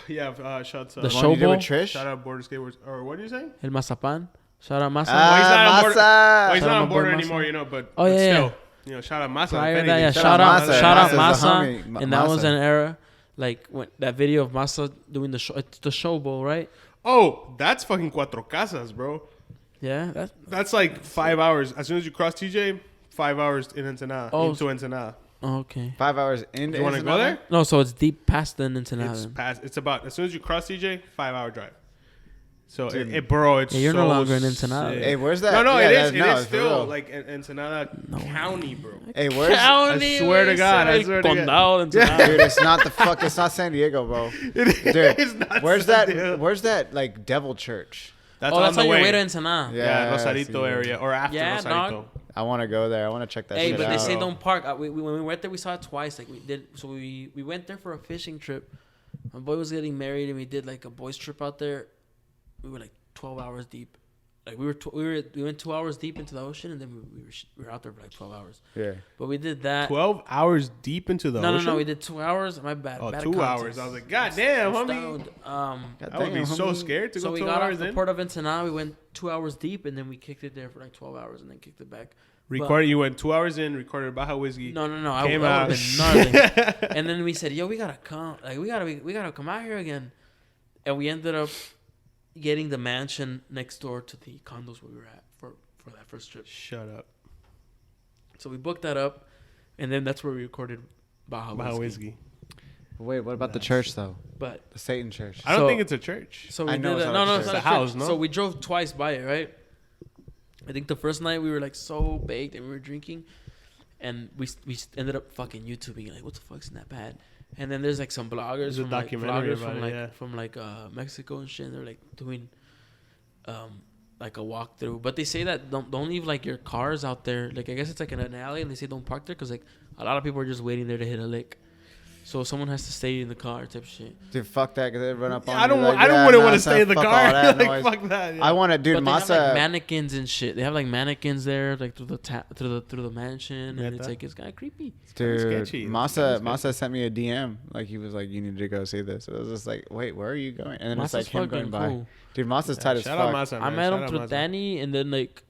Yeah, shouts out. The The show one you did bowl. with Trish? Shout out Border Skateboards. Or what are you saying? El Mazapan. Shout out Maza. Well, he's not on board- Well, Masa. he's Shout not out on my border boy anymore, Masa. you know, but Oh, yeah, still, you know, shout out Masa. Prior if to that, yeah, anything. shout out Masa. shout out Masa's the Masa, homie. and that was Masa. an era like when that video of Masa doing the show. It's the show bowl, right? Oh, that's fucking Cuatro Casas, bro. Yeah, That's like 5 hours. As soon as you cross TJ, 5 hours in Ensenada. Oh, Into Ensenada. Oh, okay. 5 hours into. You want to go there? No, so it's deep past the Ensenada. It's past. It's about as soon as you cross CJ, 5 hour drive. So Dude. bro, it's Yeah, you're so no longer in Ensenada. sick. Hey, where's that? No, Yeah, it is. that- It no, is it's for still real. like Ensenada County, bro. Hey, where's? County, I swear to God, I swear to God. Condado, Ensenada. Dude, it's not the fuck. It's not San Diego, bro. Dude, It's not where's San that? Diego. Where's that like devil church? That's on your way to Ensenada. Yeah. Yeah, I see Rosarito that. area or after Yeah, Rosarito. dog. I want to go there. I want to check that Hey, shit but out. they say Bro. don't park. When we went there, we saw it twice. Like we did, so we went there for a fishing trip. My boy was getting married, and we did like a boys trip out there. We were like 12 hours deep. Like we went 2 hours deep into the ocean, and then we were out there for like 12 hours. Yeah. But we did that. 12 hours deep into the ocean. No. We did 2 hours. My bad. Oh, bad 2 hours. context. I was like, God damn, I'm homie. stoned. God I would be damn, so homie. scared to So go we 2 got off hours the in. port of Ensenada. We went 2 hours deep, and then we kicked it there for like 12 hours, and then kicked it back. Recorded. You went 2 hours in. Recorded Baja Whiskey. No. I Came would have out. been gnarly. And then we said, "Yo, we gotta come. Like, we gotta come out here again." And we ended up getting the mansion next door to the condos where we were at for that first trip. Shut up. So we booked that up, and then that's where we recorded Baja Baja Whiskey. Whiskey. Wait, what about the church though? But The Satan church. I don't So- think it's a church. so we I know did it's that. not a No, church. it's not It's a a house, church. no? So we drove twice by it, right? I think the first night we were like so baked and we were drinking, and we ended up fucking YouTubing it, like, what the fuck's in that bad? And then there's like some bloggers There's a from like documentary vloggers about from it, like yeah. from like Mexico and shit. And they're like doing like a walkthrough, but they say that don't leave like your cars out there. Like I guess it's like in an alley, and they say don't park there because like a lot of people are just waiting there to hit a lick. So someone has to stay in the car, type shit. Dude, fuck that, because they run up on I you don't. like, I don't yeah, wouldn't nah, want to son, stay in the fuck all car. that Like noise. fuck that. Yeah. I want to, dude, But they have like Masa. mannequins and shit. They have like mannequins there, like through the mansion, and it's Neta? like it's kind of creepy. Dude, sketchy. Masa, It's Masa sent me a DM. Like, he was like, you need to go see this. It was just like, wait, where are you going? And then it's Masa's like him going fucking by. cool. Dude, Masa's tight as Shout out fuck. Masa, I man. met Shout him out through Masa. Danny, and then like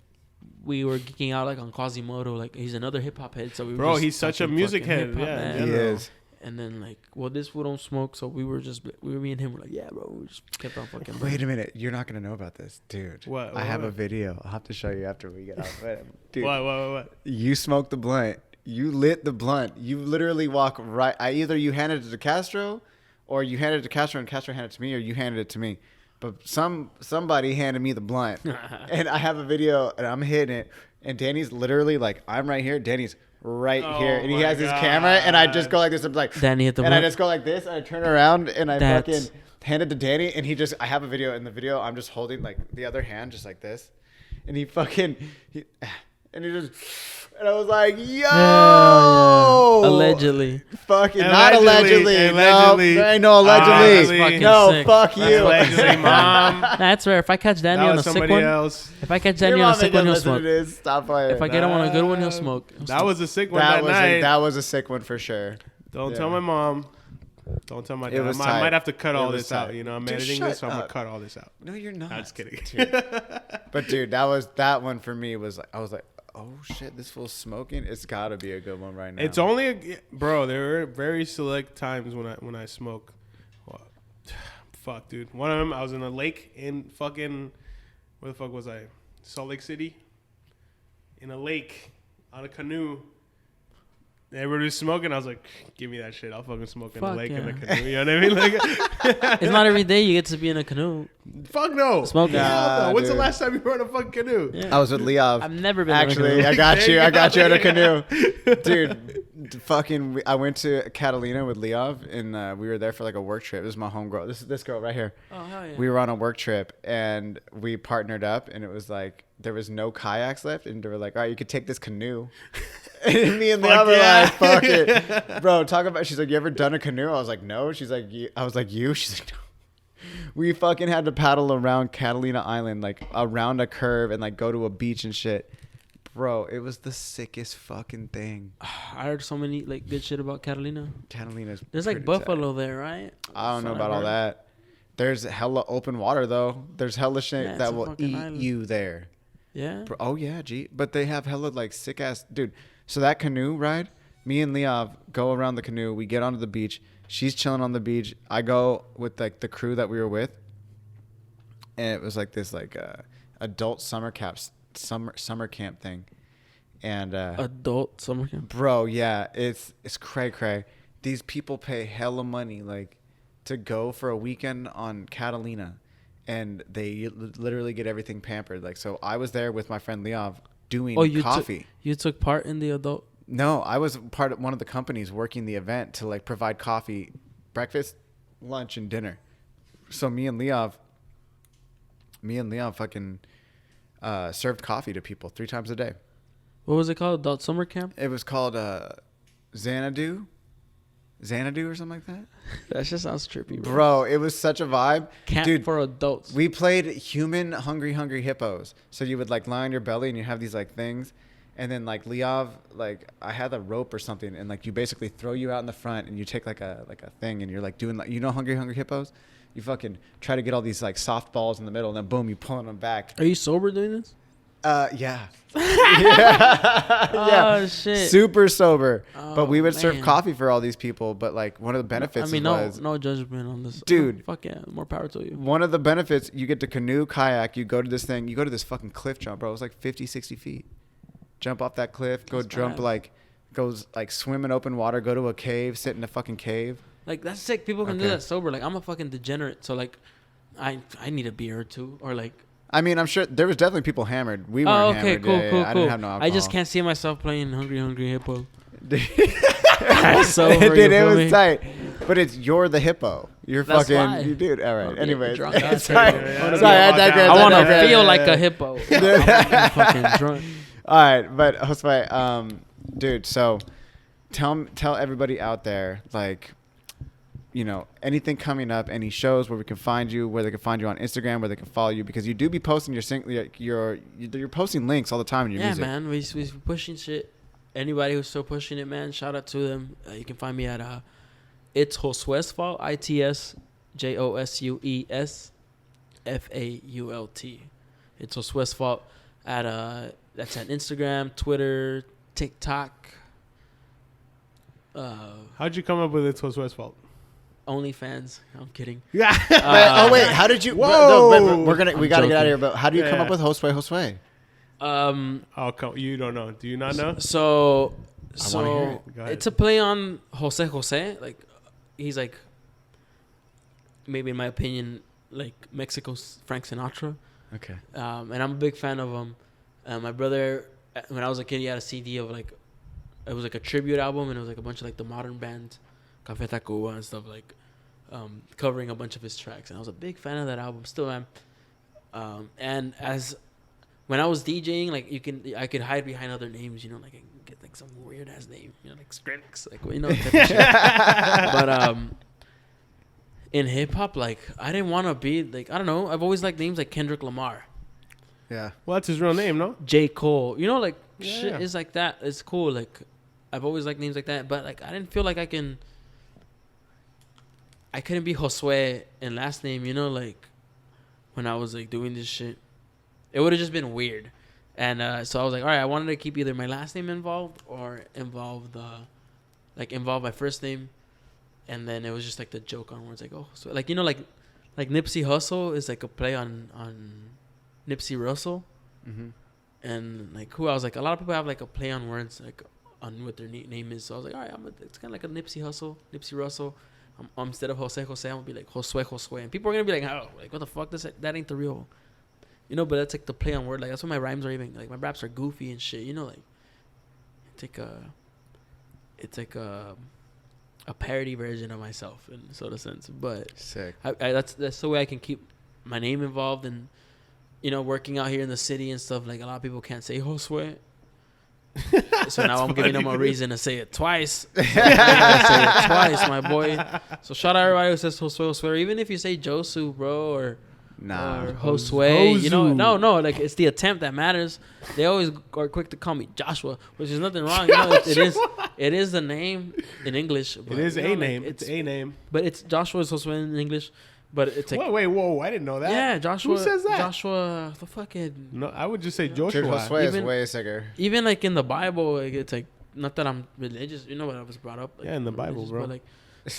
we were geeking out like on Quasimodo. Like he's another hip hop head, so we were Bro, just he's such a talking music fucking head. hip-hop, Yeah, man. in He general. is. And then like, well, this fool don't smoke, so me and him were like, yeah, bro. We just kept on fucking. Wait a minute. You're not going to know about this. Dude. What? I have a What? video. I'll have to show you after we get off. But, dude, What? you smoked the blunt. You lit the blunt. You literally walk right. Either you handed it to Castro, or you handed it to Castro and Castro handed it to me, or you handed it to me. But somebody handed me the blunt, and I have a video, and I'm hitting it, and Danny's literally like, I'm right here. Danny's right Oh here, and he my has his camera, and I just God. go like this. I'm like, Danny hit the and I blunt? just go like this, and I turn around, and I That's- fucking hand it to Danny, and I have a video. In the video, I'm just holding like the other hand, just like this, and and he just. And I was like, yo! Allegedly. Fucking not allegedly. Allegedly. No, there ain't no allegedly. Fucking no, sick. fuck you. Allegedly, mom. That's rare. If I catch Danny That on a was sick somebody one, else. if I catch Your Danny on a mom sick ain't one, gonna he'll listen to smoke. this. Stop playing. If I get him on a good one, he'll smoke. That was a sick one that that night. that was a sick one for sure. Don't Yeah. tell my mom. Don't tell my It dad. was I tight. might have to cut It all was this out. tight. You know, I'm Dude, editing shut this, so I'm up. gonna cut all this out. No, you're not. I'm just kidding. But dude, that one for me was like, I was like, oh shit, this fool's smoking. It's gotta be a good one right now. It's only bro. There are very select times when I smoke. Well, fuck, dude. One of them, I was in a lake in fucking where the fuck was I? Salt Lake City. In a lake on a canoe. Everybody was smoking. I was like, give me that shit. I'll fucking smoke in Fuck a lake in yeah. a canoe. You know what I mean? Like, It's not every day you get to be in a canoe. fuck no. Smoking. Hell no. When's the dude. last time you were in a fucking canoe? Yeah. I was with Leov. I've never been Actually, in a I canoe. got you. I got you in a There canoe, dude. Fucking, I went to Catalina with Leov, and we were there for like a work trip. This is my homegirl. This is this girl right here. Oh hell yeah. We were on a work trip, and we partnered up, and it was like there was no kayaks left, and they were like, all right, you could take this canoe. And me and Fuck Leov were yeah. like, fuck it, bro. Talk about. She's like, you ever done a canoe? I was like, no. She's like, I was like, you. She's like, no. We fucking had to paddle around Catalina Island, like around a curve, and like go to a beach and shit. Bro, it was the sickest fucking thing. I heard so many like good shit about Catalina. Catalina's. There's like pretty tight. buffalo there, right? I don't know That's what about I all heard. that. There's hella open water though. There's hella shit Yeah, it's that a will fucking eat island. you there. Yeah. Bro, oh yeah, gee. But they have hella like sick ass dude. So that canoe ride, me and Leov go around the canoe. We get onto the beach. She's chilling on the beach. I go with like the crew that we were with, and it was like this like adult summer camp thing. And Adult summer camp. bro, yeah, it's cray cray. These people pay hella money like to go for a weekend on Catalina, and they literally get everything pampered. Like, so I was there with my friend Leov doing coffee. You took part in the adult. No, I was part of one of the companies working the event to like provide coffee, breakfast, lunch, and dinner. So me and Leov fucking served coffee to people 3 times a day. What was it called? Adult summer camp. It was called Xanadu or something like that. That just sounds trippy, bro. Bro, it was such a vibe. Camp Dude, for adults. we played human hungry hippos. So you would like lie on your belly and you have these like things. And then like Leov, like I had a rope or something, and like you basically throw you out in the front and you take like a thing and you're like doing like, you know, hungry hippos? You fucking try to get all these like soft balls in the middle and then boom, you pulling them back. Are you sober doing this? Yeah. Oh shit. Super sober. Oh, but we would serve man. coffee for all these people. But like one of the benefits I mean, was, no judgment on this, Dude. Fuck yeah, more power to you. one of the benefits, you get to canoe, kayak, you go to this thing, you go to this fucking cliff jump, bro. It was like 50, 60 feet. Jump off that cliff, go That's jump badass. goes like swim in open water, go to a cave, sit in a fucking cave. Like that's sick. People can do Okay. that sober. Like I'm a fucking degenerate, so like, I need a beer or two, or like. I mean, I'm sure there was definitely people hammered. We Oh, weren't okay, hammered. cool, Yeah, cool, I cool. didn't have no alcohol. I just can't see myself playing Hungry Hippo. Dude, Sober, you it feel was me? tight. But you're the hippo. You're That's fucking. why. You dude. All right. I'll get Anyways, drunk after. sorry. Yeah, Sorry, I yeah. digress. I want to digress. feel Yeah, like yeah. a hippo. I'm fucking drunk. All right, but Josue, dude. So, tell everybody out there, like, you know, anything coming up, any shows where we can find you, where they can find you on Instagram, where they can follow you, because you do be posting you're posting links all the time in your Yeah, music. man, we pushing shit. Anybody who's still pushing it, man, shout out to them. You can find me at It's Josue's Fault, ITSJOSUESFAULT. It's Josue's Fault at that's at Instagram, Twitter, TikTok, How'd you come up with It's Josue's fault? OnlyFans. I'm kidding. Yeah. Oh wait, how did you? Whoa! We gotta get out of joking. here. But how do you come Yeah. up with Josue? Oh, come, you don't know. Do you not know? So wanna hear it. Go ahead. it's a play on Jose Jose. Like he's like, maybe in my opinion, like Mexico's Frank Sinatra. Okay. And I'm a big fan of him. My brother, when I was a kid, he had a CD of like, it was like a tribute album, and it was like a bunch of like the modern bands, Café Tacuba and stuff, like covering a bunch of his tracks. And I was a big fan of that album, still am. And as when I was DJing, like I could hide behind other names, you know, like I can get like some weird ass name, you know, like Skrillex, like you know, type of shit. But in hip hop, like I didn't want to be like, I don't know. I've always liked names like Kendrick Lamar, Yeah. Well, that's his real name, no? J. Cole. You know, like Yeah. shit is like that. It's cool. Like I've always liked names like that, but like I didn't feel like I couldn't be Josue in last name. You know, like when I was like doing this shit, it would have just been weird. And so I was like, all right, I wanted to keep either my last name involved or involve my first name. And then it was just like the joke on words, like, oh, so like, you know, like Nipsey Hussle is like a play on Nipsey Russell. Mm-hmm. And like who I was like, a lot of people have like a play on words, like on what their name is. So I was like, all right, it's kind of like a Nipsey Russell. Instead of Jose Jose, I'm gonna be like Josue. And people are gonna be like, oh, like what the fuck? That ain't the real, you know. But that's like the play on word. Like that's why my rhymes are even like my raps are goofy and shit. You know, like it's like a parody version of myself in sort of sense. But Sick. that's the way I can keep my name involved, and you know, working out here in the city and stuff. Like a lot of people can't say Josue. So now I'm giving them a reason to say it twice. I say it twice, my boy. So shout out everybody who says Josue, or even if you say Josue, bro, or Nah. Josue, you know, Josu. no, like it's the attempt that matters. They always are quick to call me Joshua, which is nothing wrong. You know, it is the name in English. But, It is you know, a like, name. It's a name. but it's Joshua is Josue in English. But it's like, Whoa! I didn't know that. yeah, Joshua. Who says that? Joshua, the fucking. No, I would just say Dude, Joshua. Josue is Even- way sicker. Even like in the Bible, like it's like not that I'm religious, you know what I was brought up. Like, Yeah, in the I'm Bible, religious, bro.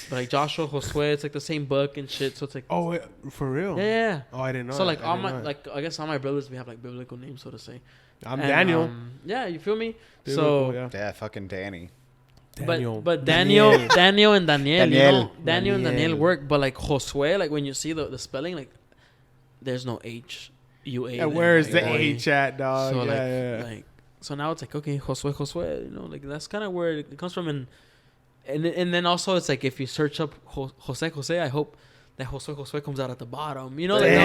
But like Joshua, Josue, it's like the same book and shit. So it's like, Oh, wait, for real? yeah. Oh, I didn't know. So that. like I all didn't my know that. like I guess all my brothers we have like biblical names, so to say. I'm And, Daniel. yeah, you feel me? Dude, So, yeah. Yeah, fucking Danny. but Daniel and Daniel, you know, Daniel and Daniel Daniel. work. But like Josue, like when you see the spelling, like there's no H, U A. Yeah, where's the like, H at, dog? So yeah, like so now it's like, okay, Josue, you know, like that's kind of where it comes from. And then also it's like if you search up Jose, I hope that Josue comes out at the bottom, you know, like you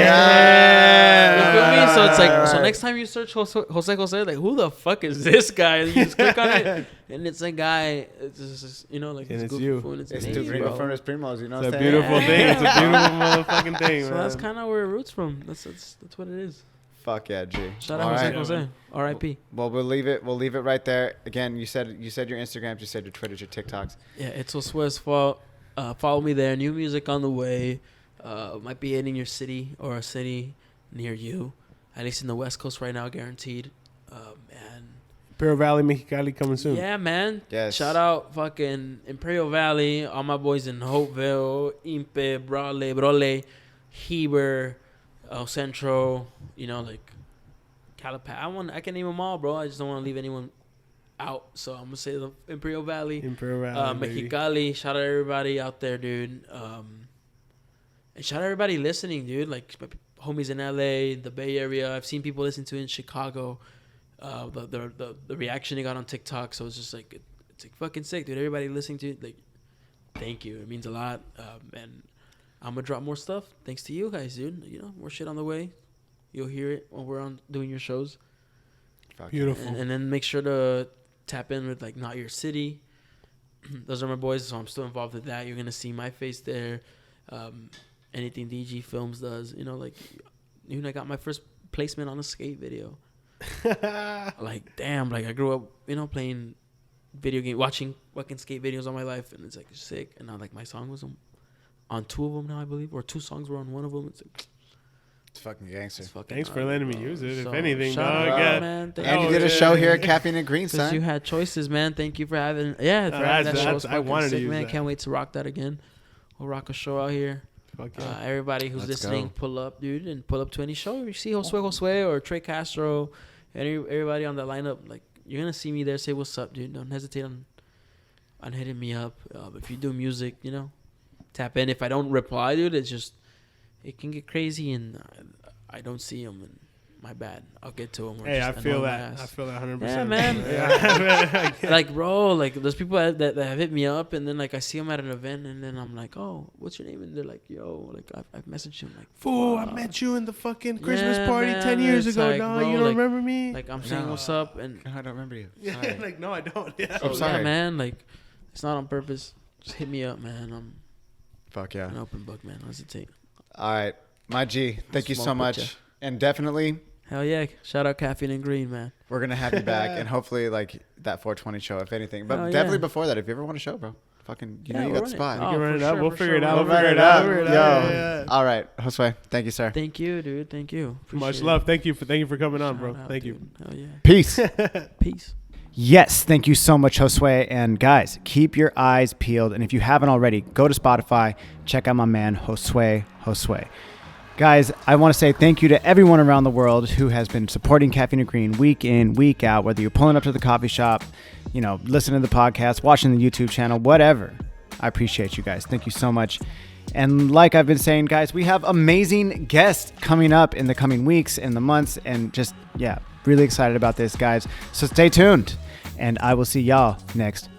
feel me? So it's like, so next time you search Jose, like who the fuck is this guy? And you just click on it, and it's a guy. It's just, you know, like And this it's goofy you. fool, and it's It's me, two bro. Primos, Primos, you know It's what a I'm saying? beautiful thing. It's a beautiful motherfucking thing, So man. that's kind of where it roots from. That's what it is. Fuck yeah, G. Shout All out right. Jose. R.I.P. Well, we'll leave it right there. Again, you said your Instagrams, you said your Twitters, your TikToks. Yeah, it's Josue's fault. Follow me there. New music on the way. Might be hitting your city or a city near you. At least in the West Coast right now, guaranteed. And Imperial Valley, Mexicali coming soon. yeah, man. Yes. Shout out fucking Imperial Valley. All my boys in Hopeville, Impe, Brole, Heber, El Centro. You know, like Calipat. I can name them all, bro. I just don't want to leave anyone out. So I'm gonna say the Imperial Valley. Imperial Valley, baby. Mexicali, shout out everybody out there, dude. And shout out everybody listening, dude. Like homies in LA, the Bay Area. I've seen people listen to it in Chicago. The reaction they got on TikTok. So it's just like it's like fucking sick, dude. Everybody listening to it, like, thank you. It means a lot. And I'm gonna drop more stuff thanks to you guys, dude. You know, more shit on the way. You'll hear it when we're on doing your shows. Fuck Beautiful. And then make sure to tap in with like Not Your City. Those are my boys, so I'm still involved with that. You're gonna see my face there. Anything DG Films does, you know, like even I got my first placement on a skate video. Like damn, like I grew up, you know, playing video game, watching fucking skate videos all my life, and it's like sick. And now like my song was on two of them now, I believe, or two songs were on one of them. It's like, It's fucking gangster. it's fucking Thanks for hard, letting me bro. use it. So, If anything, shout dog. out, Yeah. man. Thank And you you. did a yeah, show yeah. here at Caffeine and Green, Because you son. had choices, man. Thank you for having. Yeah, that that's- show was I fucking wanted to sick, use man. that. Can't wait to rock that again. We'll rock a show out here. Fuck yeah. Everybody who's Let's listening, go. pull up, dude, and pull up to any show. You see Josue or Trey Castro, everybody on that lineup. Like you're gonna see me there. Say what's up, dude. Don't hesitate on hitting me up. If you do music, you know, tap in. If I don't reply, dude, it's just it can get crazy, and I don't see them. And my bad. I'll get to them. Hey, I feel that. I feel that 100%. Yeah, man. Yeah. Like, bro, like there's people that have hit me up, and then like I see them at an event, and then I'm like, oh, what's your name? And they're like, yo, like I've messaged him, like, Fool, I fuck. met you in the fucking Christmas Yeah, party man, 10 years it's ago, like, dog. bro, You don't like- remember me? Like I'm saying No. what's up, and I don't remember you. Yeah, Sorry. like, no, I don't. Yeah. I'm so, sorry. yeah, man. Like it's not on purpose. Just hit me up, man. I'm Fuck yeah. an open book, man. Don't hesitate. All right. My G, thank you so Smoke with much. ya. And definitely, Hell yeah! Shout out Caffeine and Green, man. we're going to have you back. And hopefully, like, that 420 show, if anything. But Hell yeah. definitely before that, if you ever want a show, bro. Fucking, you know you we'll got the run spot. it. We Oh, can run for it up. sure, We'll for figure it sure. out. We'll We'll figure figure it it out. out. We'll figure it Yo. out. Yeah, yeah. All right. Josue, thank you, sir. Thank you, dude. Thank you. Much Appreciate love. it. Thank you for coming on, bro. Shout out, Thank you. dude. Hell yeah. Peace. Peace. Yes, thank you so much, Josue. And guys, keep your eyes peeled. And if you haven't already, go to Spotify, check out my man, Josue Josue. Guys, I want to say thank you to everyone around the world who has been supporting Caffeine and Green week in, week out, whether you're pulling up to the coffee shop, you know, listening to the podcast, watching the YouTube channel, whatever. I appreciate you guys. Thank you so much. And like I've been saying, guys, we have amazing guests coming up in the coming weeks and the months, and just, yeah, really excited about this, guys. So stay tuned, and I will see y'all next